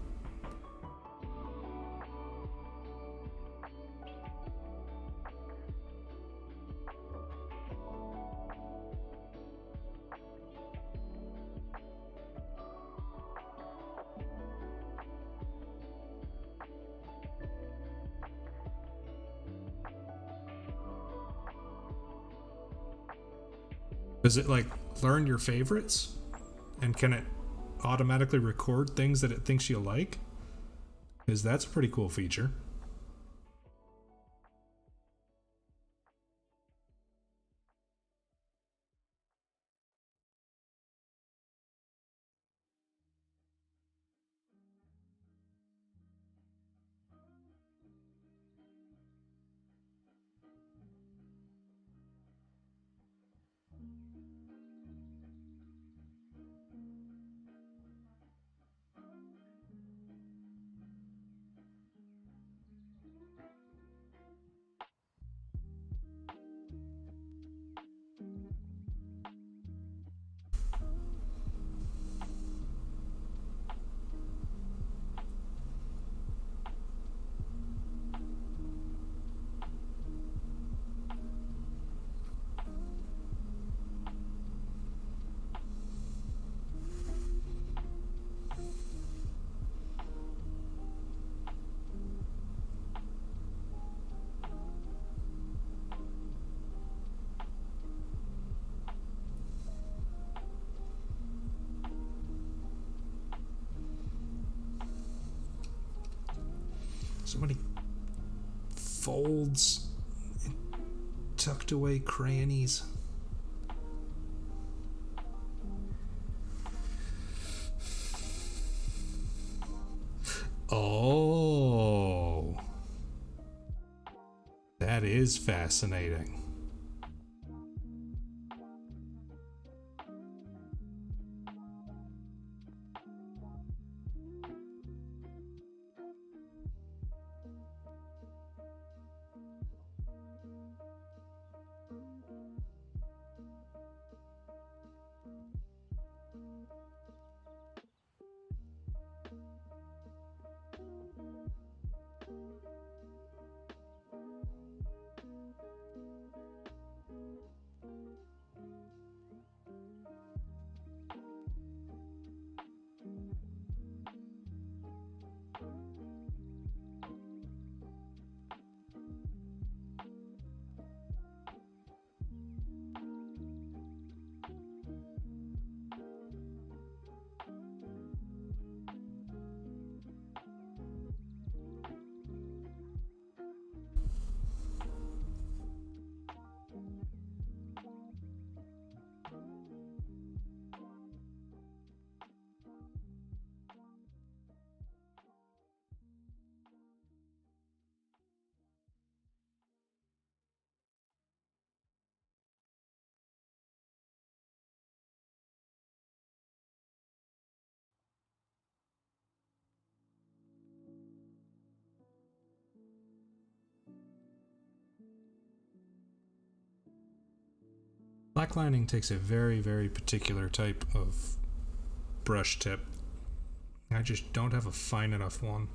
Does it, like, learn your favorites? And can it automatically record things that it thinks you'll like? Because that's a pretty cool feature. So many folds and tucked away crannies. Oh, that is fascinating. Black lining takes a very, very particular type of brush tip. I just don't have a fine enough one.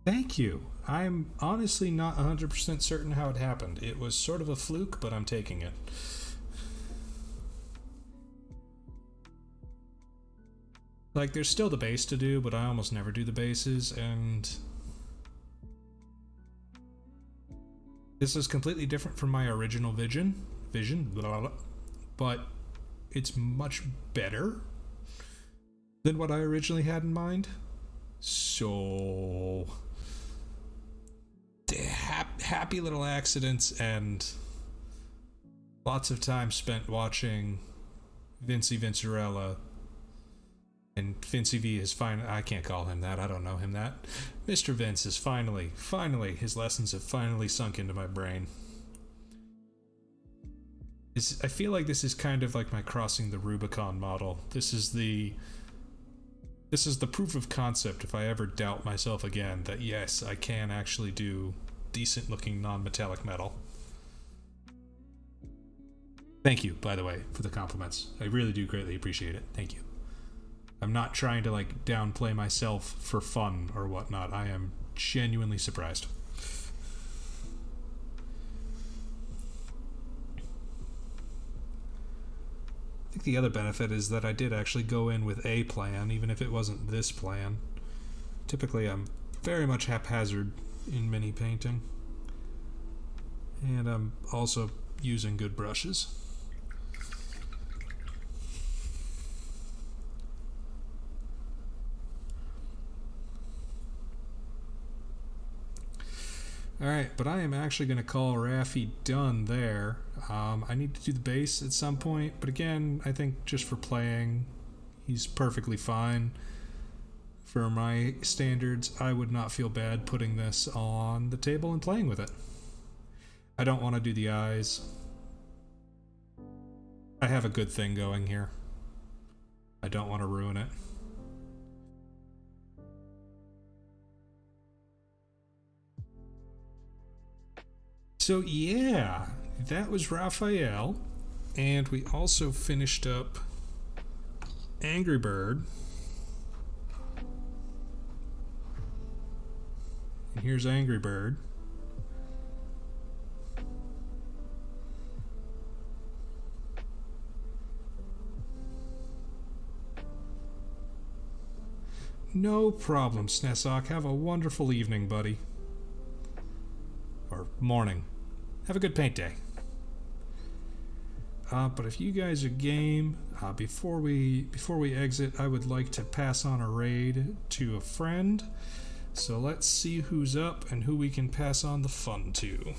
Thank you. I'm honestly not 100% certain how it happened. It was sort of a fluke, but I'm taking it. Like, there's still the base to do, but I almost never do the bases, and this is completely different from my original vision, blah, blah, blah, but it's much better than what I originally had in mind. So happy little accidents and lots of time spent watching Vinci Vincerella, and Vinci V is fine. I can't call him that. I don't know him that. Mr. Vince is finally, his lessons have finally sunk into my brain. I feel like this is kind of like my crossing the Rubicon model. This is the proof of concept if I ever doubt myself again that yes, I can actually do decent looking non-metallic metal. Thank you, by the way, for the compliments. I really do greatly appreciate it. Thank you. I'm not trying to like downplay myself for fun or whatnot. I am genuinely surprised. I think the other benefit is that I did actually go in with a plan, even if it wasn't this plan. Typically, I'm very much haphazard in mini painting. And I'm also using good brushes. Alright, but I am actually going to call Raffi done there. I need to do the base at some point, but again, I think just for playing, he's perfectly fine. For my standards, I would not feel bad putting this on the table and playing with it. I don't want to do the eyes. I have a good thing going here. I don't want to ruin it. So yeah, that was Raphael, and we also finished up Angry Bird. And here's Angry Bird. No problem, Snesok. Have a wonderful evening, buddy. Or morning. Have a good paint day. But if you guys are game, before we exit, I would like to pass on a raid to a friend. So let's see who's up and who we can pass on the fun to.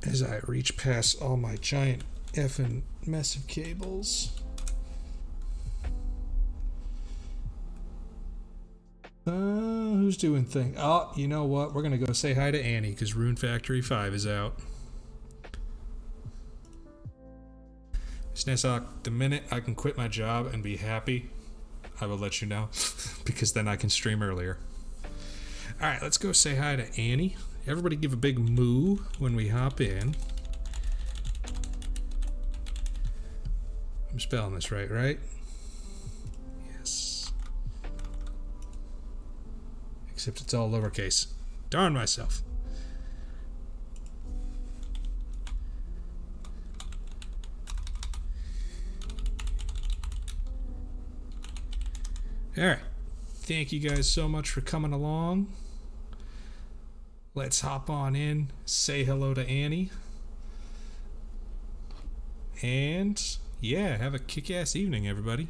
As I reach past all my giant effing mess of cables. Who's doing thing? Oh, you know what? We're gonna go say hi to Annie because Rune Factory 5 is out. Snesok, the minute I can quit my job and be happy, I will let you know because then I can stream earlier. Alright, let's go say hi to Annie. Everybody give a big moo when we hop in. I'm spelling this right? Yes. Except it's all lowercase. Darn myself. Alright. Thank you guys so much for coming along. Let's hop on in, say hello to Annie. And yeah, have a kick-ass evening, everybody.